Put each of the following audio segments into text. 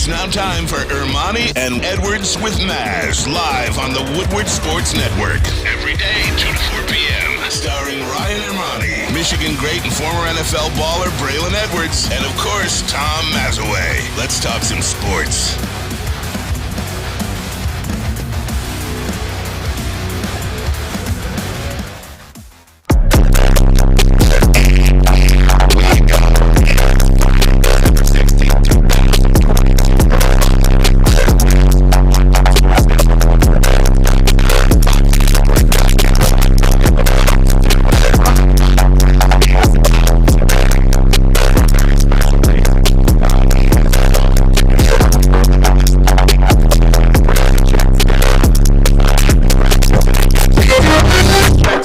It's now time for Ermanni and Edwards with Maz, live on the Woodward Sports Network. Every day, 2 to 4 p.m. Starring Ryan Ermanni, Michigan great and former NFL baller Braylon Edwards, and of course, Tom Mazawey. Let's talk some sports.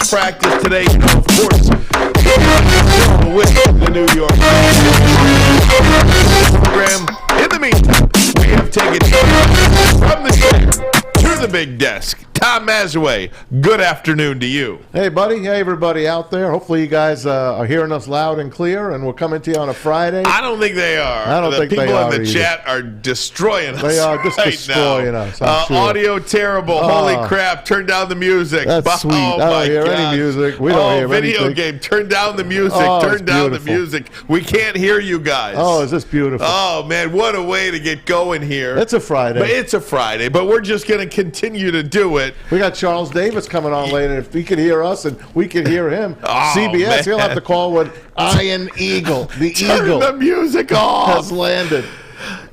Practice today, of course, with the New York program. In the meantime, we have taken from the chair to the big desk. Tom Mazawey, good afternoon to you. Hey, buddy. Hey, everybody out there. Hopefully you guys are hearing us loud and clear, and we're coming to you on a Friday. I don't think they are. I don't think they are. People in the chat are destroying us. They are just right destroying now. us. I'm sure. Audio terrible. Holy crap. Turn down the music. That's sweet. I don't hear any music. We don't hear video anything. Game. Turn down the music. Turn down the music. We can't hear you guys. Oh, is this beautiful? Oh, man. What a way to get going here. It's a Friday. But it's a Friday, but we're just going to continue to do it. We got Charles Davis coming on later. If he can hear us and we can hear him, CBS, man. He'll have to call when Iron Eagle, the Turn Eagle, the music off. has landed.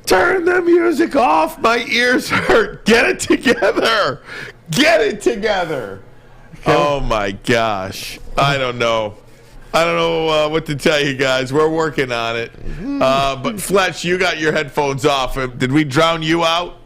Turn the music off. My ears hurt. Get it together. Get it together. Oh, my gosh. I don't know. What to tell you guys. We're working on it. But, Fletch, you got your headphones off. Did we drown you out?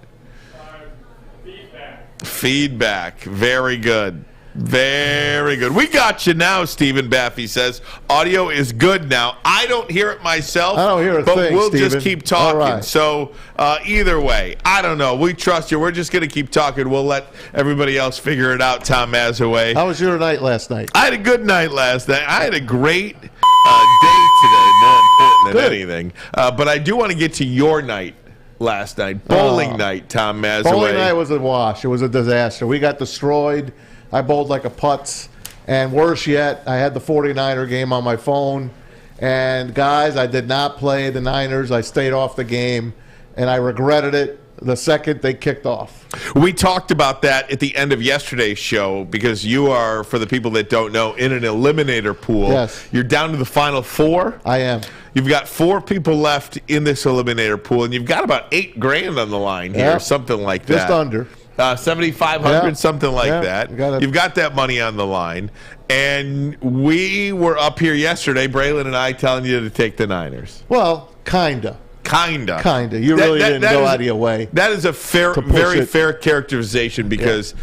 Feedback. Very good. Very good. We got you now, Stephen Baffy says. Audio is good now. I don't hear it myself. I don't hear a but thing, we'll Stephen. just keep talking. Right. So either way, I don't know. We trust you. We're just going to keep talking. We'll let everybody else figure it out, Tom Mazawey. How was your night last night? I had a good night last night. I had a great day today. More important than anything. But I do want to get to your night. Last night, bowling night, Tom Mazawey. Bowling night was a wash. It was a disaster. We got destroyed. I bowled like a putz. And worse yet, I had the 49er game on my phone. And, guys, I did not play the Niners. I stayed off the game. And I regretted it the second they kicked off. We talked about that at the end of yesterday's show because you are, for the people that don't know, in an eliminator pool. Yes. You're down to the final four. I am. You've got 4 people left in this eliminator pool, and you've got about $8,000 on the line here, something like that. Just under. 7,500, something like that. You've got that money on the line. And we were up here yesterday, Braylon and I, telling you to take the Niners. Well, kinda. Kinda. You really didn't go out of your way. That is a very fair characterization because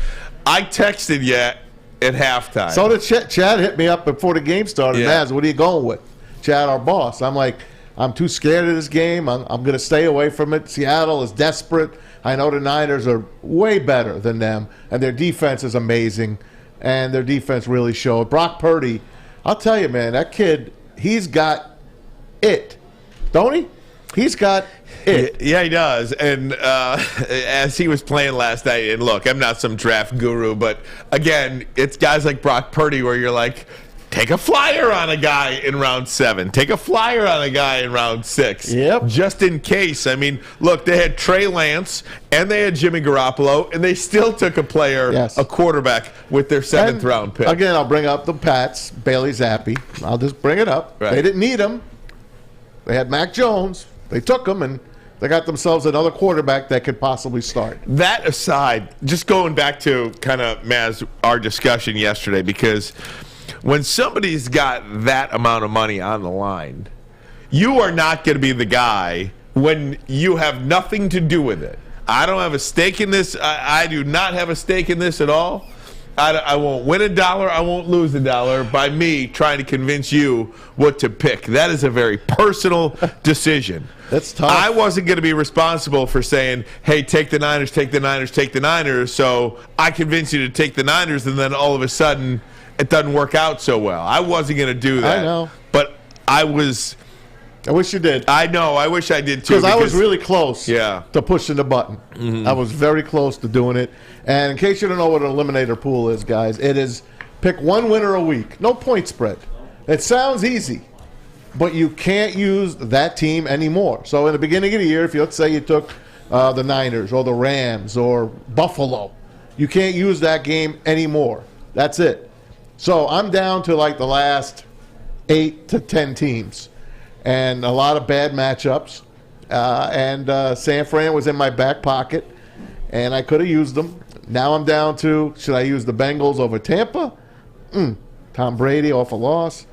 I texted you at halftime. So did Chad hit me up before the game started. Yeah. Maz, what are you going with? Chad, our boss. I'm like, I'm too scared of this game. I'm going to stay away from it. Seattle is desperate. I know the Niners are way better than them, and their defense is amazing, and their defense really showed. Brock Purdy, I'll tell you, man, that kid, he's got it. Don't he? He's got it. Yeah, he does. And as he was playing last night, and look, I'm not some draft guru, but again, it's guys like Brock Purdy where you're like, take a flyer on a guy in round 7. Take a flyer on a guy in round 6. Yep. Just in case. I mean, look, they had Trey Lance and they had Jimmy Garoppolo, and they still took a player, a quarterback, with their 7th round pick. Again, I'll bring up the Pats, Bailey Zappi. I'll just bring it up. Right. They didn't need him. They had Mac Jones. They took him, and they got themselves another quarterback that could possibly start. That aside, just going back to kind of, Maz, our discussion yesterday, because when somebody's got that amount of money on the line, you are not going to be the guy when you have nothing to do with it. I don't have a stake in this. I do not have a stake in this at all. I won't win $1. I won't lose $1 by me trying to convince you what to pick. That is a very personal decision. That's tough. I wasn't going to be responsible for saying, hey, take the Niners, take the Niners, take the Niners. So I convinced you to take the Niners, and then all of a sudden it doesn't work out so well. I wasn't going to do that. I know. But I was I wish you did. I know. I wish I did too. Because I was really close to pushing the button. I was very close to doing it. And in case you don't know what an eliminator pool is, guys, it is pick one winner a week. No point spread. It sounds easy, but you can't use that team anymore. So in the beginning of the year, if let's say you took the Niners or the Rams or Buffalo, you can't use that game anymore. That's it. So I'm down to like the last 8 to 10 teams and a lot of bad matchups. San Fran was in my back pocket, and I could have used them. Now I'm down to, should I use the Bengals over Tampa? Tom Brady off a loss.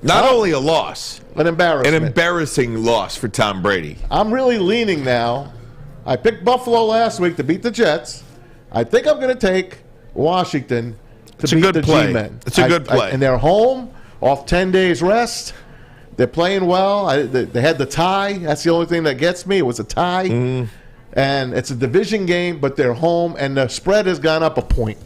Not only a loss. An embarrassment. An embarrassing loss for Tom Brady. I'm really leaning now. I picked Buffalo last week to beat the Jets. I think I'm going to take Washington to beat the G-Men. It's a good play. And they're home off 10 days rest. They're playing well. They had the tie. That's the only thing that gets me. It was a tie. And it's a division game, but they're home, and the spread has gone up a point.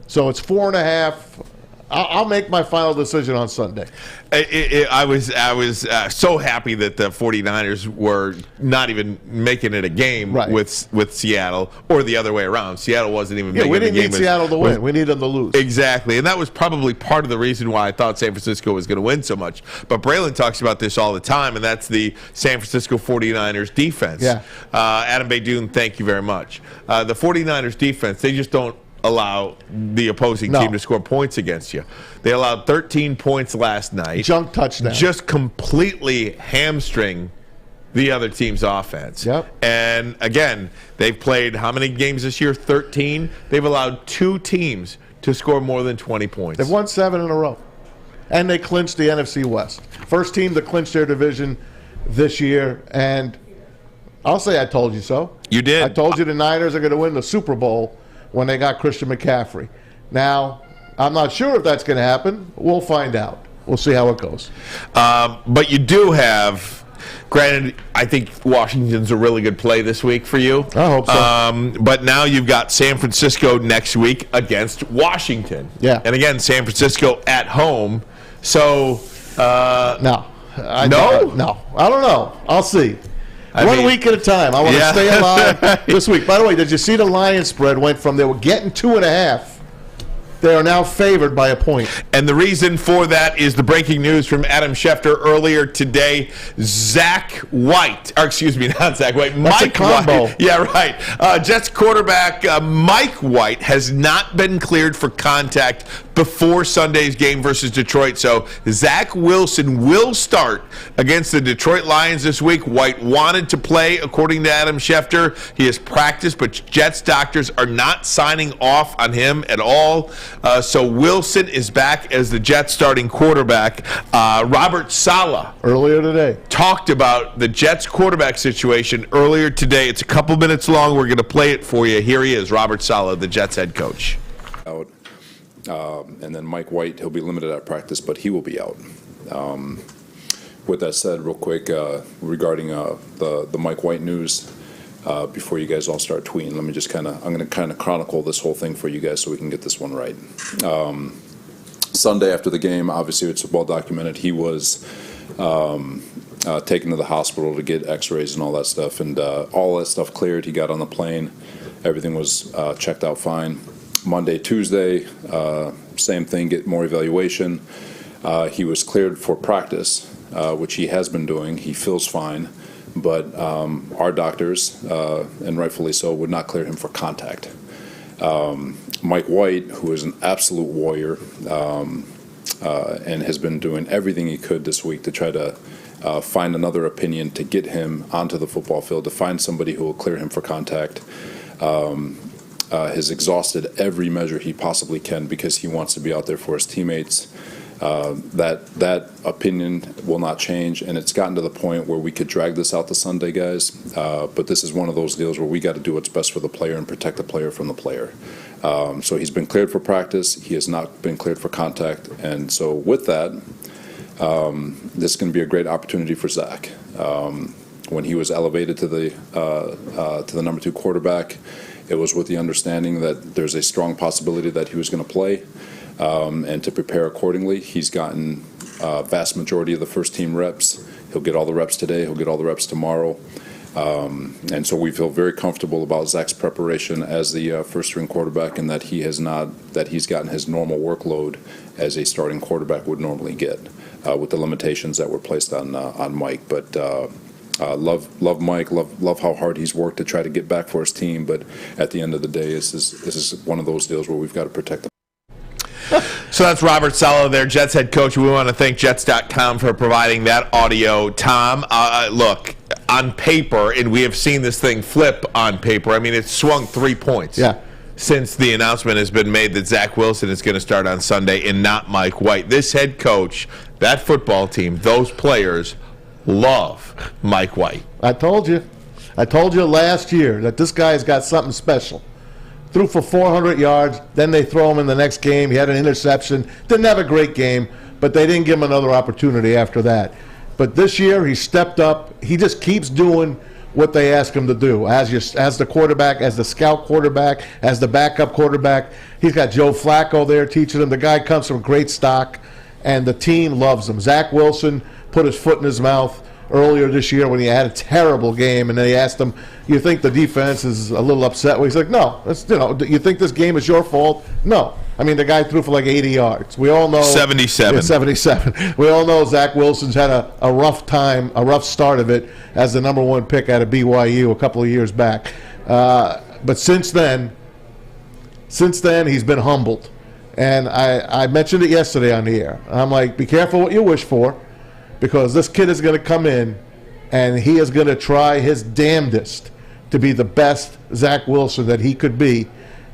So it's 4.5. I'll make my final decision on Sunday. I was so happy that the 49ers were not even making it a game with Seattle, or the other way around. Seattle wasn't even making it a game. We didn't need Seattle to win. We needed them to lose. Exactly. And that was probably part of the reason why I thought San Francisco was going to win so much. But Braylon talks about this all the time, and that's the San Francisco 49ers defense. Yeah. Adam Baydoun, thank you very much. The 49ers defense, they just don't allow the opposing team to score points against you. They allowed 13 points last night. Junk touchdown. Just completely hamstring the other team's offense. Yep. And again, they've played how many games this year? 13. They've allowed 2 teams to score more than 20 points. They've won 7 in a row. And they clinched the NFC West. First team to clinch their division this year. And I'll say I told you so. You did. I told you the Niners are going to win the Super Bowl when they got Christian McCaffrey. Now, I'm not sure if that's going to happen. We'll find out. We'll see how it goes. But you do have, granted, I think Washington's a really good play this week for you. I hope so. But now you've got San Francisco next week against Washington. Yeah. And again, San Francisco at home. So, No. I don't know. I'll see. One week at a time. I want to stay alive this week. By the way, did you see the Lions spread went from they were getting 2.5? They are now favored by a point. And the reason for that is the breaking news from Adam Schefter earlier today. Mike White. That's a combo. White. Yeah, right. Jets quarterback Mike White has not been cleared for contact before Sunday's game versus Detroit. So Zach Wilson will start against the Detroit Lions this week. White wanted to play, according to Adam Schefter. He has practiced, but Jets doctors are not signing off on him at all. So Wilson is back as the Jets starting quarterback. Robert Saleh earlier today talked about the Jets quarterback situation earlier today. It's a couple minutes long. We're going to play it for you. Here he is, Robert Saleh, the Jets head coach. Out. And then Mike White, he'll be limited at practice, but he will be out. With that said, real quick, regarding the Mike White news, before you guys all start tweeting, let me just I'm going to kind of chronicle this whole thing for you guys so we can get this one right. Sunday after the game, obviously it's well documented, he was taken to the hospital to get x-rays and all that stuff, and all that stuff cleared. He got on the plane. Everything was checked out fine. Monday, Tuesday, same thing, get more evaluation. He was cleared for practice, which he has been doing. He feels fine. But our doctors, and rightfully so, would not clear him for contact. Mike White, who is an absolute warrior and has been doing everything he could this week to try to find another opinion to get him onto the football field, to find somebody who will clear him for contact, has exhausted every measure he possibly can because he wants to be out there for his teammates. That opinion will not change, and it's gotten to the point where we could drag this out to Sunday, guys. But this is one of those deals where we got to do what's best for the player and protect the player from the player. So he's been cleared for practice. He has not been cleared for contact, and so with that, this is going to be a great opportunity for Zach. When he was elevated to the number 2 quarterback, it was with the understanding that there's a strong possibility that he was going to play. And to prepare accordingly, he's gotten vast majority of the first team reps. He'll get all the reps today. He'll get all the reps tomorrow. And so we feel very comfortable about Zach's preparation as the first string quarterback, and that he's gotten his normal workload as a starting quarterback would normally get, with the limitations that were placed on Mike. But love Mike, love how hard he's worked to try to get back for his team. But at the end of the day, this is one of those deals where we've got to protect the. So that's Robert Saleh there, Jets head coach. We want to thank Jets.com for providing that audio. Tom, look, on paper, and we have seen this thing flip on paper. I mean, it's swung 3 points since the announcement has been made that Zach Wilson is going to start on Sunday and not Mike White. This head coach, that football team, those players love Mike White. I told you last year that this guy's got something special. Threw for 400 yards, then they throw him in the next game. He had an interception. Didn't have a great game, but they didn't give him another opportunity after that. But this year, he stepped up. He just keeps doing what they ask him to do. As the quarterback, as the scout quarterback, as the backup quarterback. He's got Joe Flacco there teaching him. The guy comes from great stock, and the team loves him. Zach Wilson put his foot in his mouth earlier this year when he had a terrible game, and they asked him, "You think the defense is a little upset?" Well, he's like, "No, you think this game is your fault?" No. I mean, the guy threw for like 80 yards. We all know 77. Yeah, 77. We all know Zach Wilson's had a rough time, a rough start of it as the number 1 pick out of BYU a couple of years back. But since then, he's been humbled. And I mentioned it yesterday on the air. I'm like, be careful what you wish for, because this kid is going to come in and he is going to try his damnedest to be the best Zach Wilson that he could be.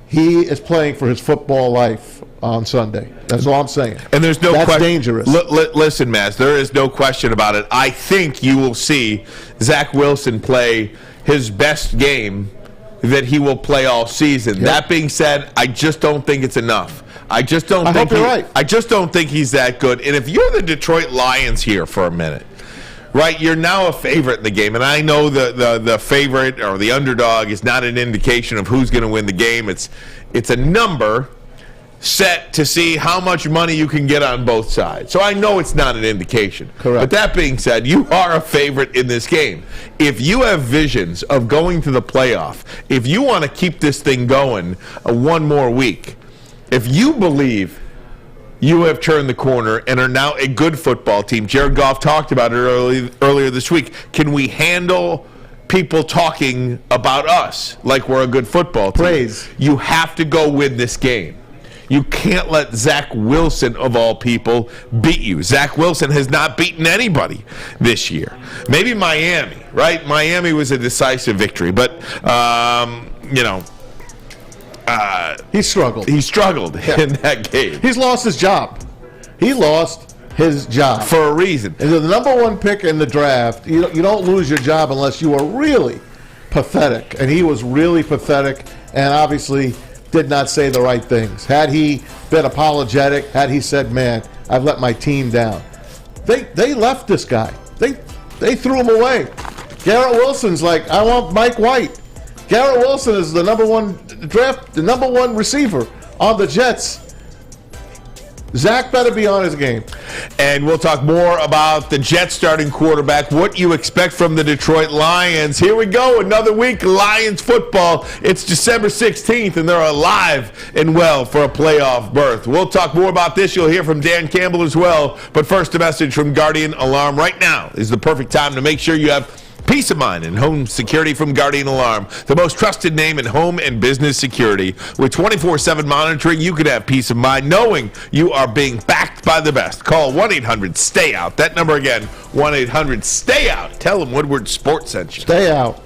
He is playing for his football life on Sunday. That's all I'm saying. And there's no question. That's dangerous. Listen, Maz, there is no question about it. I think you will see Zach Wilson play his best game that he will play all season. Yep. That being said, I just don't think it's enough. I just don't think you're right. I just don't think he's that good. And if you're the Detroit Lions here for a minute, right, you're now a favorite in the game. And I know the favorite or the underdog is not an indication of who's going to win the game. It's a number set to see how much money you can get on both sides. So I know it's not an indication. Correct. But that being said, you are a favorite in this game. If you have visions of going to the playoff, if you want to keep this thing going one more week, if you believe you have turned the corner and are now a good football team, Jared Goff talked about it earlier this week, can we handle people talking about us like we're a good football team? Praise. You have to go win this game. You can't let Zach Wilson, of all people, beat you. Zach Wilson has not beaten anybody this year. Maybe Miami, right? Miami was a decisive victory, but, he struggled. He struggled in that game. He's lost his job. He lost his job. For a reason. And the number 1 pick in the draft, you don't lose your job unless you are really pathetic. And he was really pathetic and obviously did not say the right things. Had he been apologetic, had he said, "Man, I've let my team down," they left this guy. They threw him away. Garrett Wilson's like, "I want Mike White." Garrett Wilson is the number 1 receiver on the Jets. Zach better be on his game. And we'll talk more about the Jets starting quarterback, what you expect from the Detroit Lions. Here we go, another week of Lions football. It's December 16th, and they're alive and well for a playoff berth. We'll talk more about this. You'll hear from Dan Campbell as well. But first, a message from Guardian Alarm. Right now is the perfect time to make sure you have peace of mind and home security from Guardian Alarm, the most trusted name in home and business security. With 24/7 monitoring, you can have peace of mind knowing you are being backed by the best. Call 1-800-STAY-OUT. That number again, 1-800-STAY-OUT. Tell them Woodward Sports sent you. Stay out.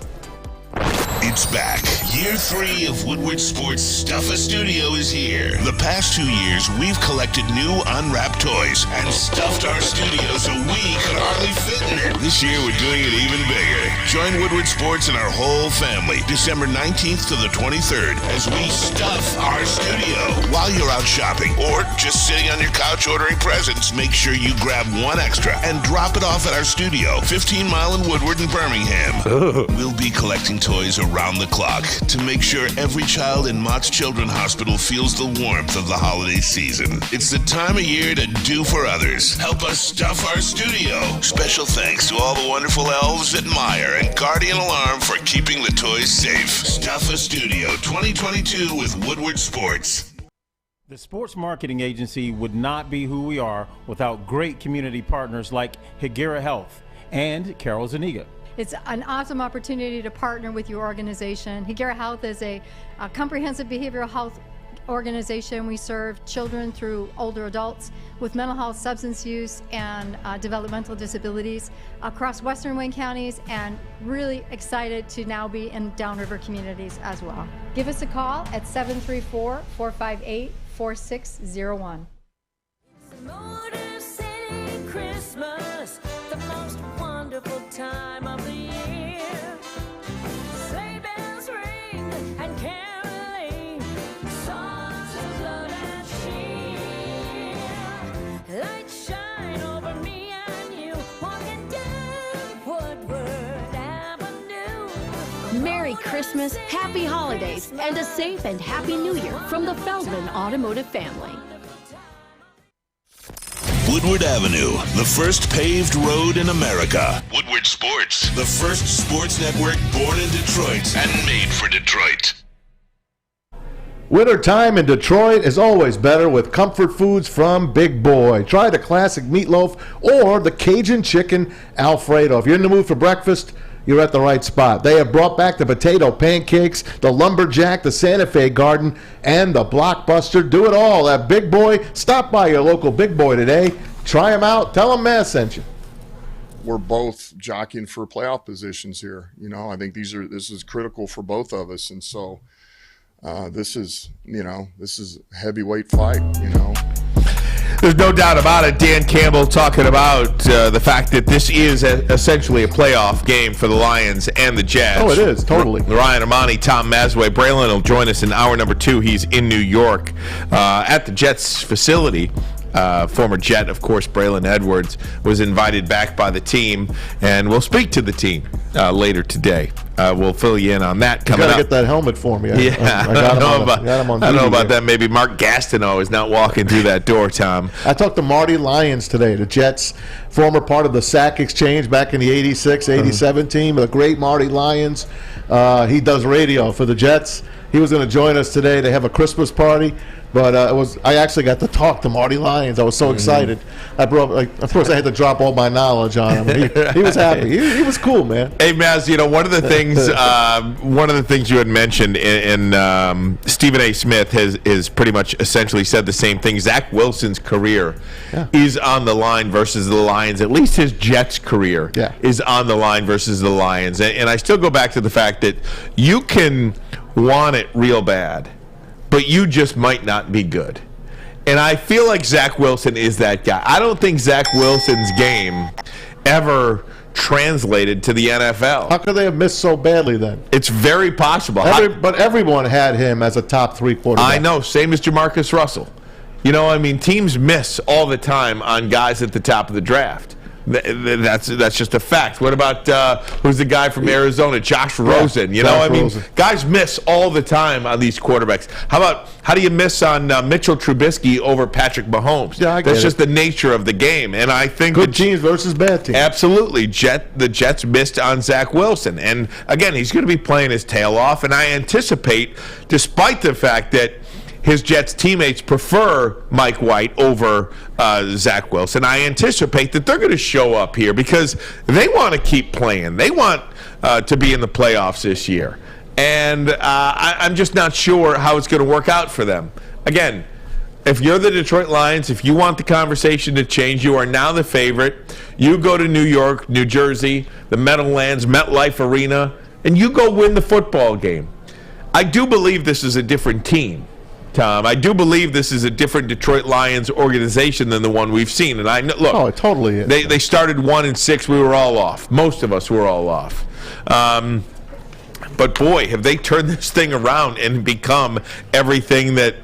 It's back. Year 3 of Woodward Sports Stuff a Studio is here. The past 2 years, we've collected new unwrapped toys and stuffed our studio so we could hardly fit in it. This year, we're doing it even bigger. Join Woodward Sports and our whole family December 19th to the 23rd as we stuff our studio. While you're out shopping or just sitting on your couch ordering presents, make sure you grab one extra and drop it off at our studio, 15 Mile in Woodward and Birmingham. We'll be collecting toys around the clock. to make sure every child in Mott's Children's Hospital feels the warmth of the holiday season. It's the time of year to do for others. Help us stuff our studio. Special thanks to all the wonderful elves at Meyer and Guardian Alarm for keeping the toys safe. Stuff a Studio 2022 with Woodward Sports. The sports marketing agency would not be who we are without great community partners like Higuera Health and Carol Zuniga. It's an awesome opportunity to partner with your organization. Higuera Health is a comprehensive behavioral health organization. We serve children through older adults with mental health, substance use, and developmental disabilities across Western Wayne counties, and really excited to now be in downriver communities as well. Give us a call at 734-458-4601. It's a Motor City Christmas, the most wonderful time of the year. Sleigh bells ring and caroling, songs of love and cheer. Lights shine over me and you, walking down Woodward Avenue. Merry Christmas, Happy Holidays, and a safe and Happy New Year from the Feldman Automotive family. Woodward Avenue, the first paved road in America. Woodward Sports, the first sports network born in Detroit and made for Detroit. Winter time in Detroit is always better with comfort foods from Big Boy. Try the classic meatloaf or the Cajun chicken Alfredo. If you're in the mood for breakfast, you're at the right spot. They have brought back the potato pancakes, the lumberjack, the Santa Fe garden, and the blockbuster. Do it all at Big Boy. Stop by your local Big Boy today. Try them out. Tell them Matt sent you. We're both jockeying for playoff positions here. I think this is critical for both of us, and so this is heavyweight fight. There's no doubt about it. Dan Campbell talking about the fact that this is essentially a playoff game for the Lions and the Jazz. Oh, it is, totally. Ryan Ermanni, Tom Mazawey. Braylon will join us in hour number 2. He's in New York at the Jets facility. Former Jet, of course, Braylon Edwards, was invited back by the team, and we'll speak to the team later today. We'll fill you in on that coming up. You got to get that helmet for me. I don't know about that. Maybe Mark Gastineau is not walking through that door, Tom. I talked to Marty Lyons today, the Jets, former part of the Sack Exchange back in the 86, 87 team, the great Marty Lyons. He does radio for the Jets. He was going to join us today to have a Christmas party. But I actually got to talk to Marty Lyons. I was so excited. Of course, I had to drop all my knowledge on him. He was happy. He was cool, man. Hey, Maz, one of the things you had mentioned, and Stephen A. Smith has pretty much essentially said the same thing. Zach Wilson's career is on the line versus the Lions. At least his Jets career is on the line versus the Lions. And I still go back to the fact that you can want it real bad, but you just might not be good. And I feel like Zach Wilson is that guy. I don't think Zach Wilson's game ever translated to the NFL. How could they have missed so badly then? It's very possible. But everyone had him as a top 3 quarterback. I know, same as Jamarcus Russell. Teams miss all the time on guys at the top of the draft. That's just a fact. What about who's the guy from Arizona, Josh Rosen? Rosen. Guys miss all the time on these quarterbacks. How do you miss on Mitchell Trubisky over Patrick Mahomes? Yeah, that's just the nature of the game. And I think good teams versus bad teams. Absolutely, the Jets missed on Zach Wilson, and again, he's going to be playing his tail off. And I anticipate, despite the fact that his Jets teammates prefer Mike White over Zach Wilson, I anticipate that they're going to show up here because they want to keep playing. They want to be in the playoffs this year. And I'm just not sure how it's going to work out for them. Again, if you're the Detroit Lions, if you want the conversation to change, you are now the favorite. You go to New York, New Jersey, the Meadowlands, MetLife Arena, and you go win the football game. I do believe this is a different team, Tom. I do believe this is a different Detroit Lions organization than the one we've seen. And I know, look, it totally is. They started 1-6. We were all off. Most of us were all off. But boy, have they turned this thing around and become everything that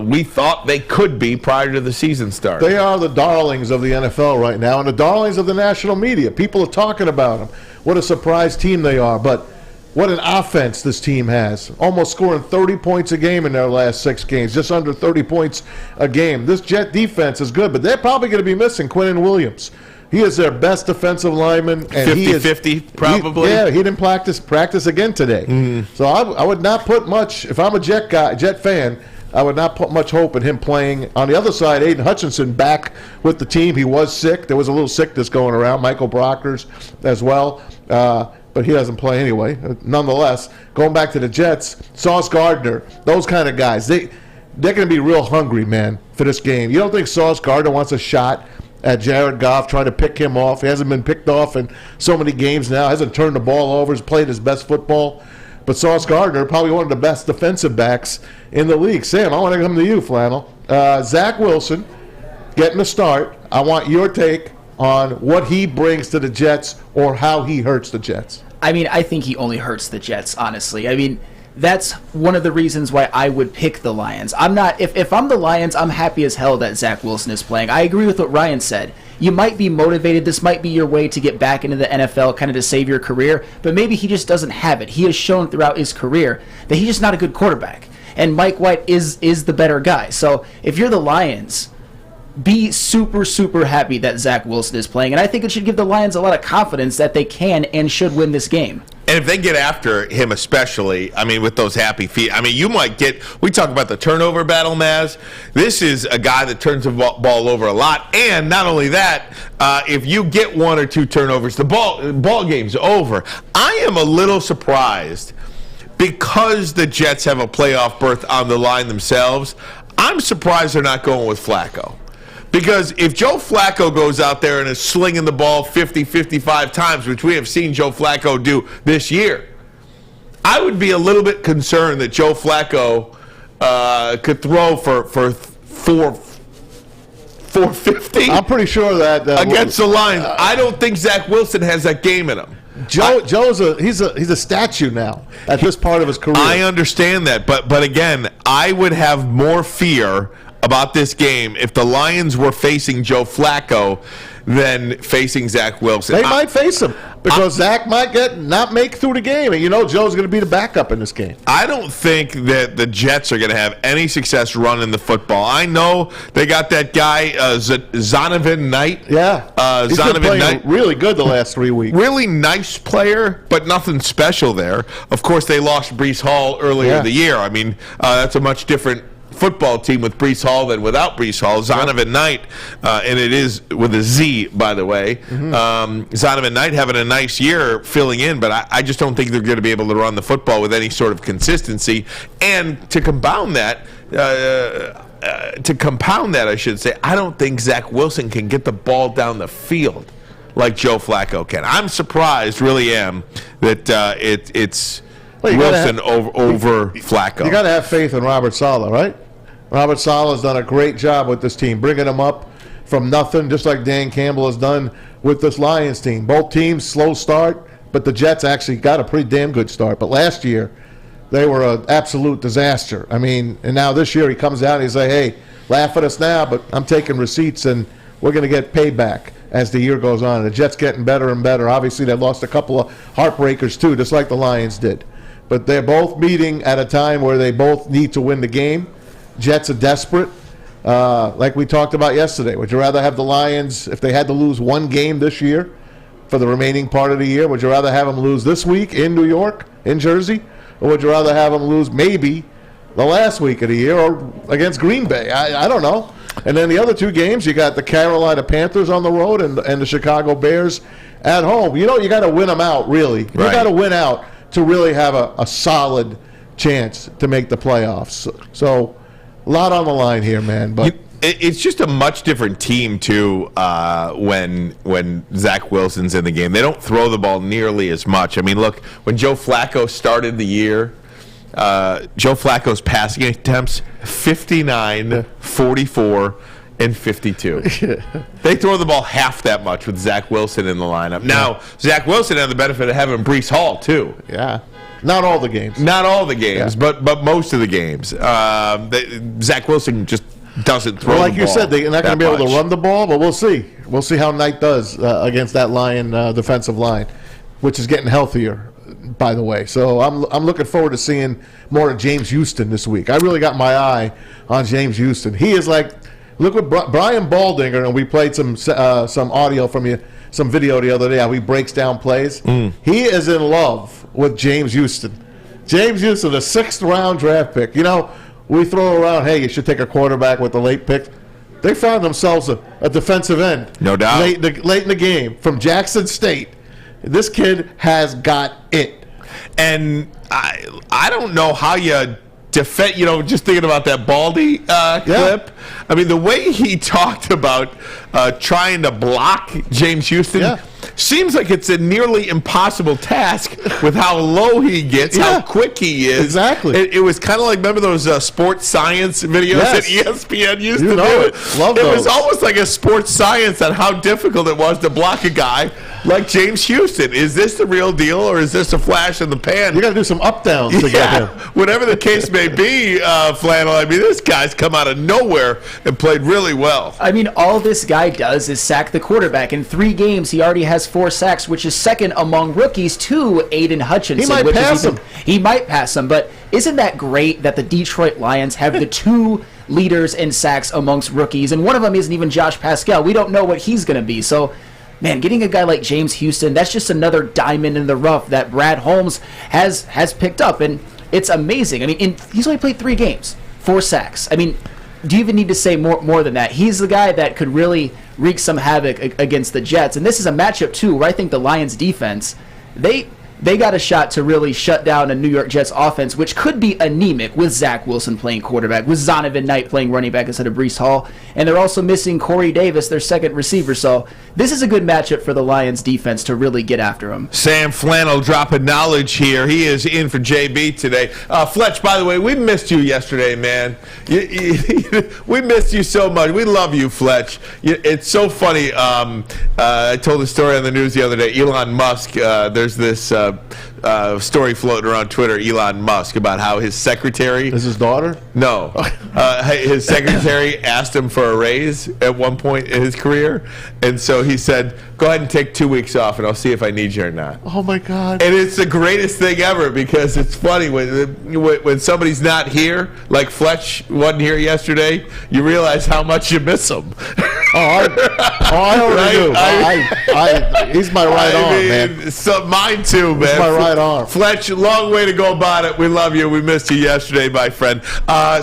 we thought they could be prior to the season start. They are the darlings of the NFL right now, and the darlings of the national media. People are talking about them. What a surprise team they are. But what an offense this team has. Almost scoring 30 points a game in their last 6 games, just under 30 points a game. This Jet defense is good, but they're probably going to be missing Quinnen Williams. He is their best defensive lineman. And 50-50 probably? He didn't practice again today. So I would not put much, if I'm a Jet fan, I would not put much hope in him playing. On the other side, Aiden Hutchinson back with the team. He was sick. There was a little sickness going around. Michael Brockers as well. But he doesn't play anyway. Nonetheless, going back to the Jets, Sauce Gardner, those kind of guys, they're going to be real hungry, man, for this game. You don't think Sauce Gardner wants a shot at Jared Goff, trying to pick him off? He hasn't been picked off in so many games now. Hasn't turned the ball over. Has played his best football. But Sauce Gardner, probably one of the best defensive backs in the league. Sam, I want to come to you, Flannel. Zach Wilson getting a start. I want your take on what he brings to the Jets or how he hurts the Jets. I mean, I think he only hurts the Jets, honestly. I mean, that's one of the reasons why I would pick the Lions. I'm not, if I'm the Lions, I'm happy as hell that Zach Wilson is playing. I agree with what Ryan said. You might be motivated. This might be your way to get back into the NFL, kind of to save your career, but maybe he just doesn't have it. He has shown throughout his career that he's just not a good quarterback. And Mike White is the better guy. So if you're the Lions, be super, super happy that Zach Wilson is playing. And I think it should give the Lions a lot of confidence that they can and should win this game. And if they get after him especially, I mean, with those happy feet, I mean, you might get, we talk about the turnover battle, Maz. This is a guy that turns the ball over a lot. And not only that, if you get 1 or 2 turnovers, the ball game's over. I am a little surprised because the Jets have a playoff berth on the line themselves. I'm surprised they're not going with Flacco. Because if Joe Flacco goes out there and is slinging the ball 50, 55 times, which we have seen Joe Flacco do this year, I would be a little bit concerned that Joe Flacco could throw for 450. I'm pretty sure that against the Lions. I don't think Zach Wilson has that game in him. Joe's he's a statue now at this part of his career. I understand that, but again, I would have more fear about this game if the Lions were facing Joe Flacco than facing Zach Wilson. They might face him because Zach might not make through the game, and you know Joe's going to be the backup in this game. I don't think that the Jets are going to have any success running the football. I know they got that guy Zonovan Knight. Yeah, he's been playing really good the last 3 weeks. Really nice player, but nothing special there. Of course, they lost Breece Hall earlier in the year. I mean, that's a much different football team with Breece Hall than without Breece Hall. Zonovan Knight, and it is with a Z, by the way. Zonovan Knight having a nice year filling in, but I just don't think they're going to be able to run the football with any sort of consistency. And to compound that, I should say, I don't think Zach Wilson can get the ball down the field like Joe Flacco can. I'm surprised, really am, that it's Wilson over Flacco. You got to have faith in Robert Saleh, right? Robert Saleh has done a great job with this team, bringing them up from nothing, just like Dan Campbell has done with this Lions team. Both teams, slow start, but the Jets actually got a pretty damn good start. But last year, they were an absolute disaster. I mean, and now this year he comes out and he says, hey, laugh at us now, but I'm taking receipts and we're going to get payback as the year goes on. And the Jets getting better and better. Obviously, they lost a couple of heartbreakers too, just like the Lions did. But they're both meeting at a time where they both need to win the game. Jets are desperate. Like we talked about yesterday, would you rather have the Lions, if they had to lose one game this year for the remaining part of the year, would you rather have them lose this week in New York, in Jersey, or would you rather have them lose maybe the last week of the year or against Green Bay? I don't know. And then the other 2 games, you got the Carolina Panthers on the road and the Chicago Bears at home. You know, you got to win them out, really. You got to win out to really have a solid chance to make the playoffs. So a lot on the line here, man. But it's just a much different team, too, when Zach Wilson's in the game. They don't throw the ball nearly as much. I mean, look, when Joe Flacco started the year, Joe Flacco's passing attempts, 59, 44, and 52. They throw the ball half that much with Zach Wilson in the lineup. Now, Zach Wilson had the benefit of having Breece Hall, too. Yeah. Not all the games. Not all the games, but most of the games. Zach Wilson just doesn't throw the ball. Like you said, they're not going to be able to run the ball, but we'll see. We'll see how Knight does against that Lion defensive line, which is getting healthier by the way. So I'm looking forward to seeing more of James Houston this week. I really got my eye on James Houston. He is like, look what Brian Baldinger, and we played some audio from you, some video the other day, how he breaks down plays. He is in love with James Houston. James Houston, a 6th-round draft pick. You know, we throw around, hey, you should take a quarterback with the late pick. They found themselves a defensive end. No doubt. Late in the game from Jackson State. This kid has got it. And I don't know how you defend, just thinking about that Baldy clip. I mean, the way he talked about trying to block James Houston seems like it's a nearly impossible task with how low he gets, how quick he is. Exactly. It was kind of like, remember those sports science videos that ESPN used to do? Love those. It was almost like a sports science on how difficult it was to block a guy like James Houston. Is this the real deal, or is this a flash in the pan? You got to do some up downs to get him. Whatever the case may be, Flannel. I mean, this guy's come out of nowhere and played really well. I mean, all this guy does is sack the quarterback. In 3 games, he already has 4 sacks, which is second among rookies to Aiden Hutchinson. He might pass him. He might pass him, but isn't that great that the Detroit Lions have the 2 leaders in sacks amongst rookies, and one of them isn't even Josh Pascal. We don't know what he's going to be. So, man, getting a guy like James Houston, that's just another diamond in the rough that Brad Holmes has picked up, and it's amazing. I mean, he's only played 3 games, 4 sacks. I mean, do you even need to say more than that? He's the guy that could really wreak some havoc against the Jets. And this is a matchup, too, where I think the Lions' defense, they got a shot to really shut down a New York Jets offense, which could be anemic with Zach Wilson playing quarterback, with Zonovan Knight playing running back instead of Breece Hall. And they're also missing Corey Davis, their second receiver. So this is a good matchup for the Lions defense to really get after him. Sam Flannel dropping knowledge here. He is in for JB today. Fletch, by the way, we missed you yesterday, man. We missed you so much. We love you, Fletch. It's so funny. I told a story on the news the other day. Elon Musk, there's this story floating around Twitter, Elon Musk, about how his secretary... Is his daughter? No. His secretary asked him for a raise at one point in his career, and so he said, go ahead and take 2 weeks off, and I'll see if I need you or not. Oh, my God. And it's the greatest thing ever, because it's funny, when somebody's not here, like Fletch wasn't here yesterday, you realize how much you miss him. I already do. He's my right arm, man. So mine too, man. He's my right arm. Fletch, long way to go about it. We love you. We missed you yesterday, my friend.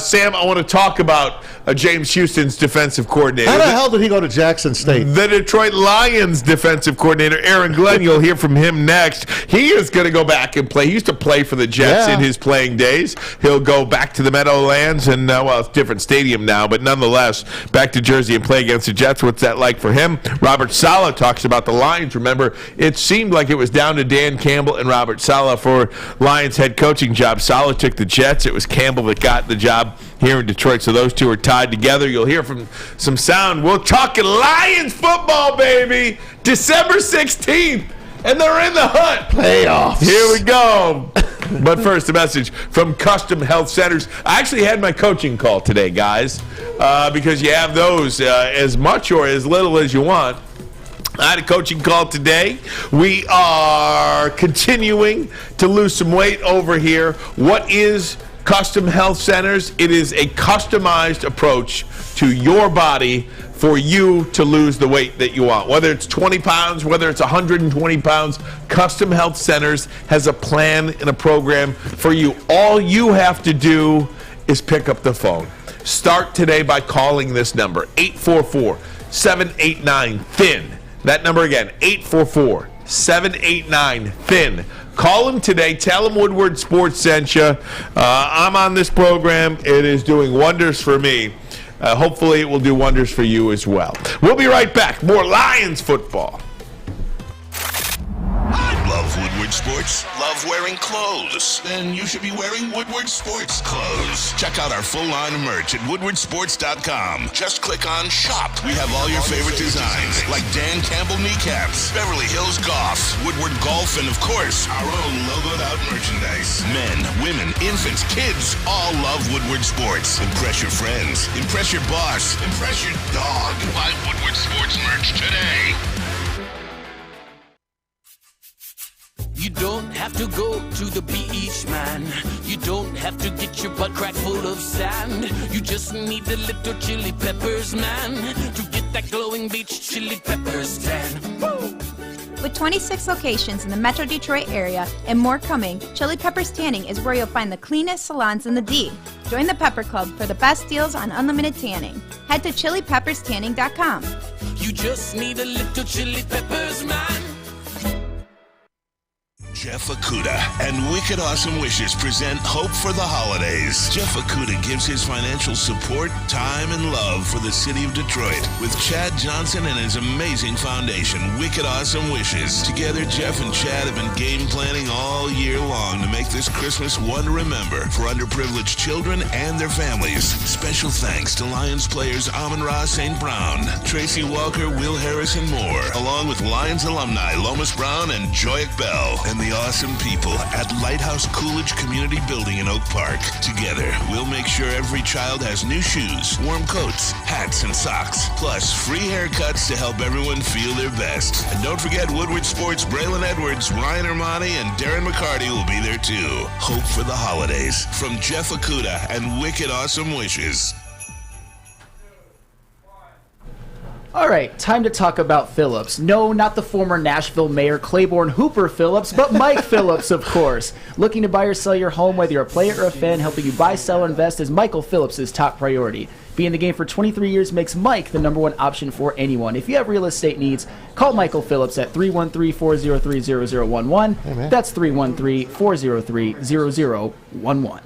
Sam, I want to talk about James Houston's defensive coordinator. How the hell did he go to Jackson State? The Detroit Lions defensive coordinator, Aaron Glenn. You'll hear from him next. He is going to go back and play. He used to play for the Jets in his playing days. He'll go back to the Meadowlands, and, well, it's a different stadium now, but nonetheless, back to Jersey and play against the Jets. What's that like for him? Robert Saleh talks about the Lions. Remember, it seemed like it was down to Dan Campbell and Robert Saleh for Lions head coaching job. Saleh took the Jets. It was Campbell that got the job here in Detroit, so those two are tied together. You'll hear from some sound. We're talking Lions football, baby. December 16th, and they're in the hunt. Playoffs. Here we go. But first, a message from Custom Health Centers. I actually had my coaching call today, guys, because you have those as much or as little as you want. I had a coaching call today. We are continuing to lose some weight over here. What is Custom Health Centers? It is a customized approach to your body for you to lose the weight that you want. Whether it's 20 pounds, whether it's 120 pounds, Custom Health Centers has a plan and a program for you. All you have to do is pick up the phone. Start today by calling this number, 844-789-THIN. That number again, 844-789-THIN. Call him today. Tell him Woodward Sports sent you. I'm on this program. It is doing wonders for me. Hopefully it will do wonders for you as well. We'll be right back. More Lions football. Love Woodward Sports? Love wearing clothes? Then you should be wearing Woodward Sports clothes. Check out our full line of merch at woodwardsports.com. Just click on Shop. We have all your favorite designs, like Dan Campbell kneecaps, Beverly Hills Goff, Woodward Golf, and of course, our own logoed out merchandise. Men, women, infants, kids, all love Woodward Sports. Impress your friends. Impress your boss. Impress your dog. Buy Woodward Sports merch today. You don't have to go to the beach, man. You don't have to get your butt crack full of sand. You just need a little chili peppers, man, to get that glowing beach chili peppers tan. Woo! With 26 locations in the Metro Detroit area and more coming, Chili Peppers Tanning is where you'll find the cleanest salons in the D. Join the Pepper Club for the best deals on unlimited tanning. Head to chilipepperstanning.com. You just need a little chili peppers, man. Jeff Okuda and Wicked Awesome Wishes present Hope for the Holidays. Jeff Okuda gives his financial support, time, and love for the city of Detroit with Chad Johnson and his amazing foundation, Wicked Awesome Wishes. Together, Jeff and Chad have been game planning all year long to make this Christmas one to remember for underprivileged children and their families. Special thanks to Lions players Amon-Ra St. Brown, Tracy Walker, Will Harris, and more, along with Lions alumni Lomas Brown and Joyak Bell, and the awesome people at Lighthouse Coolidge Community Building in Oak Park. Together, we'll make sure every child has new shoes, warm coats, hats, and socks, plus free haircuts to help everyone feel their best. And don't forget Woodward Sports' Braylon Edwards, Ryan Ermanni, and Darren McCarty will be there too. Hope for the holidays from Jeff Okuda and Wicked Awesome Wishes. All right, time to talk about Phillips. No, not the former Nashville mayor Claiborne Hooper Phillips, but Mike Phillips, of course. Looking to buy or sell your home, whether you're a player or a fan, helping you buy, sell, or invest is Michael Phillips' top priority. Being in the game for 23 years makes Mike the #1 option for anyone. If you have real estate needs, call Michael Phillips at 313-403-0011. Hey, That's 313-403-0011.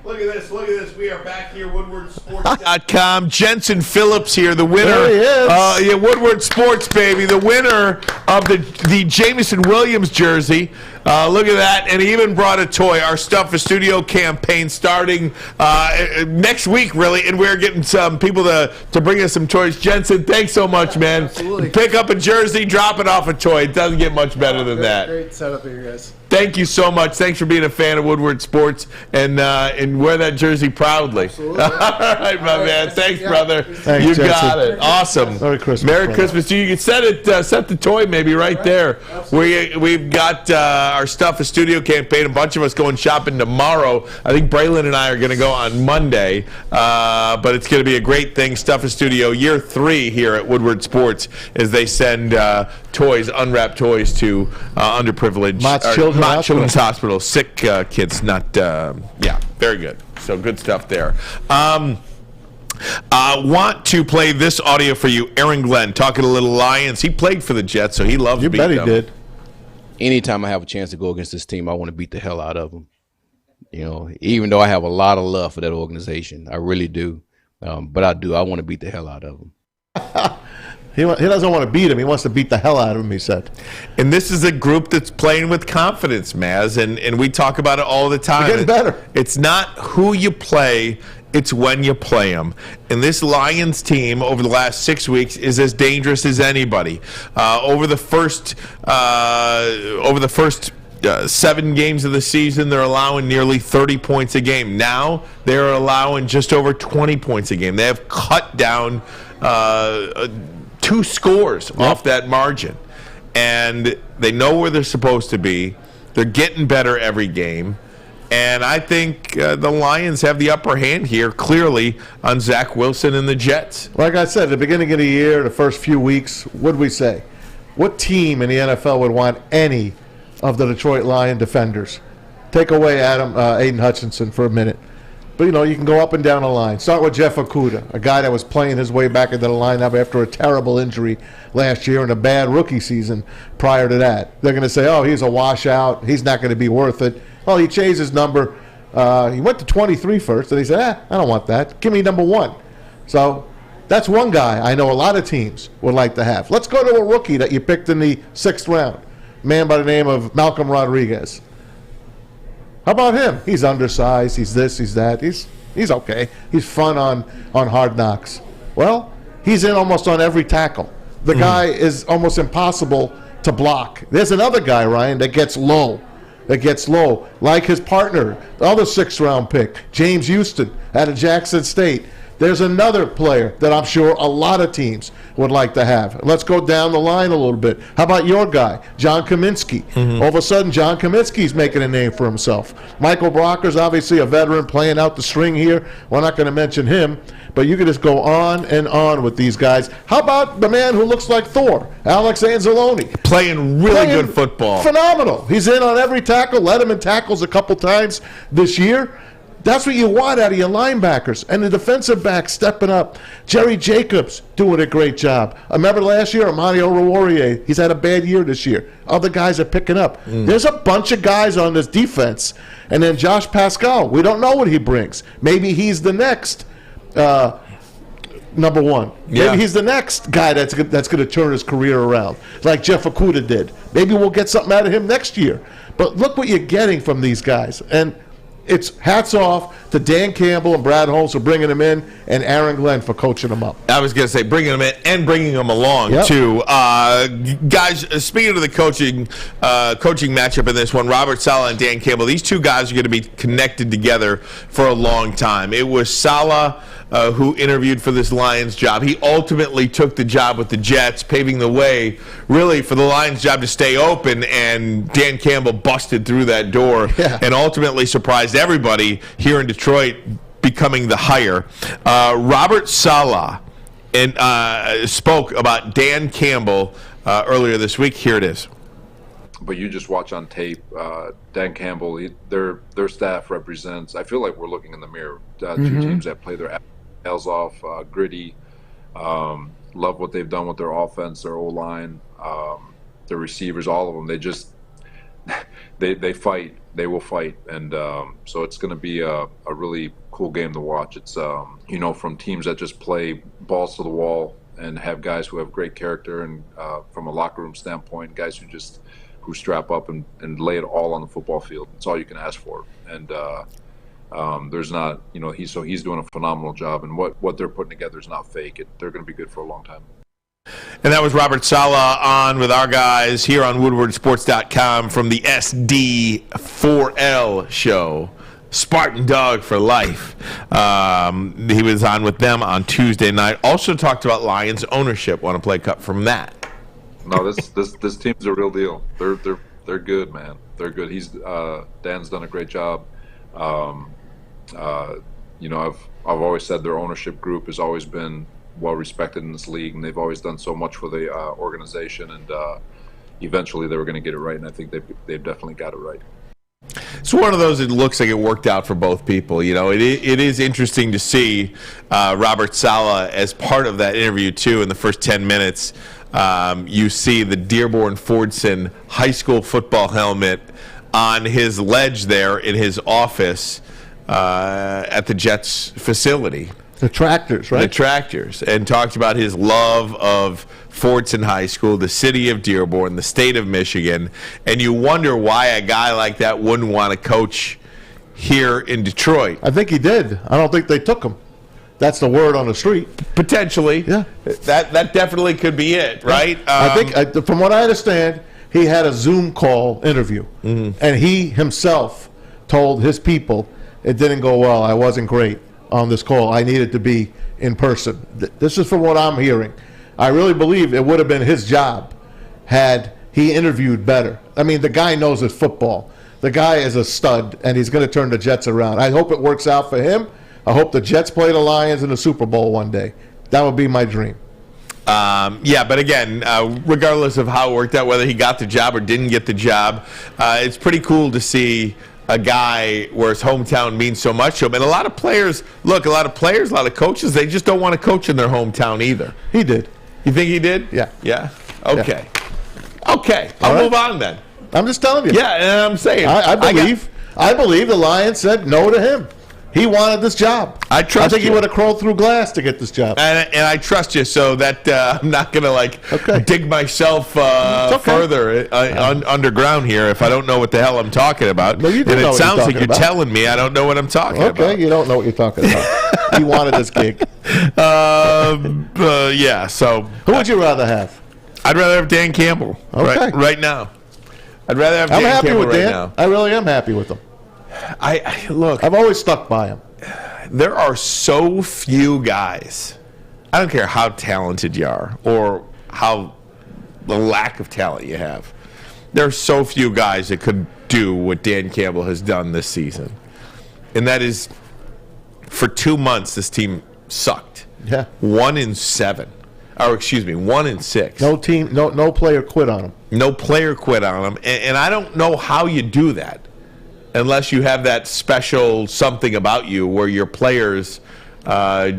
Look at this. We are back here, WoodwardSports.com. Jensen Phillips here, the winner. There he is. Yeah, Woodward Sports, baby. The winner of the Jameson Williams jersey. Look at that. And he even brought a toy. Our Stuff for Studio campaign starting next week, really. And we're getting some people to bring us some toys. Jensen, thanks so much, man. Absolutely. Pick up a jersey, drop it off a toy. It doesn't get much better than that. Great setup here, guys. Thank you so much. Thanks for being a fan of Woodward Sports and wear that jersey proudly. Absolutely. All right, my man. Thanks, brother. Thanks, you Jensen. got it. Awesome. Merry Christmas. Merry brother. Christmas to you. You can set the toy maybe right there. We've got our Stuff for Studio campaign. A bunch of us going shopping tomorrow. I think Braylon and I are going to go on Monday, but it's going to be a great thing. Stuff for Studio year 3 here at Woodward Sports as they send toys, unwrapped toys to underprivileged Children's Hospital, sick kids. Not very good. So good stuff there. Want to play this audio for you. Aaron Glenn talking a little Lions. He played for the Jets, so he loves beating them. You bet he did. Anytime I have a chance to go against this team, I want to beat the hell out of them. You know, even though I have a lot of love for that organization, I really do. But I do. I want to beat the hell out of them. He doesn't want to beat him. He wants to beat the hell out of him, he said. And this is a group that's playing with confidence, Maz, and we talk about it all the time. They're getting better. It's not who you play, it's when you play them. And this Lions team over the last 6 weeks is as dangerous as anybody. Over the first 7 games of the season, they're allowing nearly 30 points a game. Now they're allowing just over 20 points a game. They have cut down 2 scores off that margin. And they know where they're supposed to be. They're getting better every game. And I think the Lions have the upper hand here, clearly, on Zach Wilson and the Jets. Like I said, at the beginning of the year, the first few weeks, what did we say? What team in the NFL would want any of the Detroit Lion defenders? Take away Aiden Hutchinson for a minute. But, you can go up and down the line. Start with Jeff Okuda, a guy that was playing his way back into the lineup after a terrible injury last year and a bad rookie season prior to that. They're going to say, oh, he's a washout. He's not going to be worth it. Well, he changed his number. He went to 23 first, and he said, I don't want that. Give me number 1. So that's one guy I know a lot of teams would like to have. Let's go to a rookie that you picked in the 6th round, a man by the name of Malcolm Rodriguez. How about him? He's undersized. He's this. He's that. He's okay. He's fun on Hard Knocks. Well, he's in almost on every tackle. The guy is almost impossible to block. There's another guy, Ryan, that gets low. Like his partner, the other 6th round pick, James Houston out of Jackson State. There's another player that I'm sure a lot of teams would like to have. Let's go down the line a little bit. How about your guy, John Kaminsky? All of a sudden, John Kaminsky's making a name for himself. Michael Brocker's obviously a veteran playing out the string here. We're not going to mention him, but you can just go on and on with these guys. How about the man who looks like Thor, Alex Anzalone? Playing really good football. Phenomenal. He's in on every tackle, led him in tackles a couple times this year. That's what you want out of your linebackers. And the defensive back stepping up. Jerry Jacobs doing a great job. I remember last year, Ermanni Oruwariye, he's had a bad year this year. Other guys are picking up. There's a bunch of guys on this defense. And then Josh Pascal, we don't know what he brings. Maybe he's the next number one. Yeah. Maybe he's the next guy that's going to turn his career around, like Jeff Okudah did. Maybe we'll get something out of him next year. But look what you're getting from these guys. And it's hats off to Dan Campbell and Brad Holmes for bringing him in, and Aaron Glenn for coaching him up. I was going to say bringing him in and bringing him along, too. Guys, speaking of the coaching matchup in this one, Robert Saleh and Dan Campbell, these two guys are going to be connected together for a long time. It was Saleh who interviewed for this Lions job. He ultimately took the job with the Jets, paving the way, really, for the Lions job to stay open, and Dan Campbell busted through that door and ultimately surprised everybody here in Detroit, becoming the hire. Robert Saleh spoke about Dan Campbell earlier this week. Here it is. But you just watch on tape, Dan Campbell, their staff represents, I feel like we're looking in the mirror, two teams that play their tails off, gritty, love what they've done with their offense, their O-line, their receivers, all of them. They just, they fight. They will fight, and so it's going to be a really cool game to watch. It's from teams that just play balls to the wall and have guys who have great character, and from a locker room standpoint, guys who strap up and lay it all on the football field. It's all you can ask for, and there's not, he's doing a phenomenal job, and what they're putting together is not fake. They're going to be good for a long time. And that was Robert Saleh on with our guys here on WoodwardSports.com from the SD4L show. Spartan Dog for life. He was on with them on Tuesday night. Also talked about Lions ownership. Want to play a cut from that? No, this team's a real deal. They're good, man. They're good. Dan's done a great job. I've always said their ownership group has always been well respected in this league, and they've always done so much for the organization, and eventually they were going to get it right, and I think they've definitely got it right. It's one of those that looks like it worked out for both people. It is interesting to see Robert Saleh as part of that interview too. In the first 10 minutes, you see the Dearborn-Fordson high school football helmet on his ledge there in his office at the Jets facility. The Tractors, right? The Tractors, and talked about his love of Fordson High School, the city of Dearborn, the state of Michigan, and you wonder why a guy like that wouldn't want to coach here in Detroit. I think he did. I don't think they took him. That's the word on the street. Potentially. Yeah. That definitely could be it, right? I think, from what I understand, he had a Zoom call interview, and he himself told his people it didn't go well. I wasn't great on this call. I needed to be in person. This is from what I'm hearing. I really believe it would have been his job had he interviewed better. I mean, the guy knows his football. The guy is a stud, and he's going to turn the Jets around. I hope it works out for him. I hope the Jets play the Lions in the Super Bowl one day. That would be my dream. But again, regardless of how it worked out, whether he got the job or didn't get the job, it's pretty cool to see a guy where his hometown means so much to him. And a lot of players, a lot of coaches, they just don't want to coach in their hometown either. He did. You think he did? Yeah. Yeah? Okay. Yeah. Okay. I'll move on then. I'm just telling you. Yeah, and I'm saying. I believe the Lions said no to him. He wanted this job. I trust think you. he would have crawled through glass to get this job. And I trust you, so that I'm not going to dig myself further underground here if I don't know what the hell I'm talking about. No, you do and know it what sounds you're like you're talking about. telling me I don't know what I'm talking about. Okay, you don't know what you're talking about. He wanted this gig. Yeah, so. Who would you rather have? I'd rather have Dan Campbell right now. I'd rather have Dan Campbell right now. I really am happy with him. Look. I've always stuck by him. there are so few guys. I don't care how talented you are or how the lack of talent you have. There are so few guys that could do what Dan Campbell has done this season. And that is, for 2 months, this team sucked. Yeah. 1-7. Or, excuse me, 1-6. No player quit on him. No player quit on him. And I don't know how you do that unless you have that special something about you where your players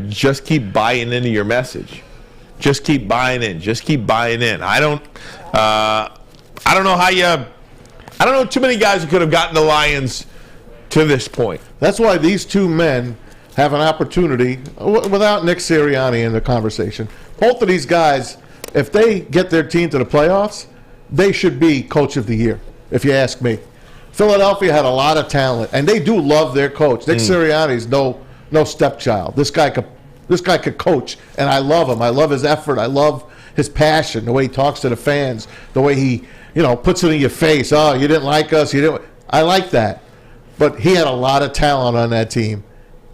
just keep buying into your message. Just keep buying in. Just keep buying in. I don't know how you. I don't know too many guys who could have gotten the Lions to this point. That's why these two men have an opportunity, without Nick Sirianni in the conversation. Both of these guys, if they get their team to the playoffs, they should be Coach of the Year, if you ask me. Philadelphia had a lot of talent, and they do love their coach. Nick Sirianni's no stepchild. This guy could coach, and I love him. I love his effort. I love his passion, the way he talks to the fans, the way he puts it in your face. Oh, you didn't like us. You didn't. I like that. But he had a lot of talent on that team,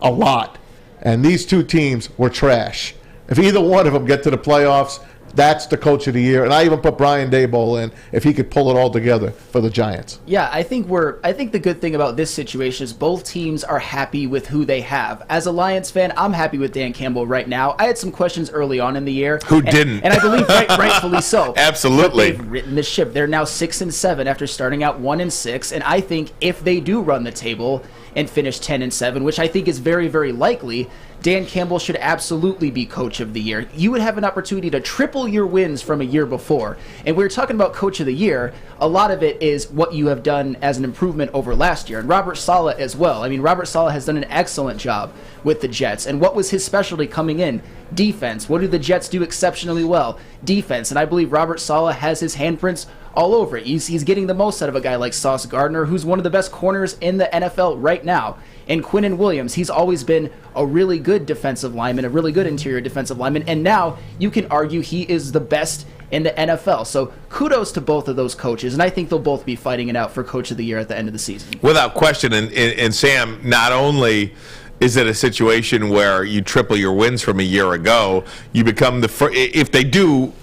a lot. And these two teams were trash. If either one of them get to the playoffs, that's the Coach of the Year. And I even put Brian Daboll in if he could pull it all together for the Giants. Yeah, I think the good thing about this situation is both teams are happy with who they have. As a Lions fan, I'm happy with Dan Campbell right now. I had some questions early on in the year. Who didn't? And I believe rightfully so. Absolutely. But they've written the ship. They're now 6-7 after starting out 1-6. And I think if they do run the table and finish 10-7, which I think is very, very likely, Dan Campbell should absolutely be Coach of the Year. You would have an opportunity to triple your wins from a year before. And we were talking about Coach of the Year. A lot of it is what you have done as an improvement over last year. And Robert Saleh as well. I mean, Robert Saleh has done an excellent job with the Jets. And what was his specialty coming in? Defense. What do the Jets do exceptionally well? Defense. And I believe Robert Saleh has his handprints all over it. He's getting the most out of a guy like Sauce Gardner, who's one of the best corners in the NFL right now. And Quinnen Williams, he's always been a really good defensive lineman, a really good interior defensive lineman, and now you can argue he is the best in the NFL. So kudos to both of those coaches, and I think they'll both be fighting it out for Coach of the Year at the end of the season. Without question, and Sam, not only is it a situation where you triple your wins from a year ago, you become the first, if they do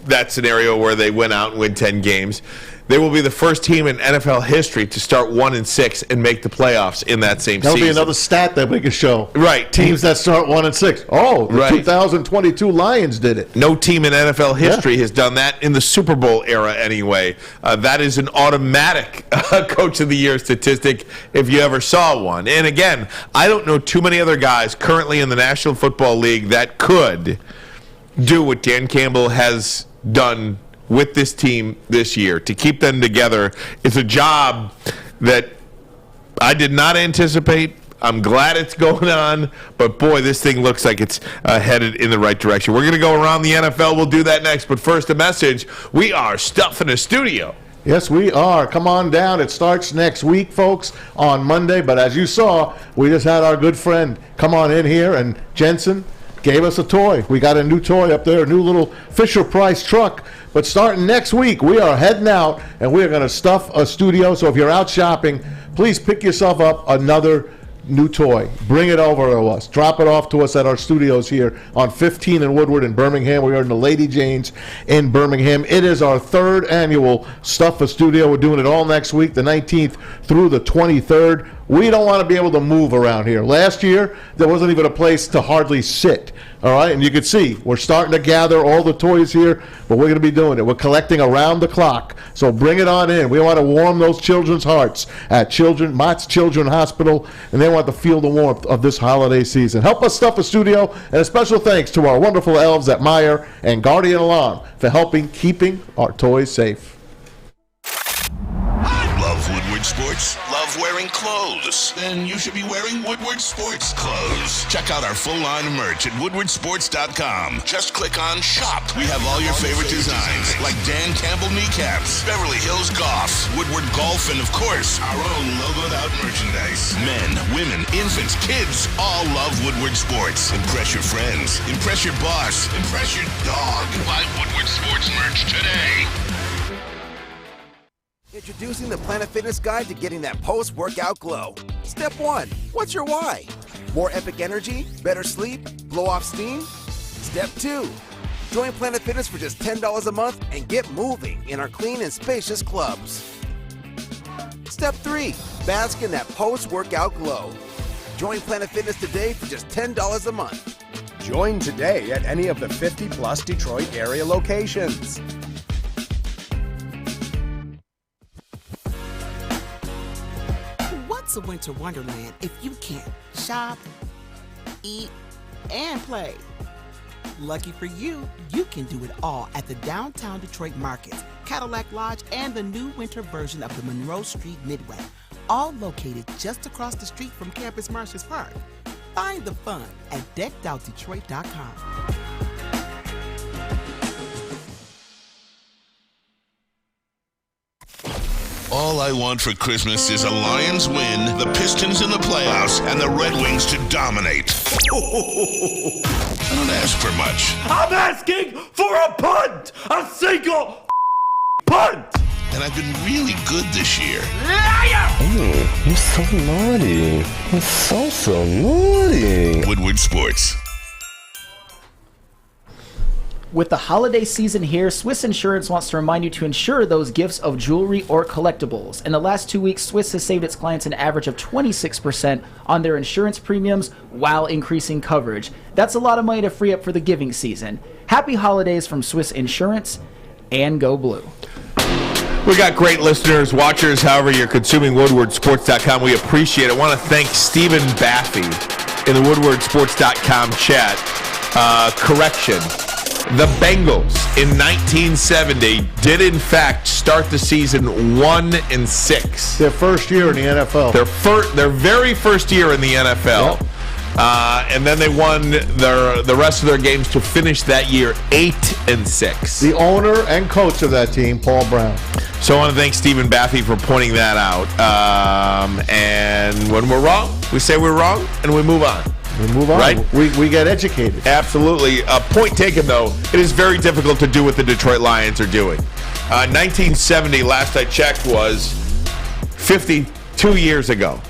that scenario where they win out and win 10 games, they will be the first team in NFL history to start 1-6 and make the playoffs in that same season. That'll be another stat that we can show. Right. Teams that start 1-6. Oh, the 2022 Lions did it. No team in NFL history has done that in the Super Bowl era anyway. That is an automatic Coach of the Year statistic if you ever saw one. And again, I don't know too many other guys currently in the National Football League that could do what Dan Campbell has done with this team this year. To keep them together is a job that I did not anticipate. I'm glad it's going on, but boy, this thing looks like it's headed in the right direction. We're going to go around the NFL. We'll do that next, but first a message. We are stuffing a studio. Yes, we are. Come on down. It starts next week, folks, on Monday, but as you saw, we just had our good friend come on in here, and Jensen gave us a toy. We got a new toy up there, a new little Fisher-Price truck. But starting next week, we are heading out, and we are going to stuff a studio. So if you're out shopping, please pick yourself up another new toy. Bring it over to us. Drop it off to us at our studios here on 15 in Woodward in Birmingham. We are in the Lady Jane's in Birmingham. It is our third annual Stuff a Studio. We're doing it all next week, the 19th through the 23rd. We don't want to be able to move around here. Last year, there wasn't even a place to hardly sit. All right, and you can see we're starting to gather all the toys here, but we're going to be doing it. We're collecting around the clock, so bring it on in. We want to warm those children's hearts at Mott's Children's Hospital, and they want to feel the warmth of this holiday season. Help us stuff a studio, and a special thanks to our wonderful elves at Meyer and Guardian Alarm for helping keeping our toys safe. Love Woodward Sports? Love wearing clothes? Then you should be wearing Woodward Sports clothes. Check out our full line of merch at woodwardsports.com. Just click on Shop. We have all your favorite designs, like Dan Campbell kneecaps, Beverly Hills Goff, Woodward Golf, and of course, our own logoed out merchandise. Men, women, infants, kids all love Woodward Sports. Impress your friends. Impress your boss. Impress your dog. Buy Woodward Sports merch today. Introducing the Planet Fitness Guide to getting that post-workout glow. Step 1. What's your why? More epic energy? Better sleep? Blow off steam? Step 2. Join Planet Fitness for just $10 a month and get moving in our clean and spacious clubs. Step 3. Bask in that post-workout glow. Join Planet Fitness today for just $10 a month. Join today at any of the 50-plus Detroit area locations. What's a winter wonderland if you can't shop, eat, and play? Lucky for you, you can do it all at the Downtown Detroit Markets, Cadillac Lodge, and the new winter version of the Monroe Street Midway, all located just across the street from Campus Martius Park. Find the fun at deckedoutdetroit.com. All I want for Christmas is a Lions win, the Pistons in the playoffs, and the Red Wings to dominate. I don't ask for much. I'm asking for a punt! A single punt! And I've been really good this year. Oh, you're so naughty. You're so naughty. Woodward Sports. With the holiday season here, Swiss Insurance wants to remind you to insure those gifts of jewelry or collectibles. In the last 2 weeks, Swiss has saved its clients an average of 26% on their insurance premiums while increasing coverage. That's a lot of money to free up for the giving season. Happy holidays from Swiss Insurance, and go blue. We got great listeners, watchers, however you're consuming WoodwardSports.com. We appreciate it. I want to thank Stephen Baffy in the WoodwardSports.com chat. Correction. The Bengals in 1970 did in fact start the season 1-6. Their first year in the NFL. Their very first year in the NFL. Yep. And then they won the rest of their games to finish that year 8-6. The owner and coach of that team, Paul Brown. So I want to thank Stephen Baffy for pointing that out. And when we're wrong, we say we're wrong and we move on. We move on. Right? We get educated. Absolutely. Point taken, though. It is very difficult to do what the Detroit Lions are doing. 1970, last I checked, was 52 years ago.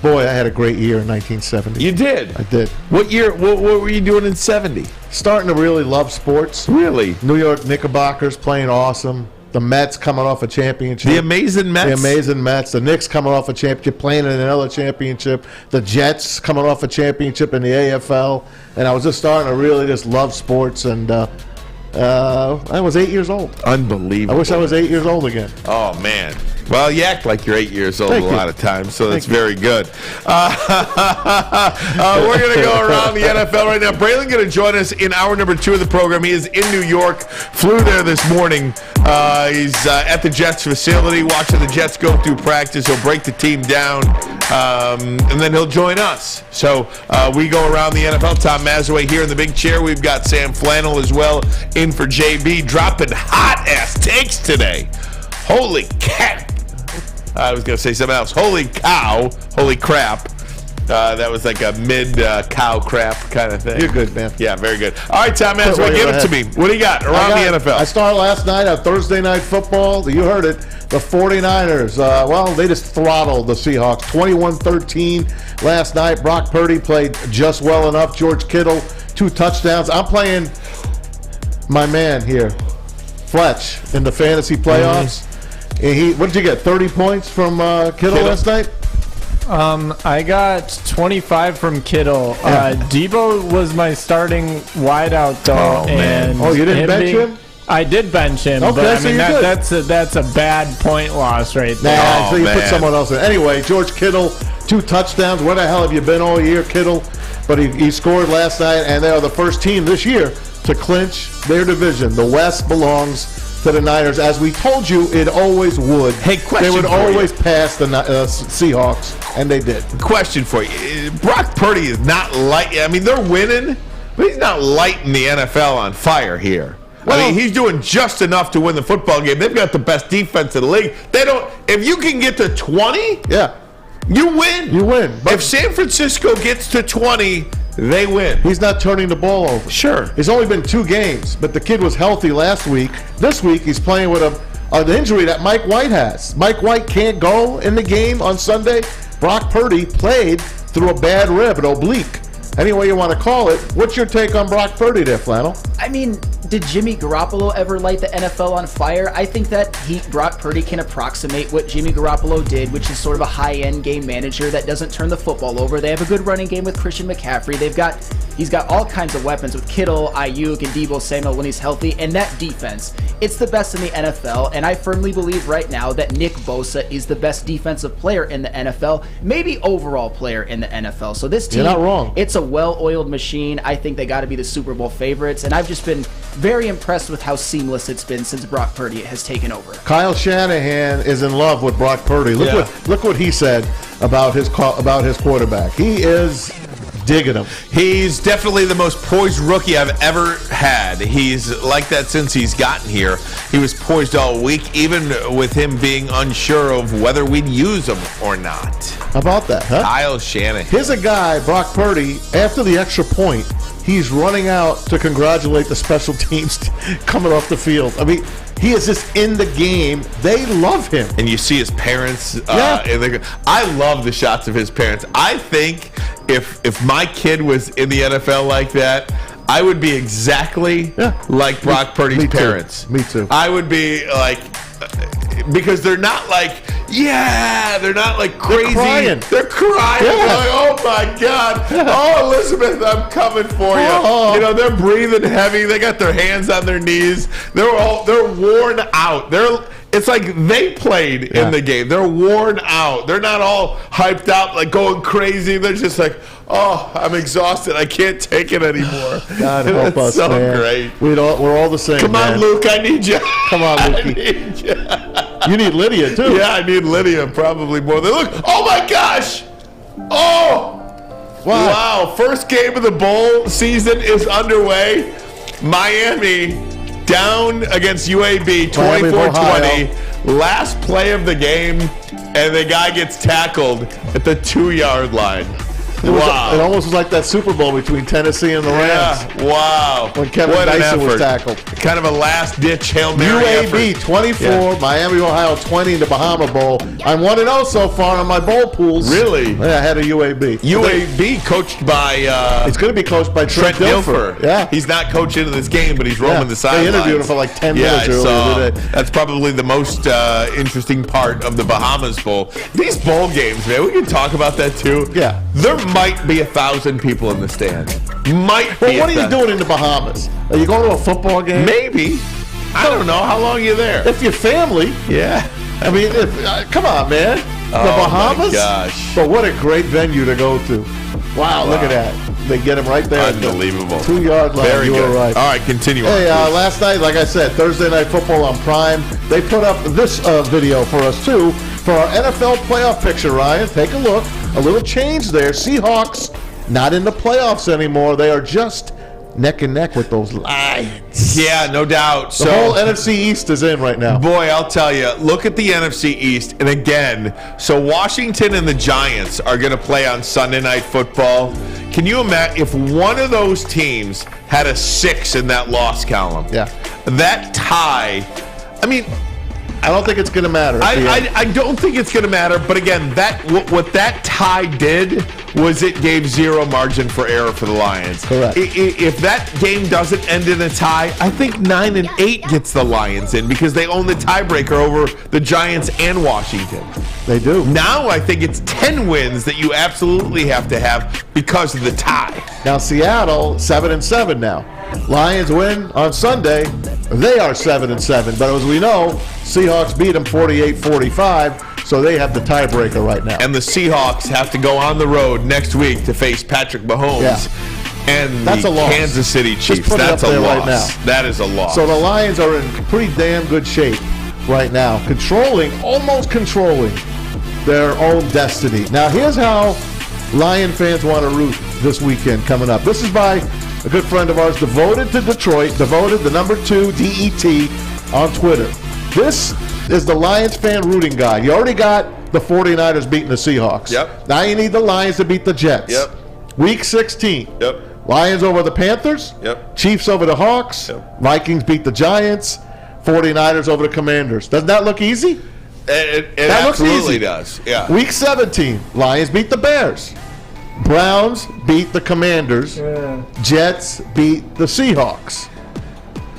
Boy, I had a great year in 1970. You did? I did. What year? What were you doing in 70? Starting to really love sports. Really? New York Knickerbockers playing awesome. The Mets coming off a championship. The amazing Mets. The amazing Mets. The Knicks coming off a championship, playing in another championship. The Jets coming off a championship in the AFL. And I was just starting to really just love sports. And I was 8 years old. Unbelievable. I wish I was 8 years old again. Oh, man. Well, you act like you're 8 years old a lot of times, so that's very good. We're going to go around the NFL right now. Braylon going to join us in hour number 2 of the program. He is in New York, flew there this morning. He's at the Jets facility, watching the Jets go through practice. He'll break the team down, and then he'll join us. So we go around the NFL. Tom Mazawey here in the big chair. We've got Sam Flannel as well in for JB, dropping hot-ass takes today. Holy cat. I was going to say something else. Holy cow. Holy crap. That was like a mid-cow crap kind of thing. You're good, man. Yeah, very good. All right, Tom Mazawey, give it to me. What do you got around the NFL? I started last night on Thursday Night Football. You heard it. The 49ers, they just throttled the Seahawks. 21-13 last night. Brock Purdy played just well enough. George Kittle, 2 touchdowns. I'm playing my man here, Fletch, in the fantasy playoffs. What did you get? 30 points from Kittle last night? I got 25 from Kittle. Yeah. Debo was my starting wideout though. Oh, man. You didn't bench him? I did bench him, okay, but I mean so that's a bad point loss right there. So you put someone else in. Anyway, George Kittle, 2 touchdowns. Where the hell have you been all year, Kittle? But he scored last night, and they are the first team this year to clinch their division. The West belongs to the Niners. As we told you, it always would. Hey, question They would for always you. pass the Seahawks, and they did. Question for you. Brock Purdy is not light. I mean, they're winning, but he's not lighting the NFL on fire here. I mean, he's doing just enough to win the football game. They've got the best defense in the league. They don't. If you can get to 20, you win. You win. But if San Francisco gets to 20, they win. He's not turning the ball over. Sure. It's only been 2 games, but the kid was healthy last week. This week, he's playing with an injury that Mike White has. Mike White can't go in the game on Sunday. Brock Purdy played through a bad rib, an oblique. Any way you want to call it. What's your take on Brock Purdy there, Flannel? I mean, did Jimmy Garoppolo ever light the NFL on fire? I think that Brock Purdy can approximate what Jimmy Garoppolo did, which is sort of a high-end game manager that doesn't turn the football over. They have a good running game with Christian McCaffrey. He's got all kinds of weapons with Kittle, Ayuk, and Deebo Samuel when he's healthy. And that defense, it's the best in the NFL. And I firmly believe right now that Nick Bosa is the best defensive player in the NFL, maybe overall player in the NFL. So this team, you're not wrong. It's a well-oiled machine. I think they got to be the Super Bowl favorites. And I've just been very impressed with how seamless it's been since Brock Purdy has taken over. Kyle Shanahan is in love with Brock Purdy. Look what he said about his quarterback. He is digging him. He's definitely the most poised rookie I've ever had. He's like that since he's gotten here. He was poised all week, even with him being unsure of whether we'd use him or not. How about that, huh? Kyle Shanahan. Here's a guy, Brock Purdy, after the extra point, he's running out to congratulate the special teams coming off the field. I mean, he is just in the game. They love him. And you see his parents. I love the shots of his parents. I think if my kid was in the NFL like that, I would be exactly like Brock Purdy's parents. Me too. I would be like, because they're not like, they're not like crazy. They're crying. Yeah. They're like, oh my God. Oh, Elizabeth, I'm coming for you. Oh. You know, they're breathing heavy. They got their hands on their knees. They're worn out. It's like they played in the game. They're worn out. They're not all hyped up, like going crazy. They're just like, oh, I'm exhausted. I can't take it anymore. God help us, so man. Great. We're all the same. Come on, man. Luke. I need you. Come on, Luke. I need you. You need Lydia too. Yeah, I need Lydia probably more than Luke. Oh my gosh. Oh. Wow. First game of the bowl season is underway. Miami down against UAB 24-20. Last play of the game, and the guy gets tackled at the 2-yard line. It almost was like that Super Bowl between Tennessee and the Rams. Yeah, wow. When Kevin Dyson was tackled. Kind of a last-ditch Hail Mary UAB effort. 24, Miami, Ohio 20 in the Bahama Bowl. I'm 1-0 so far on my bowl pools. Really? Yeah, I had a UAB. UAB coached by... it's going to be coached by Trent Dilfer. Yeah. He's not coaching in this game, but he's roaming the sidelines. They interviewed him for like 10 minutes earlier today. That's probably the most interesting part of the Bahamas Bowl. These bowl games, man, we can talk about that too. Yeah. There might be 1,000 people in the stand. Might be. Well, what are you doing in the Bahamas? Are you going to a football game? Maybe. I don't know. How long are you there? If you're family. Yeah. I mean, come on, man. The Bahamas? My gosh. But what a great venue to go to. Wow, look at that. They get him right there. Unbelievable. 2-yard line. Very you good. were right. All right, continue on. Hey, last night, like I said, Thursday Night Football on Prime, they put up this video for us, too, for our NFL playoff picture, Ryan. Take a look. A little change there. Seahawks not in the playoffs anymore. They are just neck and neck with those Lions. Yeah, no doubt. The whole NFC East is in right now. Boy, I'll tell you, look at the NFC East. And again, so Washington and the Giants are going to play on Sunday Night Football. Can you imagine if one of those teams had a 6 in that loss column? Yeah. That tie, I mean... I don't think it's going to matter. I don't think it's going to matter. But again, what that tie did was it gave zero margin for error for the Lions. Correct. If that game doesn't end in a tie, I think 9-8 gets the Lions in because they own the tiebreaker over the Giants and Washington. They do. Now I think it's 10 wins that you absolutely have to have because of the tie. Now Seattle 7-7 now. Lions win on Sunday. They are 7-7. But as we know, Seahawks beat them 48-45, so they have the tiebreaker right now. And the Seahawks have to go on the road next week to face Patrick Mahomes and That's the a loss. Kansas City Chiefs. Just put That's it up a there loss. right now. That is a loss. So the Lions are in pretty damn good shape right now, almost controlling their own destiny. Now here's how Lion fans want to root this weekend coming up. This is by a good friend of ours, Devoted to Detroit, Devoted, the number 2, DET, on Twitter. This is the Lions fan rooting guide. You already got the 49ers beating the Seahawks. Yep. Now you need the Lions to beat the Jets. Yep. Week 16. Yep. Lions over the Panthers. Yep. Chiefs over the Hawks. Yep. Vikings beat the Giants. 49ers over the Commanders. Doesn't that look easy? It That looks absolutely easy. does. Yeah. Week 17. Lions beat the Bears. Browns beat the Commanders. Jets beat the Seahawks.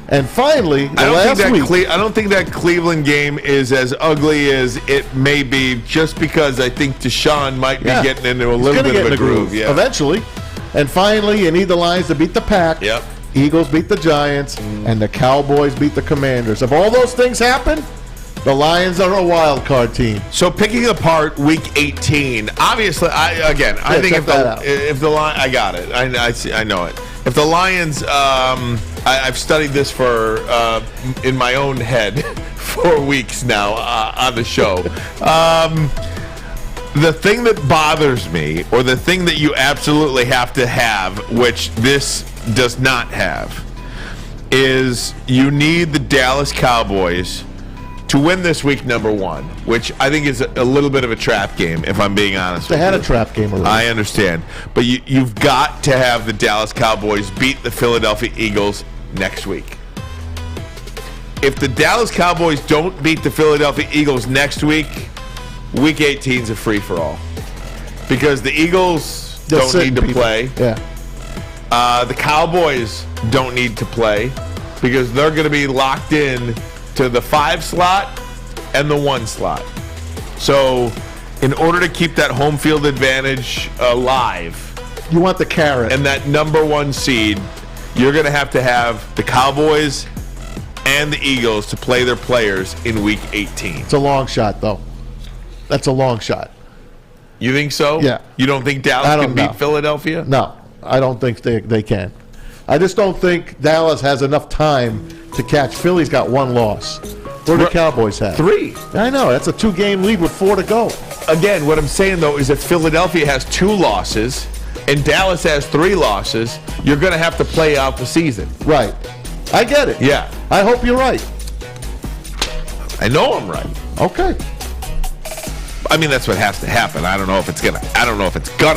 And finally, I don't think that Cleveland game is as ugly as it may be, just because I think Deshaun might be getting into a little bit of a groove. Yeah. Eventually. And finally, you need the Lions to beat the Pack. Yep. Eagles beat the Giants, and the Cowboys beat the Commanders. If all those things happen, the Lions are a wild card team. So picking apart Week 18, obviously, I think if the Lions, I got it. I know it. If the Lions, I've studied this for in my own head for weeks now on the show. The thing that bothers me, or the thing that you absolutely have to have, which this does not have, is you need the Dallas Cowboys to win this week, number one, which I think is a little bit of a trap game, if I'm being honest with you. They had a trap game already. I understand. But you've got to have the Dallas Cowboys beat the Philadelphia Eagles next week. If the Dallas Cowboys don't beat the Philadelphia Eagles next week, Week 18 is a free-for-all. Because the Eagles don't need to play. Yeah. The Cowboys don't need to play because they're going to be locked in to the 5 slot and the 1 slot. So in order to keep that home field advantage alive, you want the carrot. And that number 1 seed, you're going to have the Cowboys and the Eagles to play their players in Week 18. It's a long shot, though. That's a long shot. You think so? Yeah. You don't think Dallas can beat Philadelphia? No, I don't think they can. I just don't think Dallas has enough time to catch. Philly's got 1 loss. What do the Cowboys have? 3. I know. That's a 2-game lead with 4 to go. Again, what I'm saying, though, is if Philadelphia has 2 losses and Dallas has 3 losses, you're going to have to play out the season. Right. I get it. Yeah. I hope you're right. I know I'm right. Okay. I mean, that's what has to happen. I don't know if it's gonna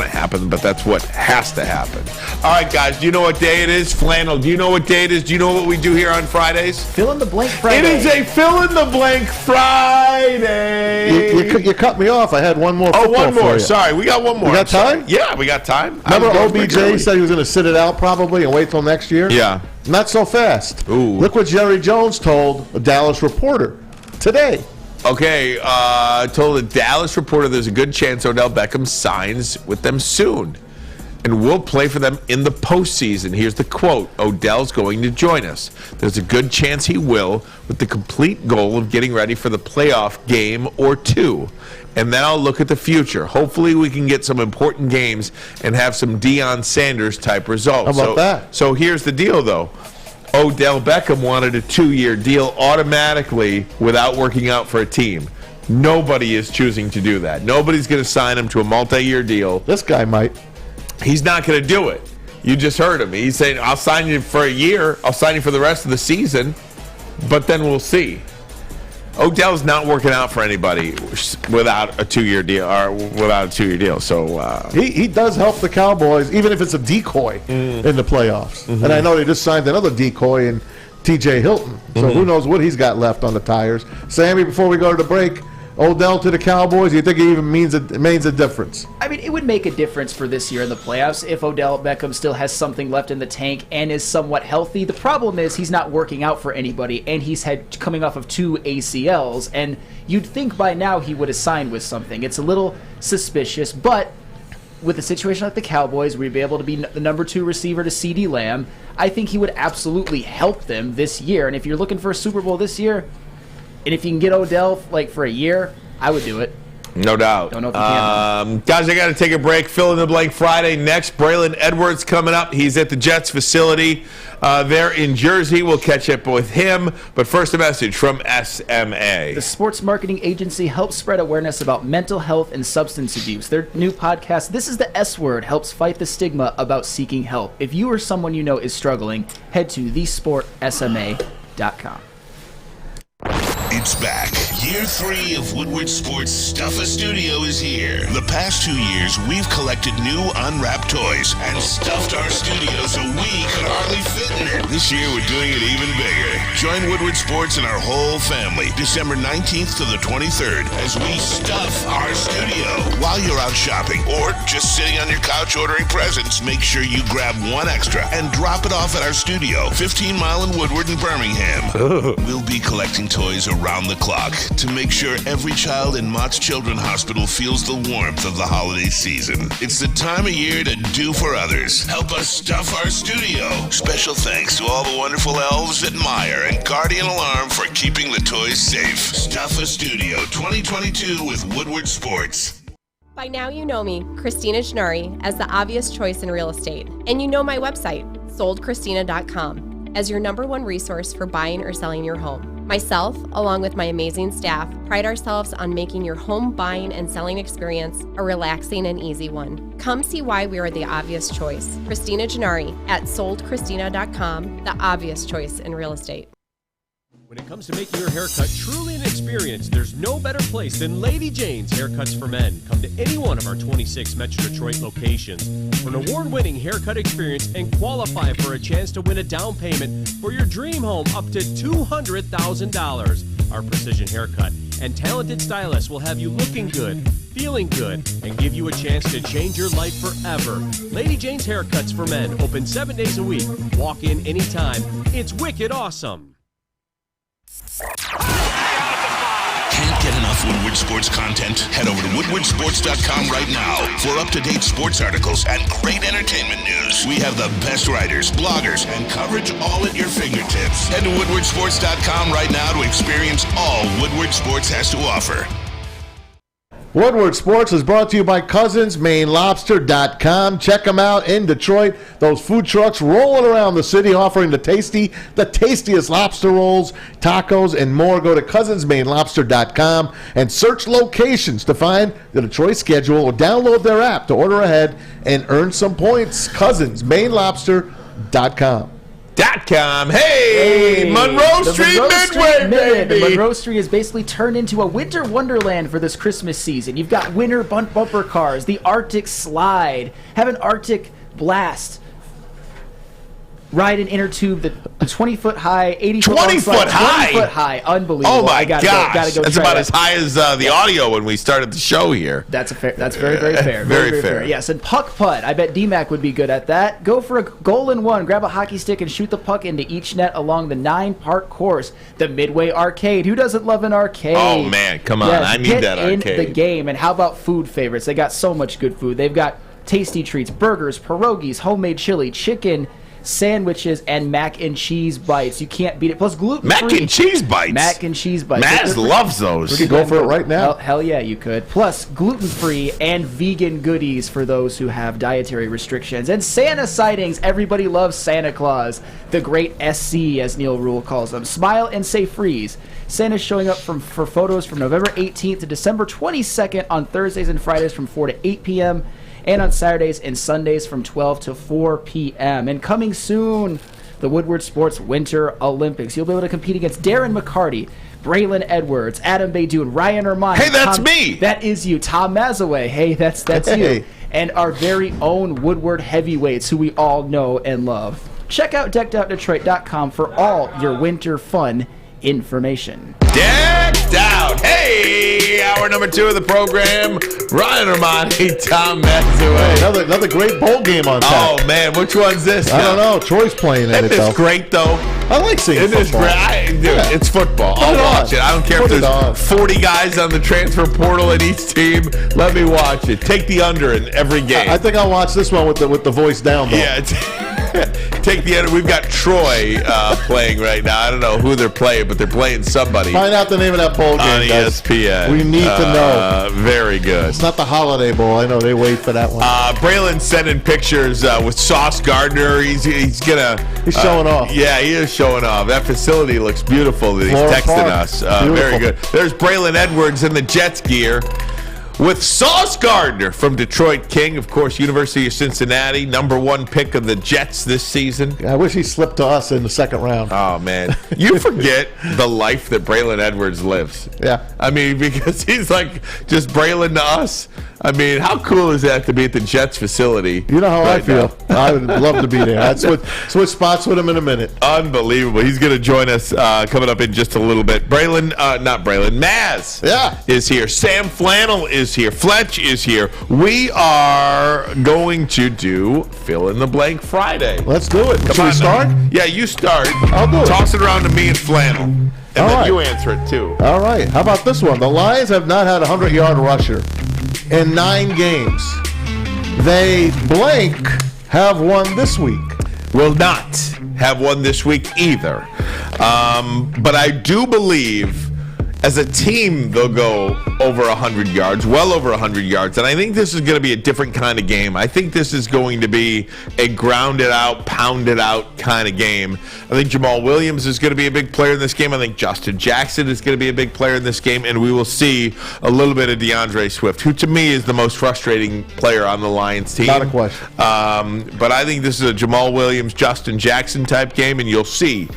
happen, but that's what has to happen. All right, guys. Do you know what day it is? Flannel. Do you know what day it is? Do you know what we do here on Fridays? Fill in the blank Friday. It is a fill in the blank Friday. You cut me off. I had one more. Oh, one more. For you. Sorry, we got one more. We got time? Yeah, we got time. Remember OBJ said he was going to sit it out probably and wait till next year? Yeah. Not so fast. Ooh. Look what Jerry Jones told a Dallas reporter today. Okay, told a Dallas reporter there's a good chance Odell Beckham signs with them soon and will play for them in the postseason. Here's the quote: Odell's going to join us. There's a good chance he will, with the complete goal of getting ready for the playoff game or 2. And then I'll look at the future. Hopefully we can get some important games and have some Deion Sanders type results. How about that? So here's the deal, though. Odell Beckham wanted a 2-year deal automatically without working out for a team. Nobody is choosing to do that. Nobody's going to sign him to a multi-year deal. This guy might. He's not going to do it. You just heard him. He's saying, I'll sign you for a year. I'll sign you for the rest of the season, but then we'll see. Odell's not working out for anybody without a 2-year deal So he does help the Cowboys, even if it's a decoy in the playoffs. And I know they just signed another decoy in T.J. Hilton. So who knows what he's got left on the tires. Sammy, before we go to the break, Odell to the Cowboys, do you think it even means a difference? I mean, it would make a difference for this year in the playoffs if Odell Beckham still has something left in the tank and is somewhat healthy. The problem is he's not working out for anybody, and he's coming off of 2 ACLs, and you'd think by now he would have signed with something. It's a little suspicious, but with a situation like the Cowboys, where he'd be able to be the number 2 receiver to CeeDee Lamb, I think he would absolutely help them this year. And if you're looking for a Super Bowl this year, and if you can get Odell for a year, I would do it. No doubt. Don't know if you can. Guys, I got to take a break. Fill in the blank Friday. Next, Braylon Edwards coming up. He's at the Jets facility there in Jersey. We'll catch up with him. But first, a message from SMA. The sports marketing agency helps spread awareness about mental health and substance abuse. Their new podcast, This is the S Word, helps fight the stigma about seeking help. If you or someone you know is struggling, head to thesportsma.com. It's back. Year 3 of Woodward Sports Stuff-A Studio is here. The past 2 years, we've collected new unwrapped toys and stuffed our studio so we could hardly fit in it. This year, we're doing it even bigger. Join Woodward Sports and our whole family December 19th to the 23rd as we stuff our studio. While you're out shopping or just sitting on your couch ordering presents, make sure you grab one extra and drop it off at our studio, 15 Mile in Woodward and Birmingham. We'll be collecting toys around the clock to make sure every child in Mott's Children's Hospital feels the warmth of the holiday season. It's the time of year to do for others. Help us stuff our studio. Special thanks to all the wonderful elves at Meyer and Guardian Alarm for keeping the toys safe. Stuff a Studio 2022 with Woodward Sports. By now you know me, Christina Gennari, as the obvious choice in real estate. And you know my website, soldchristina.com, as your #1 resource for buying or selling your home. Myself, along with my amazing staff, pride ourselves on making your home buying and selling experience a relaxing and easy one. Come see why we are the obvious choice. Christina Gennari at soldchristina.com, the obvious choice in real estate. When it comes to making your haircut truly an experience, there's no better place than Lady Jane's Haircuts for Men. Come to any one of our 26 Metro Detroit locations for an award-winning haircut experience and qualify for a chance to win a down payment for your dream home up to $200,000. Our precision haircut and talented stylists will have you looking good, feeling good, and give you a chance to change your life forever. Lady Jane's Haircuts for Men, open 7 days a week. Walk in anytime. It's wicked awesome. Can't get enough Woodward Sports content? Head over to woodwardsports.com right now for up-to-date sports articles and great entertainment news. We have the best writers, bloggers, and coverage all at your fingertips. Head to woodwardsports.com right now to experience all Woodward Sports has to offer. Woodward Sports is brought to you by Cousins-MainLobster.com. Check them out in Detroit. Those food trucks rolling around the city offering the tastiest lobster rolls, tacos, and more. Go to Cousins-MainLobster.com and search locations to find the Detroit schedule or download their app to order ahead and earn some points. Cousins-MainLobster.com. Hey, Monroe Street Midway, baby. The Monroe Street is basically turned into a winter wonderland for this Christmas season. You've got winter bumper cars, the Arctic Slide, have an Arctic Blast, ride an inner tube, the 20-foot high, 80-foot 20-foot high? 20-foot high, unbelievable. Oh my gosh, gotta go that's try about that. as high as the audio when we started the show here. That's very fair. Very fair. Yes, and puck putt. I bet D-Mac would be good at that. Go for a goal in one. Grab a hockey stick and shoot the puck into each net along the 9-part course. The Midway Arcade. Who doesn't love an arcade? Oh man, come on! Yes, I need that arcade. Get in the game. And how about food favorites? They got so much good food. They've got tasty treats, burgers, pierogies, homemade chili, chicken sandwiches, and mac and cheese bites. You can't beat it. Plus gluten-free. Mac and cheese bites? Mac and cheese bites. Maz loves those. We could go for it right now. Hell yeah, you could. Plus gluten-free and vegan goodies for those who have dietary restrictions. And Santa sightings. Everybody loves Santa Claus. The great SC, as Neil Rule calls them. Smile and say freeze. Santa's showing up for photos from November 18th to December 22nd on Thursdays and Fridays from 4 to 8 p.m., and on Saturdays and Sundays from 12 to 4 p.m. And coming soon, the Woodward Sports Winter Olympics. You'll be able to compete against Darren McCarty, Braylon Edwards, Adam Baydoun, Ryan Ermanni. Hey, that's me! That is you. Tom Mazawey. Hey, that's you. And our very own Woodward heavyweights who we all know and love. Check out deckedoutdetroit.com for all your winter fun information. Decked out. Hey, hour number 2 of the program. Ryan Ermanni, Tom Mazawey. Hey, another great bowl game on tap. Oh man, which one's this? I don't know. Troy's playing in it though. It's great though. I like seeing It is football. great. Dude, it's football. I'll watch it. I don't care if there's 40 guys on the transfer portal at each team. Let me watch it. Take the under in every game. I think I'll watch this one with the voice down though. Yeah. Take the under. We've got Troy playing right now. I don't know who they're playing, but they're playing somebody. Find out the name of that bowl game, on guys. ESPN. We need to know. Very good. It's not the Holiday Bowl. I know they wait for that one. Braylon sending pictures with Sauce Gardner. He's gonna. He's showing off. Yeah, he is showing off. That facility looks beautiful that he's Flora texting Park. us. Beautiful. Very good. There's Braylon Edwards in the Jets gear. With Sauce Gardner from Detroit King, of course, University of Cincinnati, #1 pick of the Jets this season. I wish he slipped to us in the second round. Oh, man. You forget the life that Braylon Edwards lives. Yeah. I mean, because he's like just Braylon to us. I mean, how cool is that to be at the Jets facility? You know how I feel. now? I would love to be there. I'd switch spots with him in a minute. Unbelievable. He's going to join us coming up in just a little bit. Maz is here. Sam Flannel is here. Fletch is here. We are going to do Fill in the Blank Friday. Let's do it. Come Should on we start? Yeah, you start. I'll do it. Toss it around to me and Flannel. And All then right. you answer it too. All right. How about this one? The Lions have not had a 100-yard rusher in 9 games. They have one this week. Will not have one this week either. But I do believe as a team they'll go over 100 yards, well over 100 yards. And I think this is going to be a different kind of game. I think this is going to be a grounded out, pounded out kind of game. I think Jamal Williams is going to be a big player in this game. I think Justin Jackson is going to be a big player in this game. And we will see a little bit of DeAndre Swift, who to me is the most frustrating player on the Lions team. Not a question. But I think this is a Jamal Williams, Justin Jackson type game, and you'll see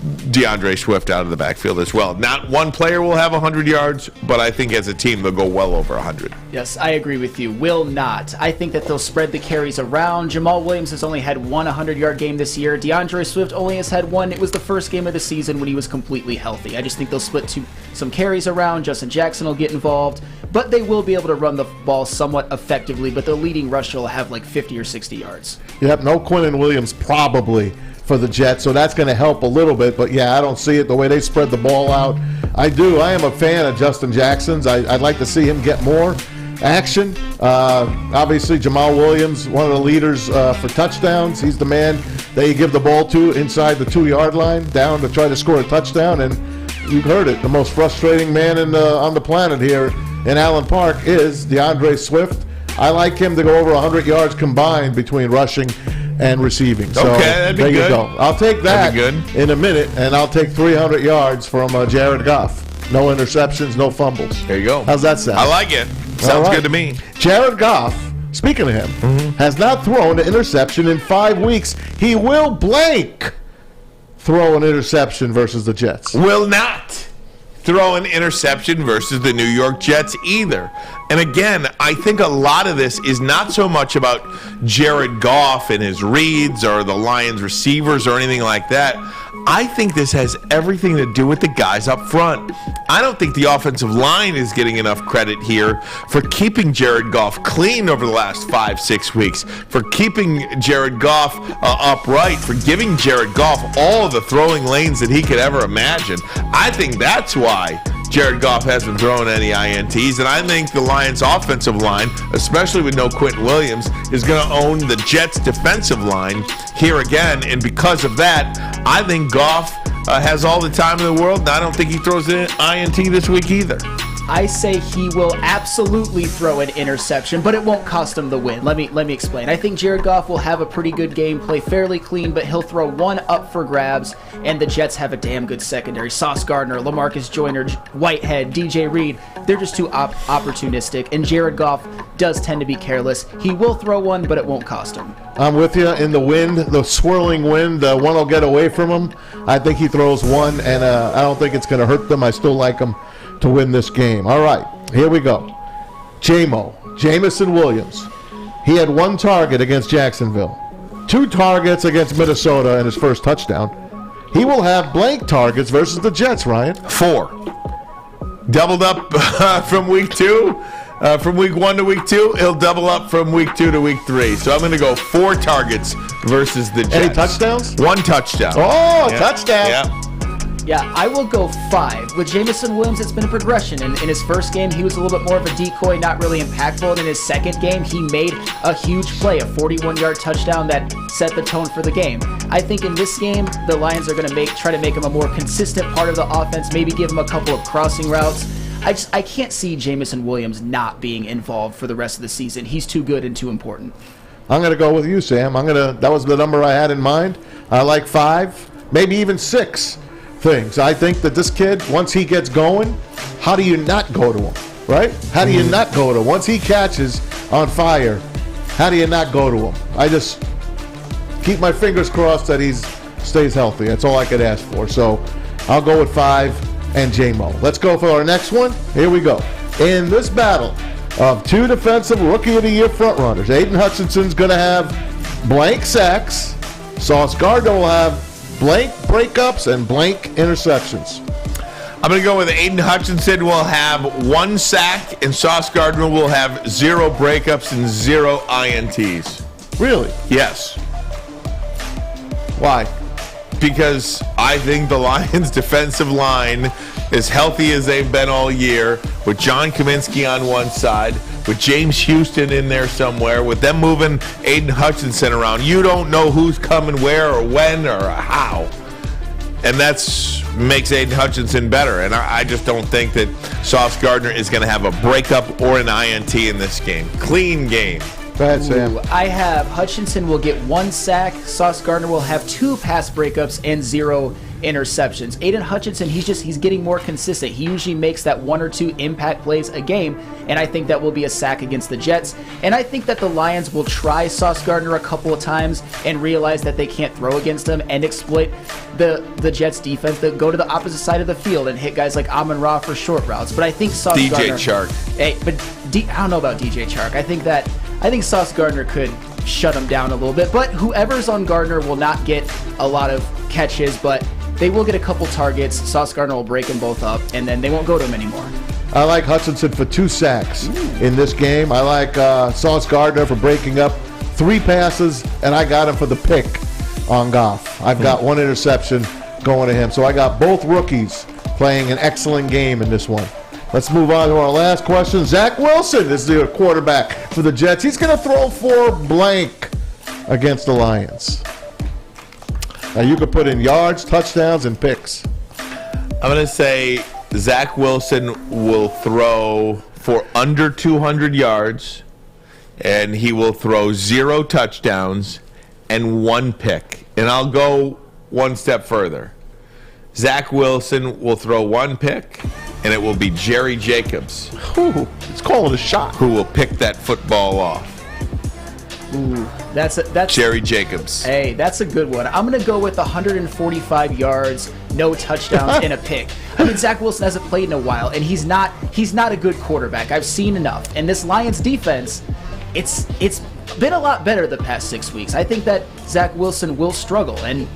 DeAndre Swift out of the backfield as well. Not one player will have 100 yards, but I think as a team they'll go well over 100. Yes, I agree with you. Will not. I think that they'll spread the carries around. Jamal Williams has only had one 100-yard game this year. DeAndre Swift only has had one. It was the first game of the season when he was completely healthy. I just think they'll split some carries around. Justin Jackson will get involved, but they will be able to run the ball somewhat effectively, but the leading rusher will have like 50 or 60 yards. Yep, no Quinnen Williams probably for the Jets, so that's going to help a little bit. But yeah, I don't see it the way they spread the ball out. I am a fan of Justin Jackson's. I'd like to see him get more action. Obviously, Jamal Williams, one of the leaders for touchdowns. He's the man that you give the ball to inside the 2-yard line, down to try to score a touchdown. And you've heard it, the most frustrating man on the planet here in Allen Park is DeAndre Swift. I like him to go over 100 yards combined between rushing and receiving. So okay, that'd be there good. You go. I'll take that in a minute, and I'll take 300 yards from Jared Goff. No interceptions, no fumbles. There you go. How's that sound? I like it. Sounds good to me. Jared Goff, speaking of him, has not thrown an interception in 5 weeks. He will throw an interception versus the Jets. Will not throw an interception versus the New York Jets either. And again, I think a lot of this is not so much about Jared Goff and his reads or the Lions receivers or anything like that. I think this has everything to do with the guys up front. I don't think the offensive line is getting enough credit here for keeping Jared Goff clean over the last 5-6 weeks, for keeping Jared Goff upright, for giving Jared Goff all the throwing lanes that he could ever imagine. I think that's why Jared Goff hasn't thrown any INTs, and I think the Lions' offensive line, especially with no Quinnen Williams, is going to own the Jets' defensive line here again, and because of that, I think Goff has all the time in the world, and I don't think he throws an INT this week either. I say he will absolutely throw an interception, but it won't cost him the win. Let me explain. I think Jared Goff will have a pretty good game, play fairly clean, but he'll throw one up for grabs, and the Jets have a damn good secondary. Sauce Gardner, LaMarcus Joyner, Whitehead, DJ Reed, they're just too opportunistic, and Jared Goff does tend to be careless. He will throw one, but it won't cost him. I'm with you in the wind, the swirling wind. One will get away from him. I think he throws one, and I don't think it's going to hurt them. I still like him to win this game. All right, here we go. Jamison Williams. He had 1 target against Jacksonville, 2 targets against Minnesota in his first touchdown. He will have blank targets versus the Jets, Ryan. 4. Doubled up from week 2. From week 1 to week 2, he'll double up from week 2 to week 3. So I'm going to go 4 targets versus the Jets. Any touchdowns? 1 touchdown. Oh, touchdown. Yeah. Yeah, I will go 5. With Jamison Williams, it's been a progression. In his first game, he was a little bit more of a decoy, not really impactful. And in his second game, he made a huge play, a 41-yard touchdown that set the tone for the game. I think in this game, the Lions are going to try to make him a more consistent part of the offense, maybe give him a couple of crossing routes. I can't see Jamison Williams not being involved for the rest of the season. He's too good and too important. I'm going to go with you, Sam. That was the number I had in mind. I like 5, maybe even 6 things. I think that this kid, once he gets going, how do you not go to him, right? How do you not go to him? Once he catches on fire, how do you not go to him? I just keep my fingers crossed that he stays healthy. That's all I could ask for. So I'll go with 5 and J-Mo. Let's go for our next one. Here we go. In this battle of 2 defensive Rookie of the Year frontrunners. Aiden Hutchinson's going to have blank sacks. Sauce Gardner will have blank breakups and blank interceptions. I'm going to go with Aiden Hutchinson will have 1 sack, and Sauce Gardner will have 0 breakups and 0 INTs. Really? Yes. Why? Because I think the Lions' defensive line, as healthy as they've been all year, with John Kaminsky on one side, with James Houston in there somewhere, with them moving Aiden Hutchinson around, you don't know who's coming where or when or how. And that's makes Aiden Hutchinson better. And I just don't think that Sauce Gardner is going to have a breakup or an INT in this game. Clean game. Go ahead, Sam. I have Hutchinson will get 1 sack. Sauce Gardner will have 2 pass breakups and 0 interceptions. Aiden Hutchinson, he's getting more consistent. He usually makes that 1 or 2 impact plays a game, and I think that will be a sack against the Jets. And I think that the Lions will try Sauce Gardner a couple of times and realize that they can't throw against him and exploit the Jets defense that go to the opposite side of the field and hit guys like Amon-Ra for short routes. But I think Sauce Gardner... DJ Chark. Hey, but I don't know about DJ Chark. I think Sauce Gardner could shut him down a little bit, but whoever's on Gardner will not get a lot of catches, but they will get a couple targets. Sauce Gardner will break them both up, and then they won't go to him anymore. I like Hutchinson for 2 sacks in this game. I like Sauce Gardner for breaking up 3 passes, and I got him for the pick on Goff. I've got 1 interception going to him. So I got both rookies playing an excellent game in this one. Let's move on to our last question. Zach Wilson is the quarterback for the Jets. He's going to throw 4 blank against the Lions. Now you could put in yards, touchdowns, and picks. I'm going to say Zach Wilson will throw for under 200 yards, and he will throw 0 touchdowns and 1 pick. And I'll go one step further. Zach Wilson will throw 1 pick, and it will be Jerry Jacobs. It's calling a shot. Who will pick that football off. Ooh, that's Jerry Jacobs. Hey, that's a good one. I'm going to go with 145 yards, no touchdowns, and a pick. I mean, Zach Wilson hasn't played in a while, and he's not a good quarterback. I've seen enough. And this Lions defense, it's been a lot better the past 6 weeks. I think that Zach Wilson will struggle, and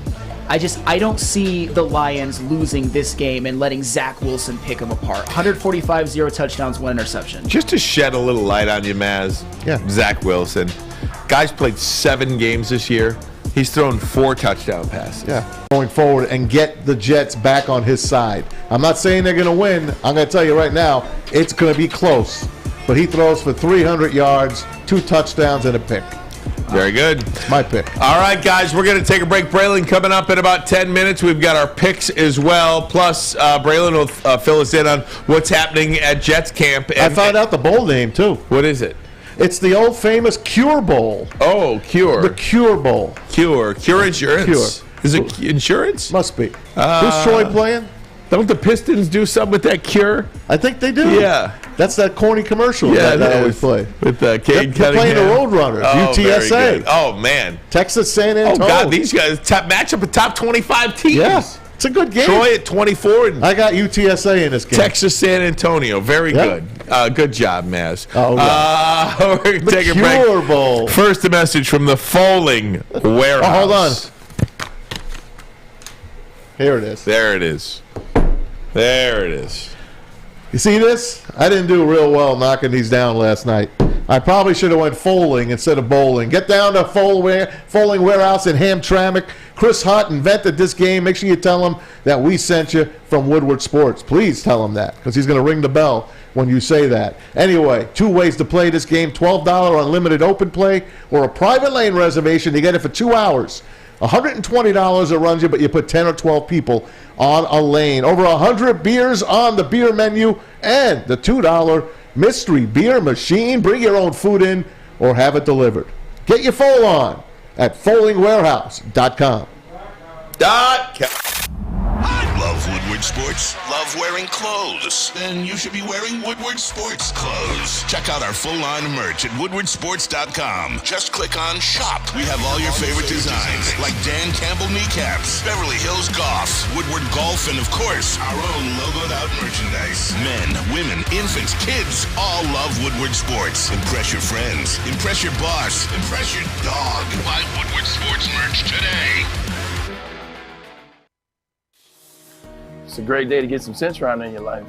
I don't see the Lions losing this game and letting Zach Wilson pick them apart. 145, 0 touchdowns, 1 interception. Just to shed a little light on you, Maz. Yeah. Zach Wilson. Guy's played 7 games this year. He's thrown 4 touchdown passes. Yeah. Going forward and get the Jets back on his side. I'm not saying they're going to win. I'm going to tell you right now, it's going to be close. But he throws for 300 yards, 2 touchdowns, and a pick. Very good. My pick. All right, guys, we're going to take a break. Braylon coming up in about 10 minutes. We've got our picks as well. Plus, Braylon will fill us in on what's happening at Jets camp. I found out the bowl name, too. What is it? It's the old famous Cure Bowl. Oh, Cure. The Cure Bowl. Cure Insurance. Cure. Is it insurance? Must be. Who's Troy playing? Don't the Pistons do something with that Cure? I think they do. Yeah. That's that corny commercial that I always play. With Cade They're playing the Roadrunners, UTSA. Oh, man. Texas San Antonio. Oh, God, these guys match up a top 25 teams. Yeah. It's a good game. Troy at 24. And I got UTSA in this game. Texas San Antonio. Very good. Good job, Maz. Oh, yeah. We're going to take a break. Cure Bowl. First, a message from the Foaling Warehouse. Oh, hold on. Here it is. There it is. There it is. You see this? I didn't do real well knocking these down last night. I probably should have went Foaling instead of bowling. Get down to Foaling Warehouse in Hamtramck. Chris Hunt invented this game. Make sure you tell him that we sent you from Woodward Sports. Please tell him that, because he's going to ring the bell when you say that. Anyway, 2 ways to play this game. $12 unlimited open play or a private lane reservation. You get it for 2 hours. $120 it runs you, but you put 10 or 12 people on a lane. Over 100 beers on the beer menu and the $2 mystery beer machine. Bring your own food in or have it delivered. Get your Foal on at foalingwarehouse.com. Love Woodward Sports? Love wearing clothes? Then you should be wearing Woodward Sports clothes. Check out our full line of merch at woodwardsports.com. Just click on shop. We have all your favorite designs like Dan Campbell kneecaps, Beverly Hills Goff, Woodward golf Goff, and of course, our own logoed out merchandise. Men, women, infants, kids all love Woodward Sports. Impress your friends. Impress your boss. Impress your dog. Buy Woodward Sports merch today. It's a great day to get some Centron in your life.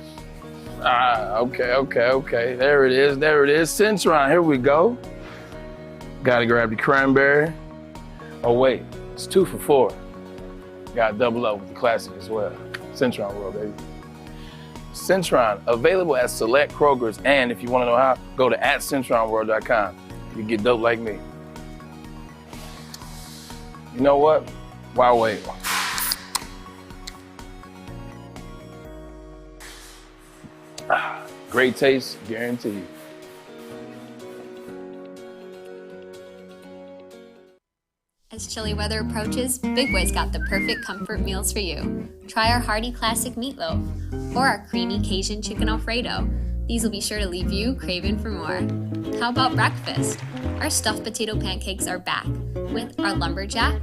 Okay. There it is. Centron, here we go. Gotta grab the cranberry. Oh wait, it's 2 for $4. Gotta double up with the classic as well. Centron World, baby. Centron, available at select Krogers, and if you wanna know how, go to @CentronWorld.com. You can get dope like me. You know what? Why wait? Great taste, guaranteed. As chilly weather approaches, Big Boy's got the perfect comfort meals for you. Try our hearty classic meatloaf or our creamy Cajun chicken Alfredo. These will be sure to leave you craving for more. How about breakfast? Our stuffed potato pancakes are back with our lumberjack,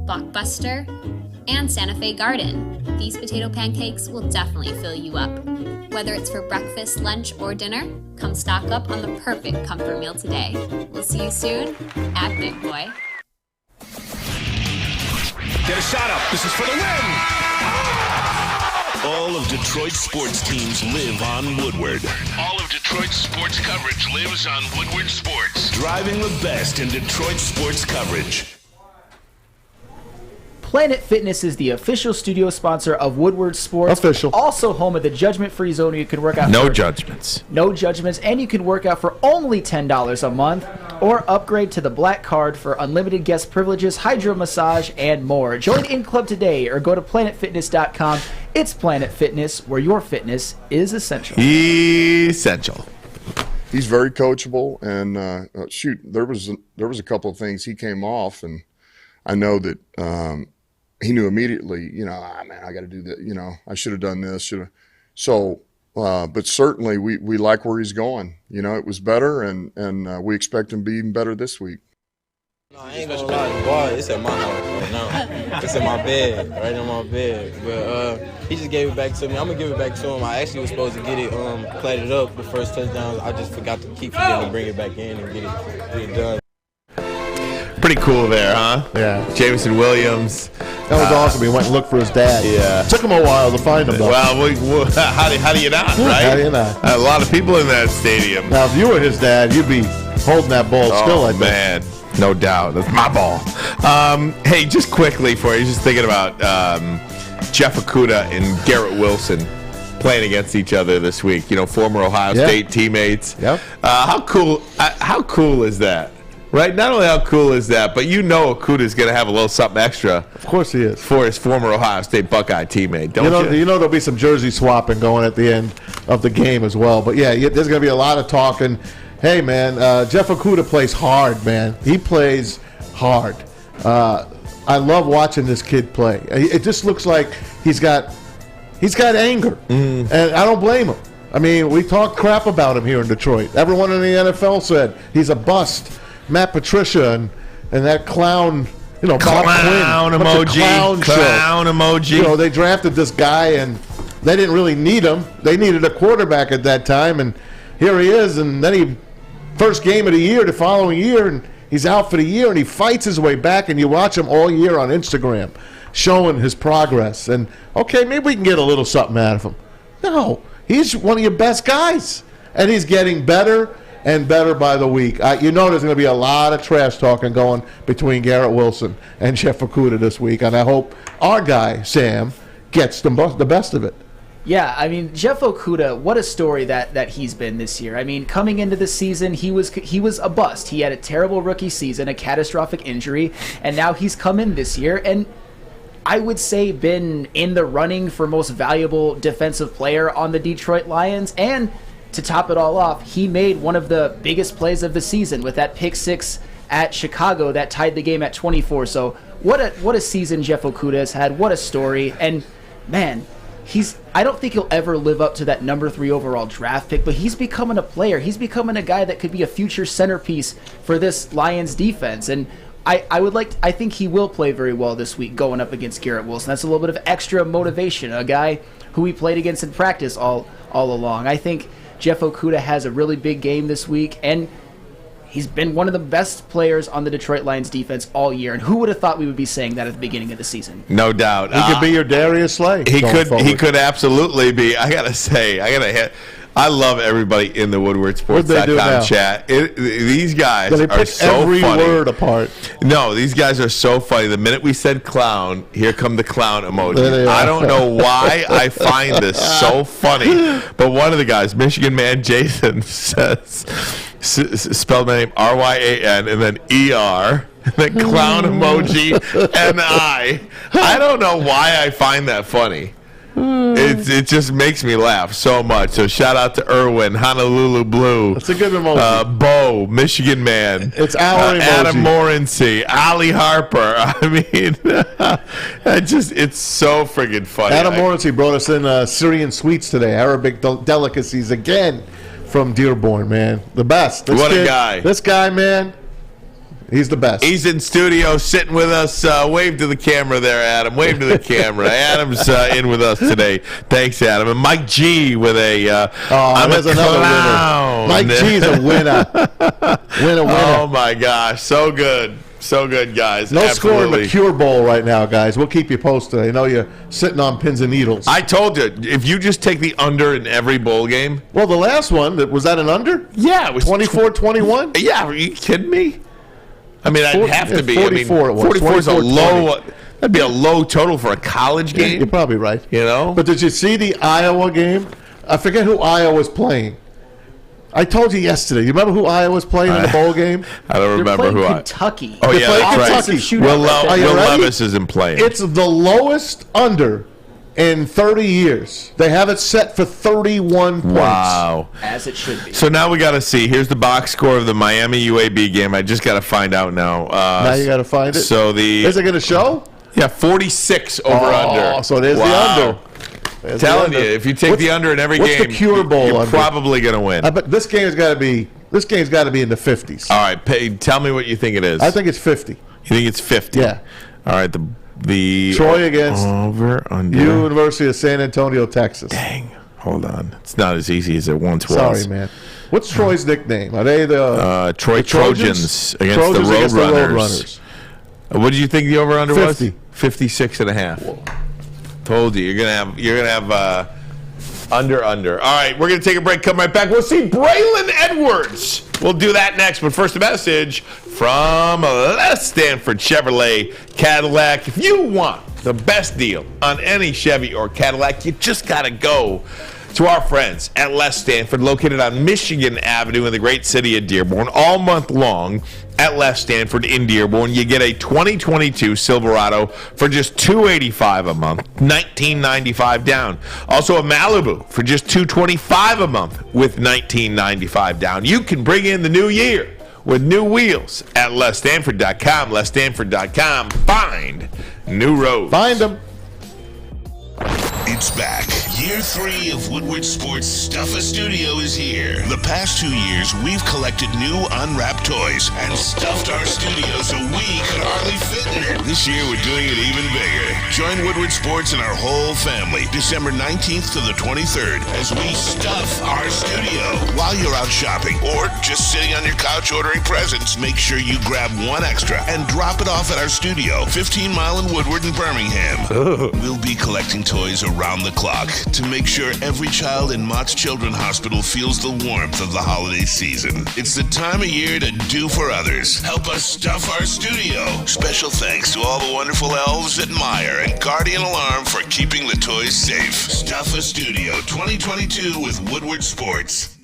blockbuster, and Santa Fe Garden. These potato pancakes will definitely fill you up. Whether it's for breakfast, lunch, or dinner, come stock up on the perfect comfort meal today. We'll see you soon at Big Boy. Get a shot up. This is for the win. All of Detroit's sports teams live on Woodward. All of Detroit's sports coverage lives on Woodward Sports. Driving the best in Detroit sports coverage. Planet Fitness is the official studio sponsor of Woodward Sports. Official. Also home of the judgment-free zone where you can work out. No judgments. No judgments, and you can work out for only $10 a month, or upgrade to the Black Card for unlimited guest privileges, hydro massage, and more. Join in club today, or go to planetfitness.com. It's Planet Fitness, where your fitness is essential. Essential. He's very coachable, and there was a couple of things he came off, and I know that he knew immediately, man, I got to do that. I should have done this. So, but certainly we like where he's going. It was better, and we expect him to be even better this week. No, I ain't gonna lie, the ball, it's at my house right now. It's in my bed, right in my bed. But he just gave it back to me. I'm gonna give it back to him. I actually was supposed to get it platted up the first touchdown. I just forgot to keep forgetting to bring it back in and get it done. Pretty cool there, huh? Yeah. Jameson Williams. That was awesome. He went and looked for his dad. Yeah. Took him a while to find him, though. Well, how do you not, right? How do you not? A lot of people in that stadium. Now, if you were his dad, you'd be holding that ball still, I think. Man. No doubt. That's my ball. Hey, just quickly for you, just thinking about Jeff Okudah and Garrett Wilson playing against each other this week. Former Ohio State teammates. Yep. How cool is that? Right? Not only how cool is that, but Okudah is going to have a little something extra. Of course he is. For his former Ohio State Buckeye teammate, don't you? You know there'll be some jersey swapping going at the end of the game as well. But, yeah, there's going to be a lot of talking. Hey, man, Jeff Okudah plays hard, man. He plays hard. I love watching this kid play. It just looks like he's got anger, and I don't blame him. I mean, we talked crap about him here in Detroit. Everyone in the NFL said he's a bust. Matt Patricia and that clown, Bob clown Quinn. Emoji. Clown emoji. They drafted this guy, and they didn't really need him. They needed a quarterback at that time, and here he is, and then first game of the year, the following year, and he's out for the year, and he fights his way back, and you watch him all year on Instagram showing his progress. And, okay, maybe we can get a little something out of him. No, he's one of your best guys, and he's getting better and better by the week. There's going to be a lot of trash talking going between Garrett Wilson and Jeff Okudah this week, and I hope our guy, Sam, gets the best of it. Yeah, I mean, Jeff Okudah, what a story that he's been this year. I mean, coming into the season, he was a bust. He had a terrible rookie season, a catastrophic injury, and now he's come in this year and I would say been in the running for most valuable defensive player on the Detroit Lions. And to top it all off, he made one of the biggest plays of the season with that pick six at Chicago that tied the game at 24. So what a season Jeff Okudah has had. What a story. And man, I don't think he'll ever live up to that number 3 overall draft pick, but he's becoming a player. He's becoming a guy that could be a future centerpiece for this Lions defense. And I think he will play very well this week going up against Garrett Wilson. That's a little bit of extra motivation. A guy who we played against in practice all along. I think Jeff Okudah has a really big game this week, and he's been one of the best players on the Detroit Lions defense all year. And who would have thought we would be saying that at the beginning of the season? No doubt. He could be your Darius Slay. He could absolutely be. I gotta say, I love everybody in the WoodwardSports.com chat. These guys are so every funny. word apart. No, these guys are so funny. The minute we said clown, here come the clown There emoji. they are. I don't know why I find this so funny, but one of the guys, Michigan man Jason, says, spelled my name Ryan and then ER. The clown emoji and I don't know why I find that funny. It just makes me laugh so much. So shout out to Irwin, Honolulu Blue. That's a good emoji. Bo, Michigan man. It's our emoji. Adam Morency, Ali Harper. I mean, it's so friggin' funny. Adam Morency brought us in Syrian sweets today, Arabic delicacies again from Dearborn, man. The best. What a guy. This guy, man. He's the best. He's in studio sitting with us. Wave to the camera there, Adam. Wave to the camera. Adam's in with us today. Thanks, Adam. And Mike G with a I'm a clown. Mike G's a winner. Winner. Oh, my gosh. So good. So good, guys. No score in the Absolutely. Cure Bowl right now, guys. We'll keep you posted. I know you're sitting on pins and needles. I told you, if you just take the under in every bowl game. Well, the last one, was that an under? Yeah. It was 24-21? Yeah. Are you kidding me? I mean, I'd have to be. 44 it was. 44 is a 24-20. low. That'd be a low total for a college game. Yeah, you're probably right. You know? But did you see the Iowa game? I forget who Iowa was playing. I told you yesterday. You remember who Iowa was playing in the bowl game? I don't remember who Kentucky. Oh, They're yeah, playing that's right. Kentucky. Will Are you ready? Levis isn't playing. It's the lowest under in 30 years. They have it set for 31 points. Wow. As it should be. So now we got to see. Here's the box score of the Miami UAB game. I just got to find out now. Now you got to find it. So Is it going to show? Yeah, 46 over under. So there's the under. There's Telling the under. you, if you take the under in every what's game, the Cure Bowl you're under? probably going to win. But this game's got to be in the 50s. All right, tell me what you think it is. I think it's 50. You think it's 50? Yeah. All right, the Troy against over under University of San Antonio, Texas. Dang. Hold on. It's not as easy as it once was. Sorry, man. What's Troy's nickname? Are they the Troy Trojans against Trojans the against Roadrunners? What did you think the over under 50. was? 56.5. Told you you're gonna have under. All right, we're gonna take a break. Come right back. We'll see Braylon Edwards. We'll do that next. But first, a message from Les Stanford Chevrolet Cadillac. If you want the best deal on any Chevy or Cadillac, you just gotta go to our friends at Les Stanford, located on Michigan Avenue in the great city of Dearborn. All month long at Les Stanford in Dearborn, you get a 2022 Silverado for just $285 a month, $1995 down. Also a Malibu for just $225 a month with $1995 down. You can bring in the new year with new wheels at LesStanford.com. LesStanford.com. Find new roads. Find them. It's back. Year 3 of Woodward Sports Stuff-A Studio is here. The past 2 years, we've collected new unwrapped toys and stuffed our studio so we could hardly fit in it. This year, we're doing it even bigger. Join Woodward Sports and our whole family December 19th to the 23rd as we stuff our studio. While you're out shopping or just sitting on your couch ordering presents, make sure you grab one extra and drop it off at our studio, 15 Mile in Woodward in Birmingham. We'll be collecting toys around the clock to make sure every child in Mott's Children's Hospital feels the warmth of the holiday season. It's the time of year to do for others. Help us stuff our studio. Special thanks to all the wonderful elves at Meyer and Guardian Alarm for keeping the toys safe. Stuff-A Studio 2022 with Woodward Sports.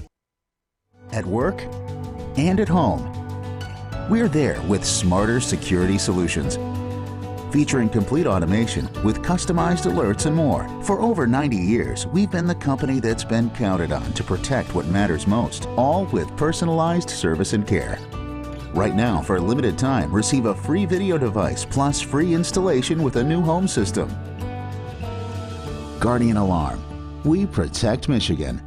At work and at home, we're there with smarter security solutions. Featuring complete automation with customized alerts and more. For over 90 years, we've been the company that's been counted on to protect what matters most, all with personalized service and care. Right now, for a limited time, receive a free video device plus free installation with a new home system. Guardian Alarm. We protect Michigan.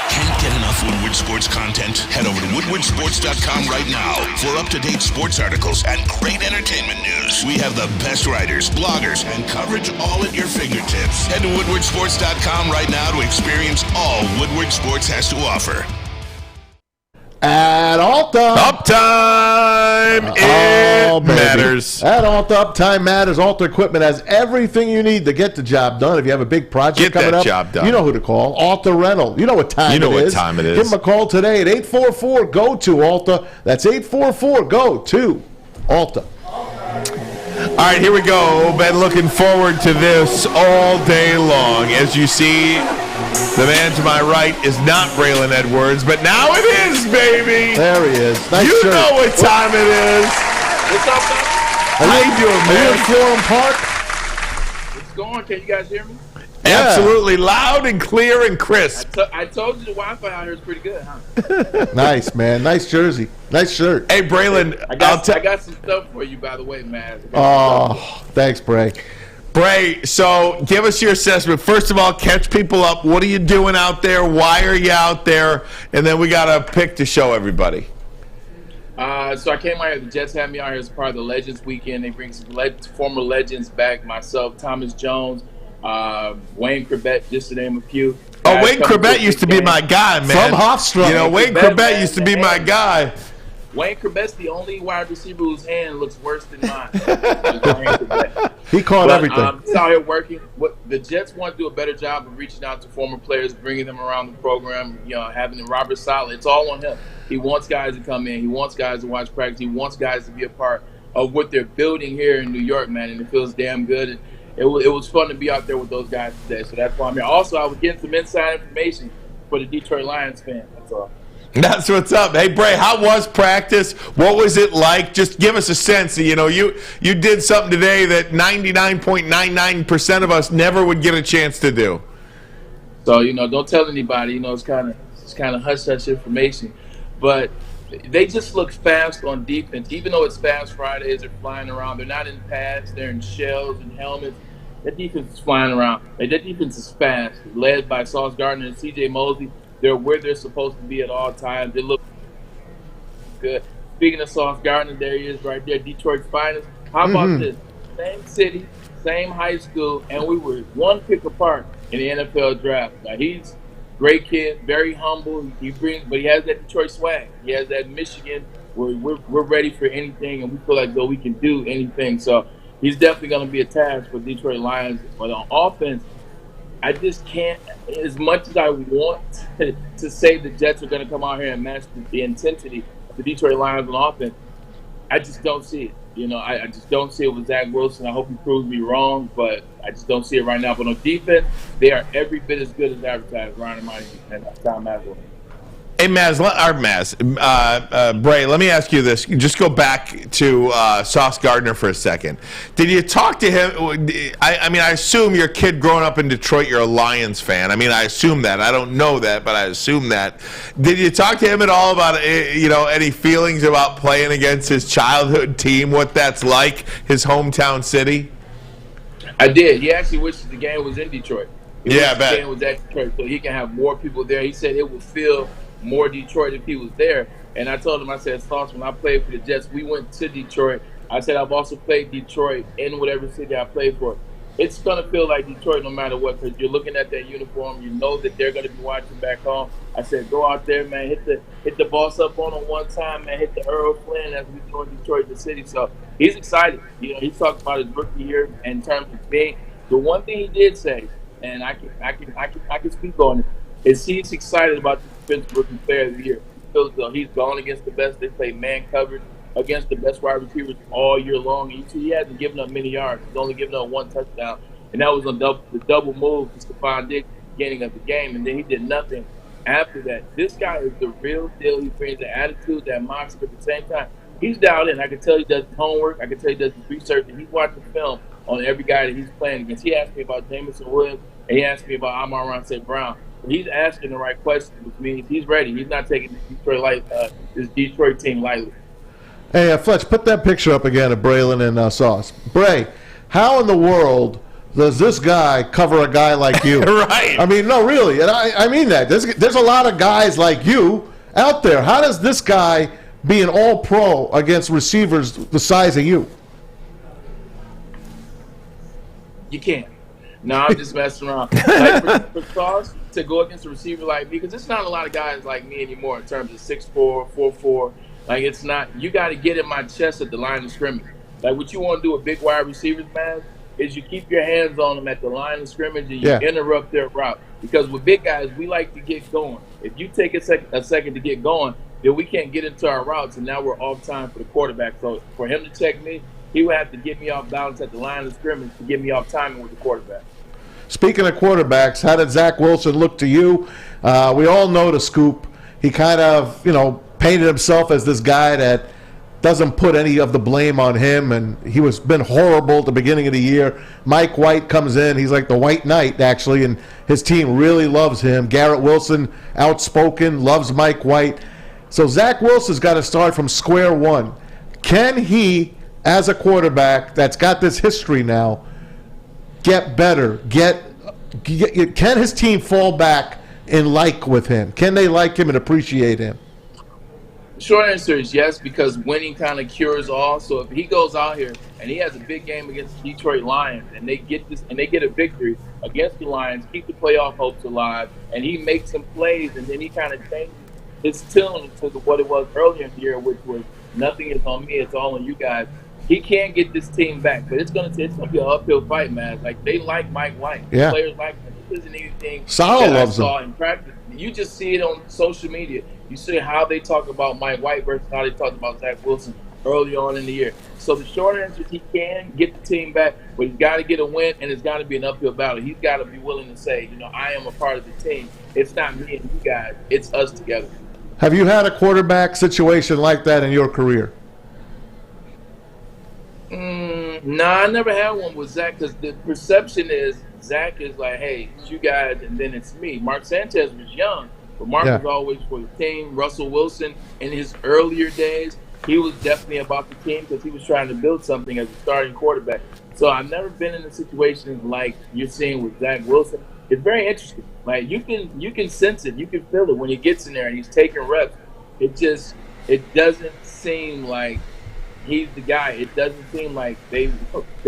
Can't get enough Woodward Woodward Sports content, head over to woodwardsports.com right now for up-to-date sports articles and great entertainment news. We have the best writers, bloggers, and coverage all at your fingertips. Head to woodwardsports.com right now to experience all Woodward Sports has to offer. At Alta. Uptime. It matters. At Alta, Uptime matters. Alta Equipment has everything you need to get the job done. If you have a big project coming up, job done. You know who to call. Alta Rental. You know what time it is. Give them a call today at 844-GO-TO-ALTA. That's 844-GO-TO-ALTA. All right, here we go. Been looking forward to this all day long. As you see, the man to my right is not Braylon Edwards, but now it is, baby. There he is. Nice you shirt. know what time it is. What's up, man? How you doing, man? Are you in Florham Park? What's going on? Can you guys hear me? Absolutely loud and clear and crisp. I told you the Wi-Fi out here is pretty good, huh? Nice, man. Nice jersey. Nice shirt. Hey, Braylon. I got some stuff for you, by the way, man. Oh, thanks, Bray. Bray, so give us your assessment. First of all, catch people up. What are you doing out there? Why are you out there? And then we got a pick to show everybody. So I came out here. The Jets had me out here as part of the Legends Weekend. They bring some former legends back. Myself, Thomas Jones, Wayne Corbett, just to name a few. Oh, Wayne Corbett used to be my guy, man. From Hofstra. You know, Wayne Corbett used to be my guy. Wayne Corbett's the only wide receiver whose hand looks worse than mine. He caught everything. He's out here working. What the Jets want to do a better job of reaching out to former players, bringing them around the program. You know, having Robert Saleh. It's all on him. He wants guys to come in. He wants guys to watch practice. He wants guys to be a part of what they're building here in New York, man. And it feels damn good. And it was fun to be out there with those guys today. So that's why I'm here. Also, I was getting some inside information for the Detroit Lions fan. That's all. That's what's up. Hey, Bray, how was practice? What was it like? Just give us a sense. You know, you did something today that 99.99% of us never would get a chance to do. So, you know, don't tell anybody. You know, it's kind of hush-hush information. But they just look fast on defense. Even though it's Fast Fridays, they're flying around. They're not in pads. They're in shells and helmets. That defense is flying around. That defense is fast, led by Sauce Gardner and C.J. Mosley. They're where they're supposed to be at all times. They look good. Speaking of Sauce Gardner, there he is right there, Detroit's finest. How about this? Same city, same high school, and we were one pick apart in the NFL draft. Now, he's a great kid, very humble. But he has that Detroit swag. He has that Michigan where we're ready for anything, and we feel like though we can do anything. So he's definitely going to be a task for Detroit Lions. But on offense, I just can't, as much as I want to say the Jets are going to come out here and match the intensity of the Detroit Lions on offense, I just don't see it. You know, I just don't see it with Zach Wilson. I hope he proves me wrong, but I just don't see it right now. But on defense, they are every bit as good as advertised. Ryan Ermanni and Tom Mazawey. Hey, Bray, let me ask you this. Just go back to Sauce Gardner for a second. Did you talk to him? I mean, I assume your kid growing up in Detroit, you're a Lions fan. I mean, I assume that. I don't know that, but I assume that. Did you talk to him at all about, you know, any feelings about playing against his childhood team, what that's like, his hometown city? I did. He actually wishes the game was in Detroit. Yeah, I bet. The game was at Detroit, so he can have more people there. He said it would feel more Detroit if he was there. And I told him, I said, Sauce, when I played for the Jets, we went to Detroit. I said, I've also played Detroit in whatever city I played for. It's going to feel like Detroit no matter what, because you're looking at that uniform. You know that they're going to be watching back home. I said, go out there, man, hit the boss up on him one time, man, hit the Earl Flynn as we do in Detroit, the city. So he's excited. You know, he talked about his rookie year in terms of being. The one thing he did say, and I can speak on it, is he's excited about the Defensive Rookie Player of the Year. He feels as though he's gone against the best. They play man coverage against the best wide receivers all year long. And you see, he hasn't given up many yards. He's only given up one touchdown, and that was on the double move to Stephon Diggs at the beginning of the game, and then he did nothing after that. This guy is the real deal. He brings the attitude, that mindset, but at the same time, he's dialed in. I can tell he does his homework. I can tell he does his research, and he's watching film on every guy that he's playing against. He asked me about Jameson Williams, and he asked me about Amon-Ra St. Brown. He's asking the right questions, which means he's ready. He's not taking this Detroit team lightly. Hey, Fletch, put that picture up again of Braylon and Sauce. Bray, how in the world does this guy cover a guy like you? Right. I mean, no, really. And I mean that. There's a lot of guys like you out there. How does this guy be an all-pro against receivers the size of you? You can't. No, I'm just messing around. Like for Sauce to go against a receiver like me, because it's not a lot of guys like me anymore in terms of 6'4", 4'4". Like, it's not. You got to get in my chest at the line of scrimmage. Like, what you want to do with big wide receivers, man, is you keep your hands on them at the line of scrimmage and you interrupt their route. Because with big guys, we like to get going. If you take a second to get going, then we can't get into our routes, and now we're off time for the quarterback. So for him to check me, he would have to get me off balance at the line of scrimmage to get me off timing with the quarterback. Speaking of quarterbacks, how did Zach Wilson look to you? We all know the scoop. He kind of, painted himself as this guy that doesn't put any of the blame on him, and he was been horrible at the beginning of the year. Mike White comes in. He's like the White Knight, actually, and his team really loves him. Garrett Wilson, outspoken, loves Mike White. So Zach Wilson's got to start from square one. Can he, as a quarterback that's got this history now, get better? Can his team fall back in like with him? Can they like him and appreciate him? The short answer is yes, because winning kind of cures all. So if he goes out here and he has a big game against the Detroit Lions and they get a victory against the Lions, keep the playoff hopes alive, and he makes some plays, and then he kind of changes his tune to what it was earlier in the year, which was nothing is on me, it's all on you guys. He can't get this team back, but it's gonna be an uphill fight, man. Like, they like Mike White. Yeah. Players like him. This isn't anything Sal that loves I saw him. in practice. You just see it on social media. You see how they talk about Mike White versus how they talked about Zach Wilson early on in the year. So the short answer is he can get the team back, but he's got to get a win, and it's got to be an uphill battle. He's got to be willing to say, I am a part of the team. It's not me and you guys. It's us together. Have you had a quarterback situation like that in your career? No, I never had one with Zach, because the perception is Zach is like, hey, it's you guys, and then it's me. Mark Sanchez was young, but Mark was always for the team. Russell Wilson, in his earlier days, he was definitely about the team because he was trying to build something as a starting quarterback. So I've never been in a situation like you're seeing with Zach Wilson. It's very interesting. Like, you can sense it, you can feel it when he gets in there and he's taking reps. It doesn't seem like he's the guy. It doesn't seem like they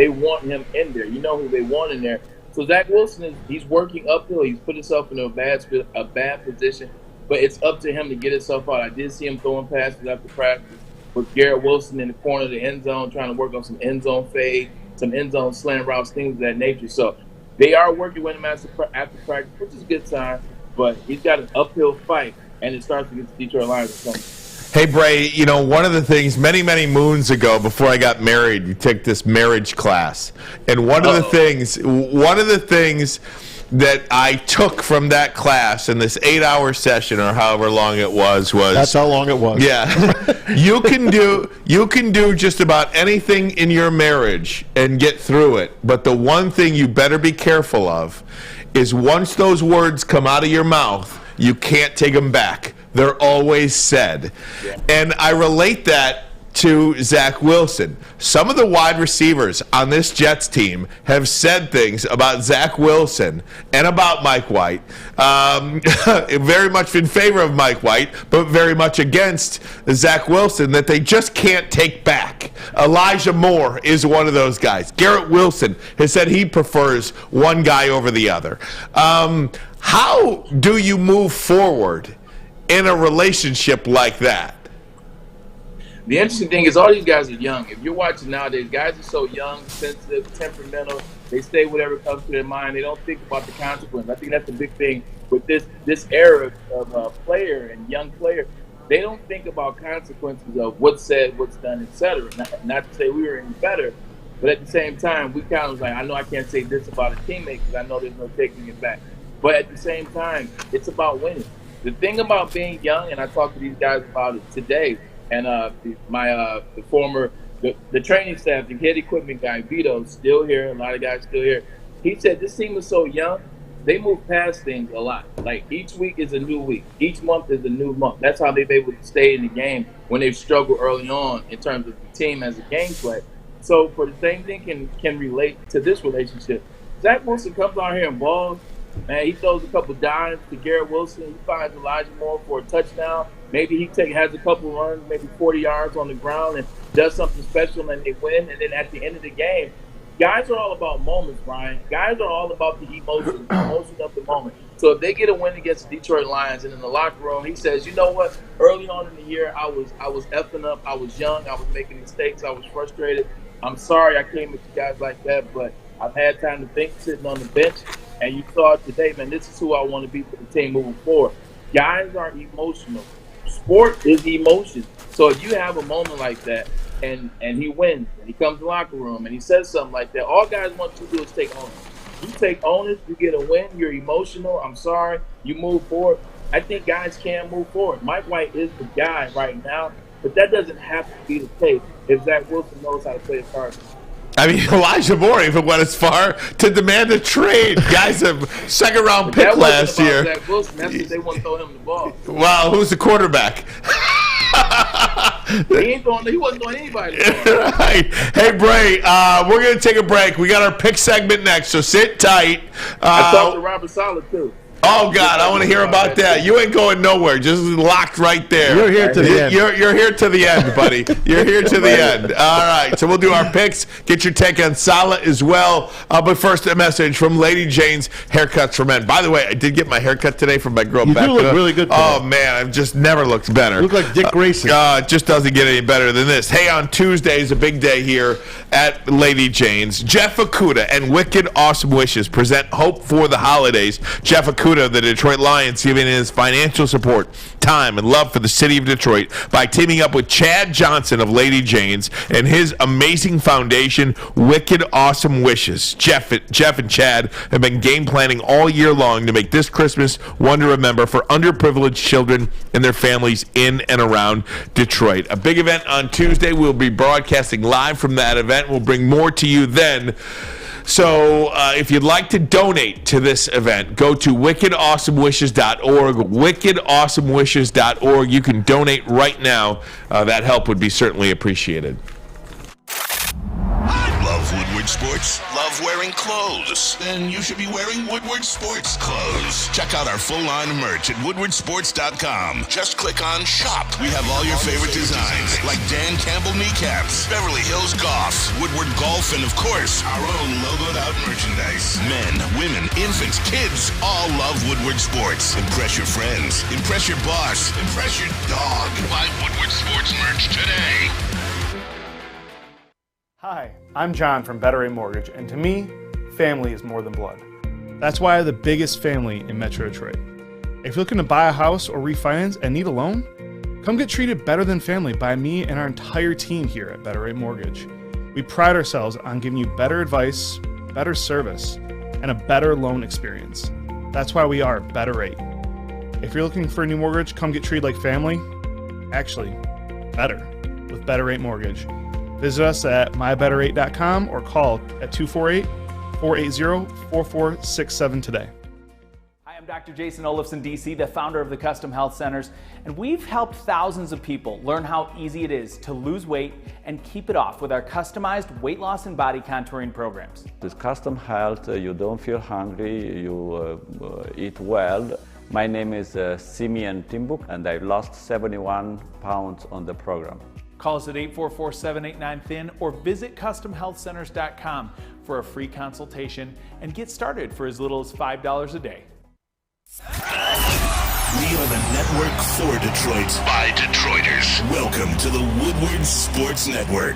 want him in there. You know who they want in there. So Zach Wilson he's working uphill. He's put himself in a bad position, but it's up to him to get himself out. I did see him throwing passes after practice with Garrett Wilson in the corner of the end zone, trying to work on some end zone fade, some end zone slant routes, things of that nature. So they are working with him after practice, which is a good sign. But he's got an uphill fight, and it starts against the Detroit Lions or something. Hey, Bray, one of the things many, many moons ago, before I got married, we took this marriage class. And one of the things that I took from that class in this 8-hour session, or however long it was that's how long it was. Yeah. you can do just about anything in your marriage and get through it. But the one thing you better be careful of is once those words come out of your mouth, you can't take them back. They're always said. Yeah. And I relate that to Zach Wilson. Some of the wide receivers on this Jets team have said things about Zach Wilson and about Mike White, very much in favor of Mike White, but very much against Zach Wilson, that they just can't take back. Elijah Moore is one of those guys. Garrett Wilson has said he prefers one guy over the other. How do you move forward in a relationship like that? The interesting thing is all these guys are young. If you're watching nowadays, guys are so young, sensitive, temperamental. They say whatever comes to their mind. They don't think about the consequence. I think that's the big thing with this era of player and young player. They don't think about consequences of what's said, what's done, etc. Not to say we were any better, but at the same time, we kind of was like, I know I can't say this about a teammate because I know there's no taking it back. But at the same time, it's about winning. The thing about being young, and I talked to these guys about it today, and the training staff, the head equipment guy, Vito, still here. A lot of guys still here. He said this team is so young, they move past things a lot. Like, each week is a new week. Each month is a new month. That's how they've been able to stay in the game when they've struggled early on in terms of the team as a game play. So for the same thing can relate to this relationship. Zach Wilson comes out here and balls, man, he throws a couple dimes to Garrett Wilson. He finds Elijah Moore for a touchdown. Maybe he has a couple runs, maybe 40 yards on the ground and does something special and they win. And then at the end of the game, guys are all about moments, Brian. Guys are all about the emotion of the moment. So if they get a win against the Detroit Lions and in the locker room, he says, you know what? Early on in the year, I was effing up. I was young. I was making mistakes. I was frustrated. I'm sorry I came at you guys like that, but I've had time to think sitting on the bench. And you saw it today, man, this is who I want to be for the team moving forward. Guys are emotional. Sport is emotion. So if you have a moment like that and he wins and he comes to the locker room and he says something like that, all guys want you to do is take ownership. You take ownership, you get a win, you're emotional, I'm sorry, you move forward. I think guys can move forward. Mike White is the guy right now, but that doesn't have to be the case if Zach Wilson knows how to play his cards. I mean, Elijah Moore even went as far to demand a trade. Guys, a second-round pick last year. Zach Wilson. That's because they want to throw him the ball. Wow, who's the quarterback? He wasn't throwing anybody. Right. Hey, Bray, we're going to take a break. We got our pick segment next, so sit tight. I talked to Robert Saleh, too. Oh, God, I want to hear about that. You ain't going nowhere. Just locked right there. You're here to the end. You're here to the end, buddy. You're here to the end. All right, so we'll do our picks. Get your take on Saleh as well. But first, a message from Lady Jane's Haircuts for Men. By the way, I did get my haircut today from my girl, Becca. You do look really good today. Oh, man, I've just never looked better. You look like Dick Grayson. It just doesn't get any better than this. Hey, on Tuesday is a big day here at Lady Jane's. Jeff Okudah and Wicked Awesome Wishes present hope for the holidays. Jeff Okudah, the Detroit Lions, giving his financial support, time, and love for the city of Detroit by teaming up with Chad Johnson of Lady Jane's and his amazing foundation, Wicked Awesome Wishes. Jeff and Chad have been game planning all year long to make this Christmas one to remember for underprivileged children and their families in and around Detroit. A big event on Tuesday. We'll be broadcasting live from that event. We'll bring more to you then. So if you'd like to donate to this event, go to wickedawesomewishes.org, wickedawesomewishes.org. You can donate right now. That help would be certainly appreciated. Love Woodward Sports? Love wearing clothes? Then you should be wearing Woodward Sports clothes. Check out our full line of merch at woodwardsports.com. Just click on Shop. We have all your favorite designs, like Dan Campbell kneecaps, Beverly Hills Goff, Woodward Golf, and of course, our own logoed out merchandise. Men, women, infants, kids all love Woodward Sports. Impress your friends. Impress your boss. Impress your dog. Buy Woodward Sports merch today. Hi, I'm John from Better Rate Mortgage, and to me, family is more than blood. That's why I have the biggest family in Metro Detroit. If you're looking to buy a house or refinance and need a loan, come get treated better than family by me and our entire team here at Better Rate Mortgage. We pride ourselves on giving you better advice, better service, and a better loan experience. That's why we are Better Rate. If you're looking for a new mortgage, come get treated like family. Actually, better with Better Rate Mortgage. Visit us at mybetterrate.com or call at 248-480-4467 today. Hi, I'm Dr. Jason Olafson, DC, the founder of the Custom Health Centers, and we've helped thousands of people learn how easy it is to lose weight and keep it off with our customized weight loss and body contouring programs. With Custom Health, you don't feel hungry, you eat well. My name is Simeon Timbuk, and I lost 71 pounds on the program. Call us at 844-789-THIN or visit CustomHealthCenters.com for a free consultation and get started for as little as $5 a day. We are the network for Detroit by Detroiters. Welcome to the Woodward Sports Network.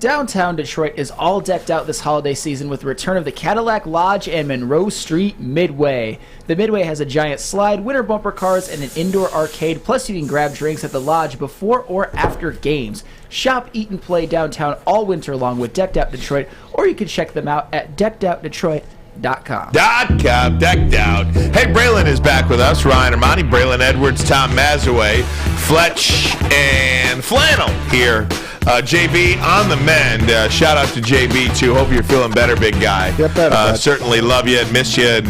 Downtown Detroit is all decked out this holiday season with the return of the Cadillac Lodge and Monroe Street Midway. The Midway has a giant slide, winter bumper cars, and an indoor arcade, plus you can grab drinks at the Lodge before or after games. Shop, eat, and play downtown all winter long with Decked Out Detroit, or you can check them out at deckedoutdetroit.com. Decked out. Hey, Braylon is back with us. Ryan Ermanni, Braylon Edwards, Tom Mazawey, Fletch, and Flannel here. JB on the mend. Shout out to JB, too. Hope you're feeling better, big guy. Get better, certainly love you and miss you, and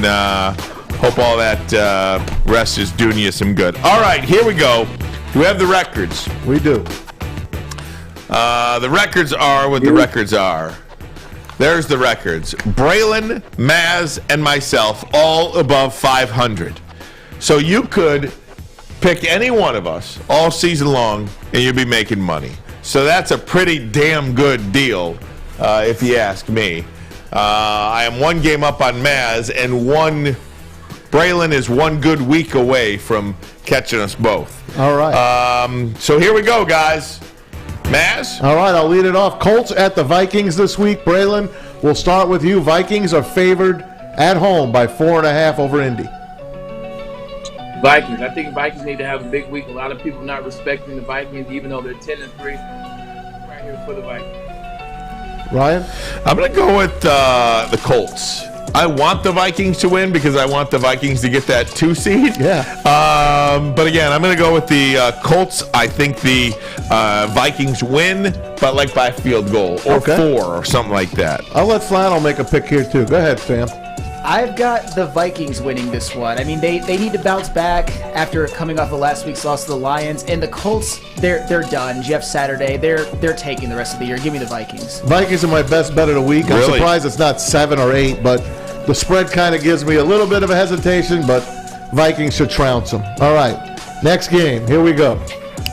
hope all that rest is doing you some good. All right, here we go. Do we have the records? We do. The records are what the records are. There's the records. Braylon, Maz, and myself all above 500. So you could pick any one of us all season long, and you'd be making money. So that's a pretty damn good deal, if you ask me. I am one game up on Maz, and Braylon is one good week away from catching us both. All right. So here we go, guys. Maz? All right, I'll lead it off. Colts at the Vikings this week. Braylon, we'll start with you. Vikings are favored at home by 4.5 over Indy. Vikings. I think Vikings need to have a big week. A lot of people not respecting the Vikings, even though they're 10-3. Right here for the Vikings. Ryan? I'm going to go with the Colts. I want the Vikings to win because I want the Vikings to get that 2 seed. Yeah. But again, I'm going to go with the Colts. I think the Vikings win, but like by a field goal or 4 or something like that. I'll let Flannel make a pick here too. Go ahead, Sam. I've got the Vikings winning this one. I mean, they need to bounce back after coming off of last week's loss to the Lions. And the Colts, they're done. Jeff Saturday, they're taking the rest of the year. Give me the Vikings. Vikings are my best bet of the week. I'm surprised it's not 7 or 8, but the spread kind of gives me a little bit of a hesitation, but Vikings should trounce them. All right, next game. Here we go.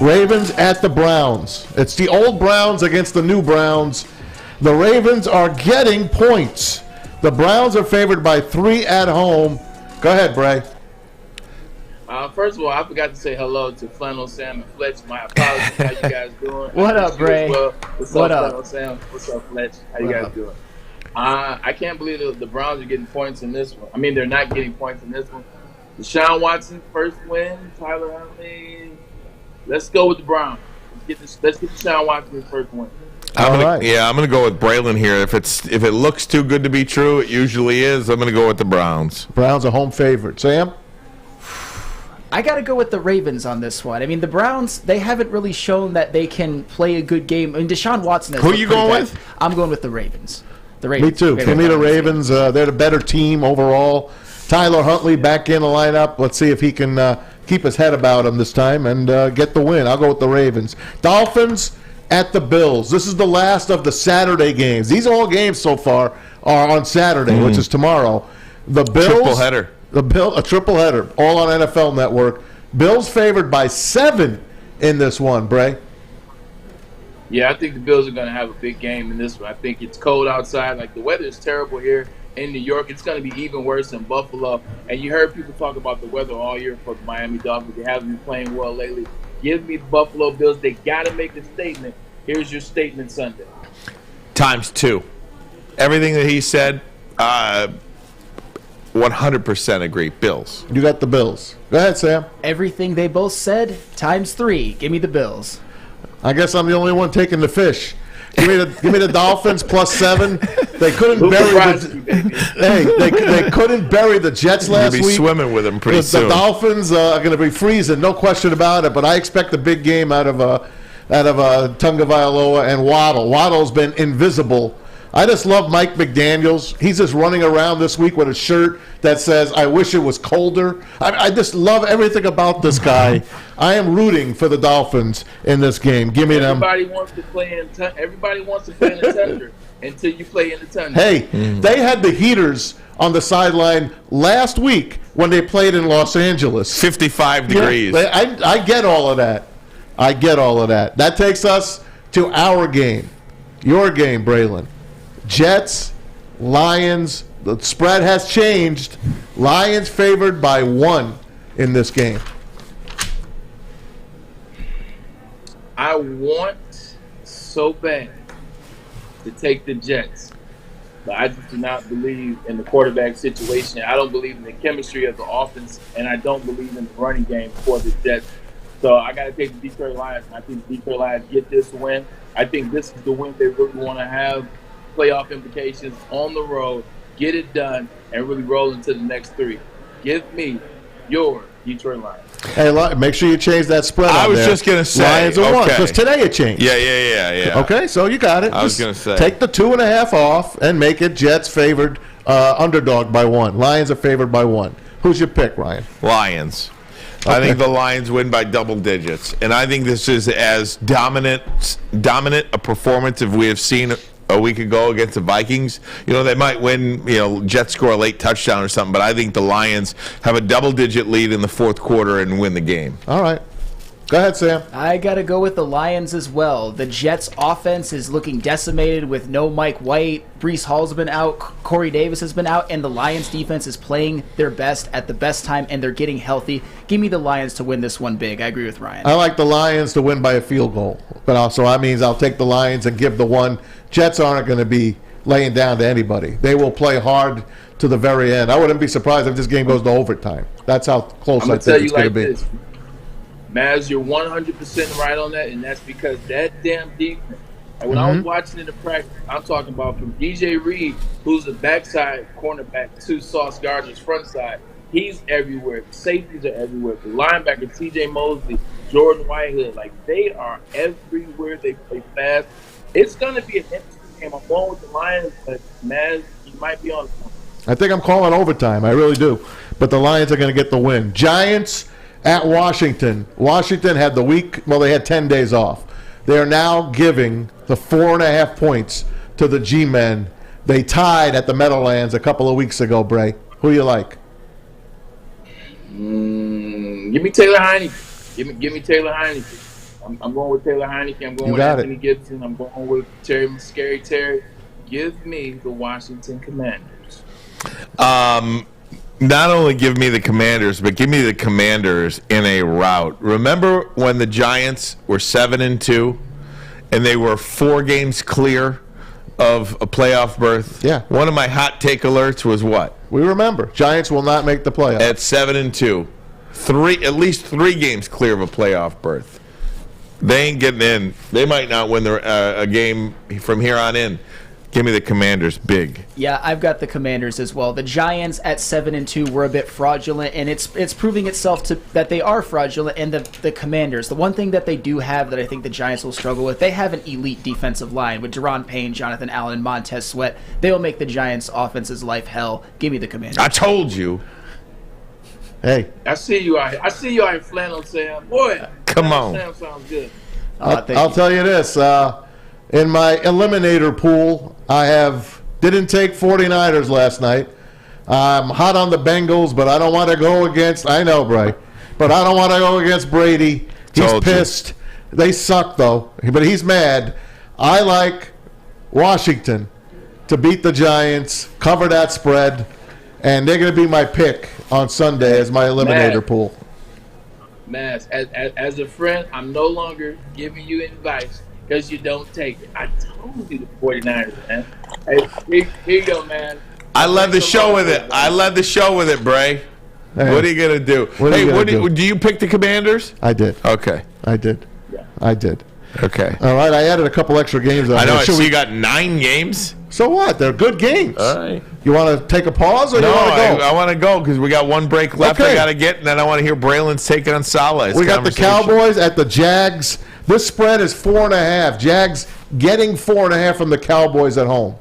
Ravens at the Browns. It's the old Browns against the new Browns. The Ravens are getting points. The Browns are favored by 3 at home. Go ahead, Bray. First of all, I forgot to say hello to Flannel Sam and Fletch. My apologies. How you guys doing? What up, Bray? What's what up, up, Flannel Sam? What's up, Fletch? How you guys doing? I can't believe the Browns are getting points in this one. I mean, they're not getting points in this one. Deshaun Watson, first win. Tyler Huntley. Let's go with the Browns. Let's get Deshaun Watson first win. I'm gonna go with Braylon here. If it looks too good to be true, it usually is. I'm gonna go with the Browns. Browns are home favorite. Sam? I got to go with the Ravens on this one. I mean, the Browns, they haven't really shown that they can play a good game. I mean, Deshaun Watson. Who are you going with? I'm going with the Ravens. The Ravens. Me too. Give me the Ravens. They're the better team overall. Tyler Huntley back in the lineup. Let's see if he can keep his head about him this time and get the win. I'll go with the Ravens. Dolphins at the Bills. This is the last of the Saturday games. These all games so far are on Saturday, which is tomorrow. The Bills. Triple header. A triple header, all on NFL Network. Bills favored by 7 in this one, Bray. Yeah, I think the Bills are going to have a big game in this one. I think it's cold outside. Like, the weather is terrible here in New York. It's going to be even worse in Buffalo. And you heard people talk about the weather all year for the Miami Dolphins. They haven't been playing well lately. Give me the Buffalo Bills. They got to make a statement. Here's your statement Sunday. ×2. Everything that he said, 100% agree. Bills. You got the Bills. Go ahead, Sam. Everything they both said, ×3. Give me the Bills. I guess I'm the only one taking the fish. Give me the Dolphins +7. They couldn't they couldn't bury the Jets last week. You'll be swimming with them pretty soon. The Dolphins are going to be freezing, no question about it. But I expect a big game out of Tagovailoa and Waddle. Waddle's been invisible. I just love Mike McDaniels. He's just running around this week with a shirt that says, "I wish it was colder." I just love everything about this guy. I am rooting for the Dolphins in this game. Give me them. Everybody wants to play in the tundra until you play in the tundra. Hey, they had the heaters on the sideline last week when they played in Los Angeles. 55 degrees. Yeah, I get all of that. That takes us to our game. Your game, Braylon. Jets, Lions. The spread has changed. Lions favored by 1 in this game. I want so bad to take the Jets, but I just do not believe in the quarterback situation. I don't believe in the chemistry of the offense, and I don't believe in the running game for the Jets. So I got to take the Detroit Lions. I think the Detroit Lions get this win. I think this is the win they really want to have. Playoff implications on the road, get it done, and really roll into the next 3. Give me your Detroit Lions. Hey, make sure you change that spread. I was just going to say. Lions are 1, because today it changed. Yeah. Okay, so you got it. I was going to say. Take the 2.5 off and make it Jets favored underdog by 1. Lions are favored by 1. Who's your pick, Ryan? Lions. Okay. I think the Lions win by double digits, and I think this is as dominant a performance as we have seen a week ago against the Vikings. They might win, Jets score a late touchdown or something, but I think the Lions have a double-digit lead in the fourth quarter and win the game. All right. Go ahead, Sam. I got to go with the Lions as well. The Jets' offense is looking decimated with no Mike White. Breece Hall's been out. Corey Davis has been out. And the Lions' defense is playing their best at the best time, and they're getting healthy. Give me the Lions to win this one big. I agree with Ryan. I like the Lions to win by a field goal. But also that means I'll take the Lions and give the one. Jets aren't going to be laying down to anybody. They will play hard to the very end. I wouldn't be surprised if this game goes to overtime. That's how close I think it's going to be. This. Maz, you're 100% right on that, and that's because that damn defense. And when I was watching it in practice, I'm talking about from DJ Reed, who's the backside cornerback, to Sauce Gardner's front side. He's everywhere. The safeties are everywhere. The linebacker, TJ Mosley, Jordan Whitehead, they are everywhere. They play fast. It's going to be an interesting game. I'm going with the Lions, but Maz, you might be on. I think I'm calling overtime. I really do. But the Lions are going to get the win. Giants at Washington. Washington had they had 10 days off. They are now giving the 4.5 points to the G-Men. They tied at the Meadowlands a couple of weeks ago, Bray. Who do you like? Give me Taylor Heineke. Give me Taylor Heineke. I'm going with Taylor Heineke. I'm going with Anthony Gibson. I'm going with Scary Terry. Give me the Washington Commanders. Not only give me the Commanders, but give me the Commanders in a rout. Remember when the Giants were 7-2, and they were 4 games clear of a playoff berth? Yeah. One of my hot take alerts was what? We remember. Giants will not make the playoffs. At 7-2. At least 3 games clear of a playoff berth. They ain't getting in. They might not win a game from here on in. Give me the Commanders big. Yeah, I've got the Commanders as well. The Giants at 7-2 were a bit fraudulent, and it's proving itself that they are fraudulent. And the Commanders, the one thing that they do have that I think the Giants will struggle with, they have an elite defensive line with Deron Payne, Jonathan Allen, and Montez Sweat. They will make the Giants' offense's life hell. Give me the Commanders. I told you. Hey, I see you out, Flannel Sam. Boy, come on. Sam sounds good. I'll tell you this. In my eliminator pool, didn't take 49ers last night. I'm hot on the Bengals, but I don't want to go against. I know, Bray, but I don't want to go against Brady. He's pissed. They suck, though, but he's mad. I like Washington to beat the Giants, cover that spread, and they're going to be my pick on Sunday as my eliminator pool. Mass, as a friend, I'm no longer giving you advice because you don't take it. I told you the 49ers, man. Hey, here you go, man. I led the show with it. Bray. Hey, what are you going to do? Do you pick the Commanders? I did. Okay. I did. Yeah. I did. Okay. All right, I added a couple extra games. I know. So you got 9 games? So what? They're good games. All right. You want to take a pause or you want to go? I want to go because we got one break left I got to get, and then I want to hear Braylon's take on Saleh's We got the Cowboys at the Jags. This spread is 4.5. Jags getting 4.5 from the Cowboys at home.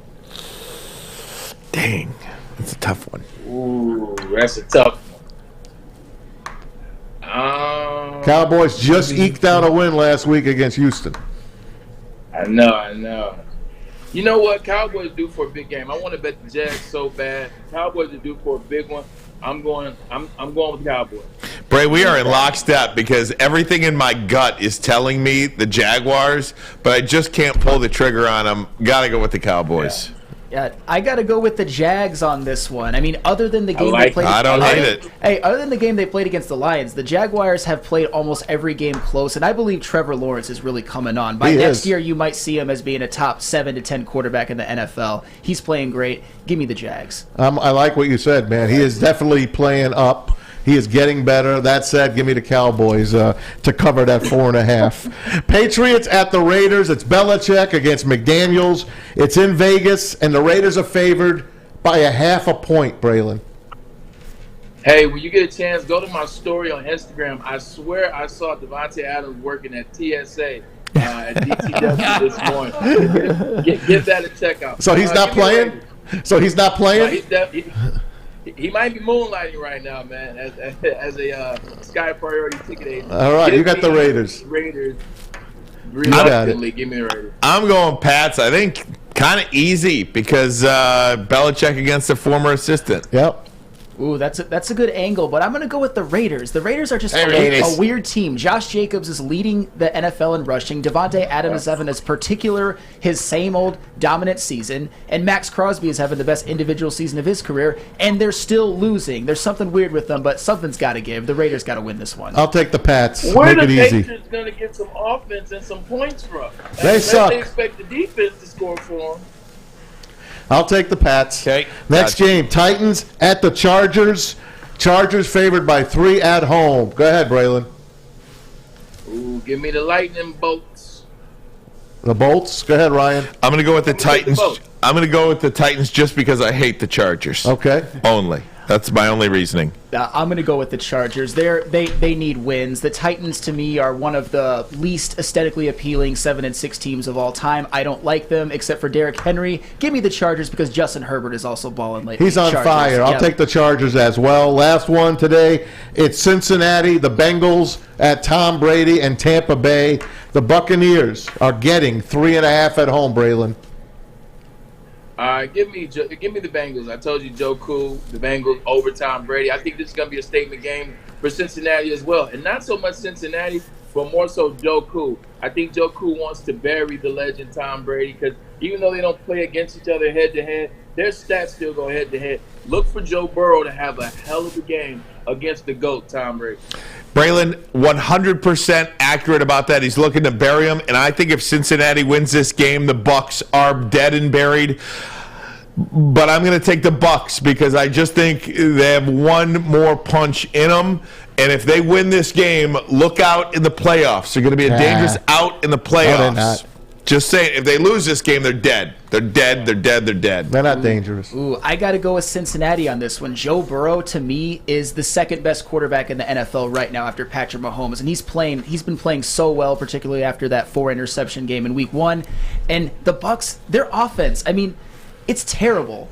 Dang. That's a tough one. Ooh, that's a tough one. Cowboys just eked out a win last week against Houston. I know. You know what? Cowboys do for a big game. I want to bet the Jags so bad. Cowboys are due for a big one. I'm going with the Cowboys. Bray, we are in lockstep because everything in my gut is telling me the Jaguars, but I just can't pull the trigger on them. Got to go with the Cowboys. Yeah, I got to go with the Jags on this one. I mean, other than the game they played, I don't hate it. Hey, other than the game they played against the Lions, the Jaguars have played almost every game close, and I believe Trevor Lawrence is really coming on. By next year, you might see him as being a top 7 to 10 quarterback in the NFL. He's playing great. Give me the Jags. I like what you said, man. He is definitely playing up. He is getting better. That said, give me the Cowboys to cover that 4.5. Patriots at the Raiders. It's Belichick against McDaniels. It's in Vegas, and the Raiders are favored by 0.5 point, Braylon. Hey, when you get a chance, go to my story on Instagram. I swear I saw Devontae Adams working at TSA at DTW this morning. Give that a check out. So he's not playing? So he's not playing? He might be moonlighting right now, man, as a Sky Priority ticket agent. All right, you got the Raiders. Reluctantly, give me the Raiders. I'm going Pats. I think Kind of easy because Belichick against a former assistant. Yep. Ooh, that's a good angle, but I'm going to go with the Raiders. The Raiders are just a weird team. Josh Jacobs is leading the NFL in rushing. Devontae Adams is having his same old dominant season, and Max Crosby is having the best individual season of his career, and they're still losing. There's something weird with them, but something's got to give. The Raiders got to win this one. I'll take the Pats. Where Make the it easy. Patriots going to get some offense and some points from? They suck. They expect the defense to score for them. I'll take the Pats. Okay. Next game, Titans at the Chargers. Chargers favored by 3 at home. Go ahead, Braylon. Ooh, give me the lightning bolts. The Bolts. Go ahead, Ryan. I'm going to go with the Titans. I'm going to go with the Titans just because I hate the Chargers. Okay. Only. That's my only reasoning. I'm going to go with the Chargers. They need wins. The Titans, to me, are one of the least aesthetically appealing 7-6 teams of all time. I don't like them, except for Derrick Henry. Give me the Chargers because Justin Herbert is also balling lately. He's on fire. I'll take the Chargers as well. Last one today, it's Cincinnati, the Bengals at Tom Brady and Tampa Bay. The Buccaneers are getting 3.5 at home, Braylon. All right, give me the Bengals. I told you Joe Cool, the Bengals over Tom Brady. I think this is going to be a statement game for Cincinnati as well. And not so much Cincinnati, but more so Joe Cool. I think Joe Cool wants to bury the legend Tom Brady because even though they don't play against each other head-to-head, their stats still go head-to-head. Look for Joe Burrow to have a hell of a game against the GOAT, Tom Brady. Braylon, 100% accurate about that. He's looking to bury him, and I think if Cincinnati wins this game, the Bucs are dead and buried. But I'm going to take the Bucs because I just think they have one more punch in them. And if they win this game, look out in the playoffs. They're going to be a dangerous out in the playoffs. No, they're not. Just saying, if they lose this game, they're dead. They're dead. They're dead. They're dead. They're not dangerous. Ooh, I got to go with Cincinnati on this one. Joe Burrow, to me, is the second best quarterback in the NFL right now after Patrick Mahomes, and he's been playing so well, particularly after that 4-interception game in Week 1. And the Bucs, their offense, I mean, it's terrible.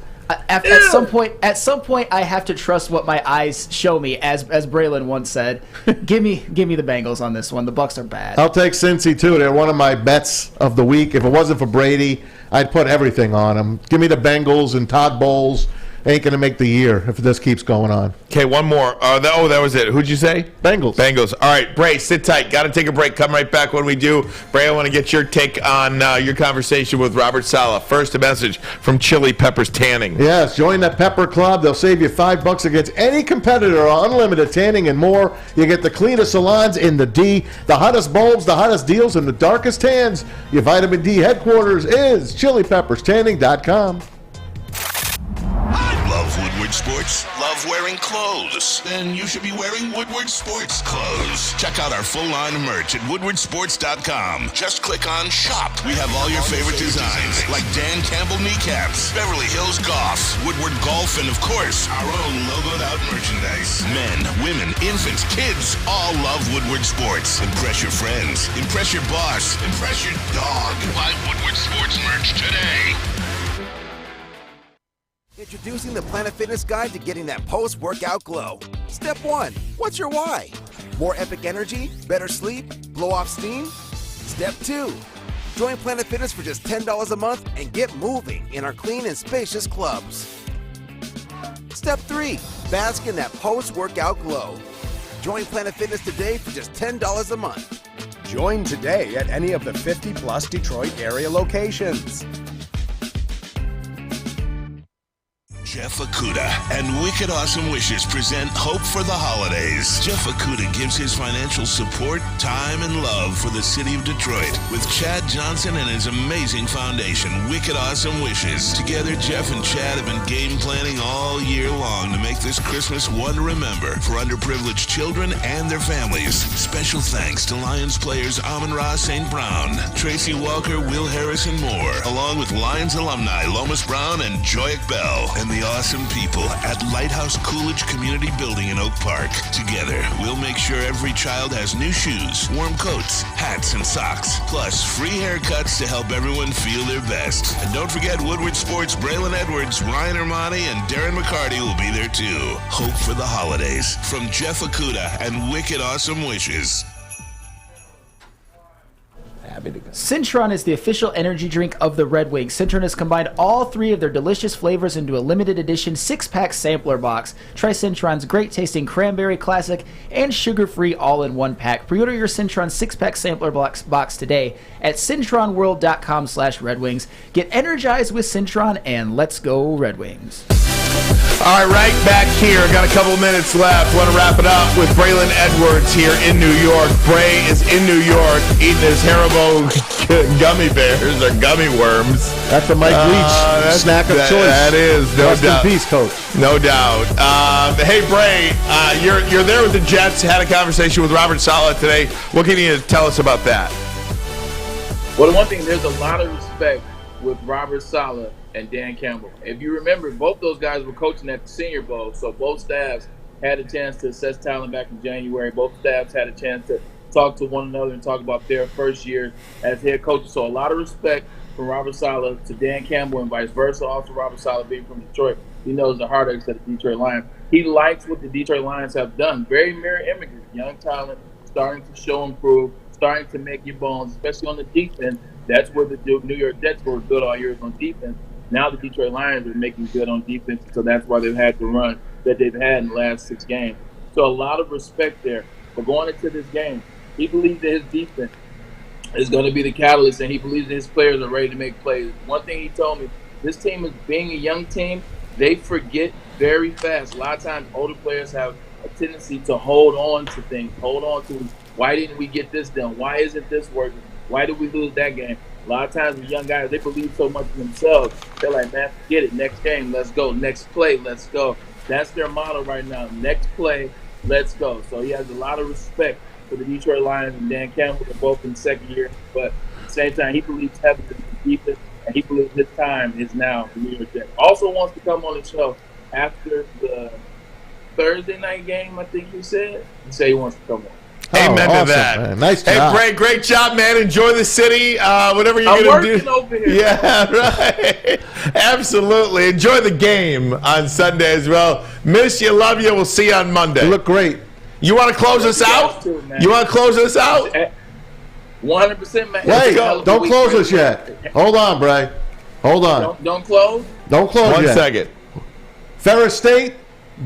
At some point, I have to trust what my eyes show me, as Braylon once said. Give me the Bengals on this one. The Bucs are bad. I'll take Cincy too. They're one of my bets of the week. If it wasn't for Brady, I'd put everything on them. Give me the Bengals, and Todd Bowles ain't going to make the year if this keeps going on. Okay, one more. That was it. Who'd you say? Bengals. Bengals. All right, Bray, sit tight. Got to take a break. Come right back when we do. Bray, I want to get your take on your conversation with Robert Saleh. First, a message from Chili Peppers Tanning. Yes, join the Pepper Club. They'll save you $5 against any competitor on unlimited tanning and more. You get the cleanest salons in the D, the hottest bulbs, the hottest deals, and the darkest tans. Your vitamin D headquarters is ChiliPeppersTanning.com. Love Woodward Sports? Love wearing clothes? Then you should be wearing Woodward Sports clothes. Check out our full line of merch at woodwardsports.com. Just click on Shop. We have all your favorite designs, like Dan Campbell kneecaps, Beverly Hills Goff, Woodward Golf, and of course, our own logoed out merchandise. Men, women, infants, kids all love Woodward Sports. Impress your friends. Impress your boss. Impress your dog. Buy Woodward Sports merch today. Introducing the Planet Fitness Guide to getting that post-workout glow. Step 1. What's your why? More epic energy? Better sleep? Blow off steam? Step 2. Join Planet Fitness for just $10 a month and get moving in our clean and spacious clubs. Step 3. Bask in that post-workout glow. Join Planet Fitness today for just $10 a month. Join today at any of the 50-plus Detroit area locations. Jeff Akuta and Wicked Awesome Wishes present Hope for the Holidays. Jeff Akuta gives his financial support, time, and love for the city of Detroit with Chad Johnson and his amazing foundation, Wicked Awesome Wishes. Together, Jeff and Chad have been game planning all year long to make this Christmas one to remember for underprivileged children and their families. Special thanks to Lions players Amon-Ra St. Brown, Tracy Walker, Will Harris, and more, along with Lions alumni Lomas Brown and Joyak Bell, and the awesome people at Lighthouse Coolidge Community Building in Oak Park. Together, we'll make sure every child has new shoes, warm coats, hats, and socks, plus free haircuts to help everyone feel their best. And don't forget Woodward Sports' Braylon Edwards, Ryan Ermanni, and Darren McCarty will be there too. Hope for the holidays from Jeff Akuta and Wicked Awesome Wishes. Happy to go. Cintron is the official energy drink of the Red Wings. Cintron has combined all 3 of their delicious flavors into a limited edition 6-pack sampler box. Try Cintron's great-tasting cranberry classic and sugar-free all-in-one pack. Pre-order your Cintron 6-pack sampler box today at cintronworld.com/Red Wings. Get energized with Cintron and let's go Red Wings. All right, right back here. Got a couple minutes left. Want to wrap it up with Braylon Edwards here in New York. Bray is in New York eating his Haribo gummy bears or gummy worms. That's the Mike Leach snack of choice. That is, no Rest doubt. in peace, Coach. No doubt. Hey, Bray, you're there with the Jets. Had a conversation with Robert Saleh today. What can you tell us about that? Well, the one thing, there's a lot of respect with Robert Saleh and Dan Campbell. If you remember, both those guys were coaching at the Senior Bowl, so both staffs had a chance to assess talent back in January. Both staffs had a chance to talk to one another and talk about their first year as head coaches. So a lot of respect from Robert Saleh to Dan Campbell and vice versa. Also, Robert Saleh being from Detroit, he knows the hard eggs of the Detroit Lions. He likes what the Detroit Lions have done. Very mirror images. Young talent starting to show improve, starting to make your bones, especially on the defense. That's where the New York Jets were good all year on defense. Now the Detroit Lions are making good on defense, so that's why they've had the run that they've had in the last 6 games. So a lot of respect there. But going into this game, he believes that his defense is going to be the catalyst, and he believes that his players are ready to make plays. One thing he told me, this team is being a young team, they forget very fast. A lot of times older players have a tendency to hold on to things, hold on to, why didn't we get this done? Why isn't this working? Why did we lose that game? A lot of times with young guys, they believe so much in themselves. They're like, man, forget it. Next game, let's go. Next play, let's go. That's their motto right now. Next play, let's go. So he has a lot of respect for the Detroit Lions and Dan Campbell. They're both in the second year. But at the same time, he believes heavily in the defense, and he believes his time is now the New York Jets. Also wants to come on the show after the Thursday night game, I think he said. He said he wants to come on. Amen awesome, to that. Man. Nice job. Hey, Bray, great job, man. Enjoy the city. Whatever you're going to do. Over here. Yeah, right. Absolutely. Enjoy the game on Sunday as well. Miss you, love you. We'll see you on Monday. You look great. You want to close us out? You want to close us out? 100%, man. Wait, don't close us yet. Hold on, Bray. Hold on. Don't close? Don't close yet. 1 second. Ferris State,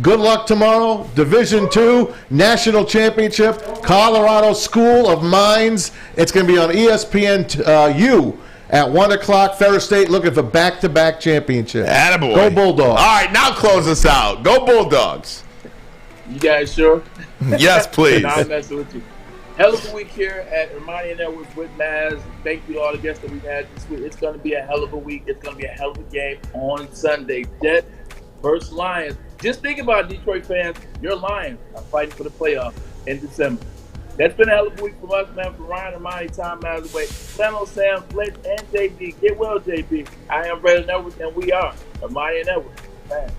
good luck tomorrow. Division II, National Championship, Colorado School of Mines. It's going to be on ESPN at 1 o'clock. Ferris State looking for back-to-back championship. Attaboy. Go Bulldogs. All right, now close us out. Go Bulldogs. You guys sure? Yes, please. I'm messing with you. Hell of a week here at Ermanni and Edwards with Maz. Thank you to all the guests that we've had this week. It's going to be a hell of a week. It's going to be a hell of a game on Sunday. Jets versus Lions. Just think about it, Detroit fans. Your Lions are fighting for the playoffs in December. That's been a hell of a week from us, man. For Ryan, Ermanni, Tom Mazawey, Flannel Sam, Fletch, and JB. Get well, JB. I am Braylon Edwards, and we are Ermanni and Edwards. Man.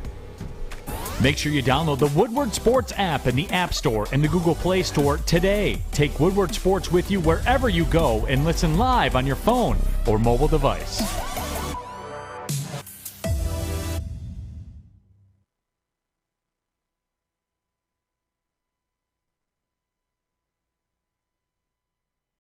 Make sure you download the Woodward Sports app in the App Store and the Google Play Store today. Take Woodward Sports with you wherever you go and listen live on your phone or mobile device.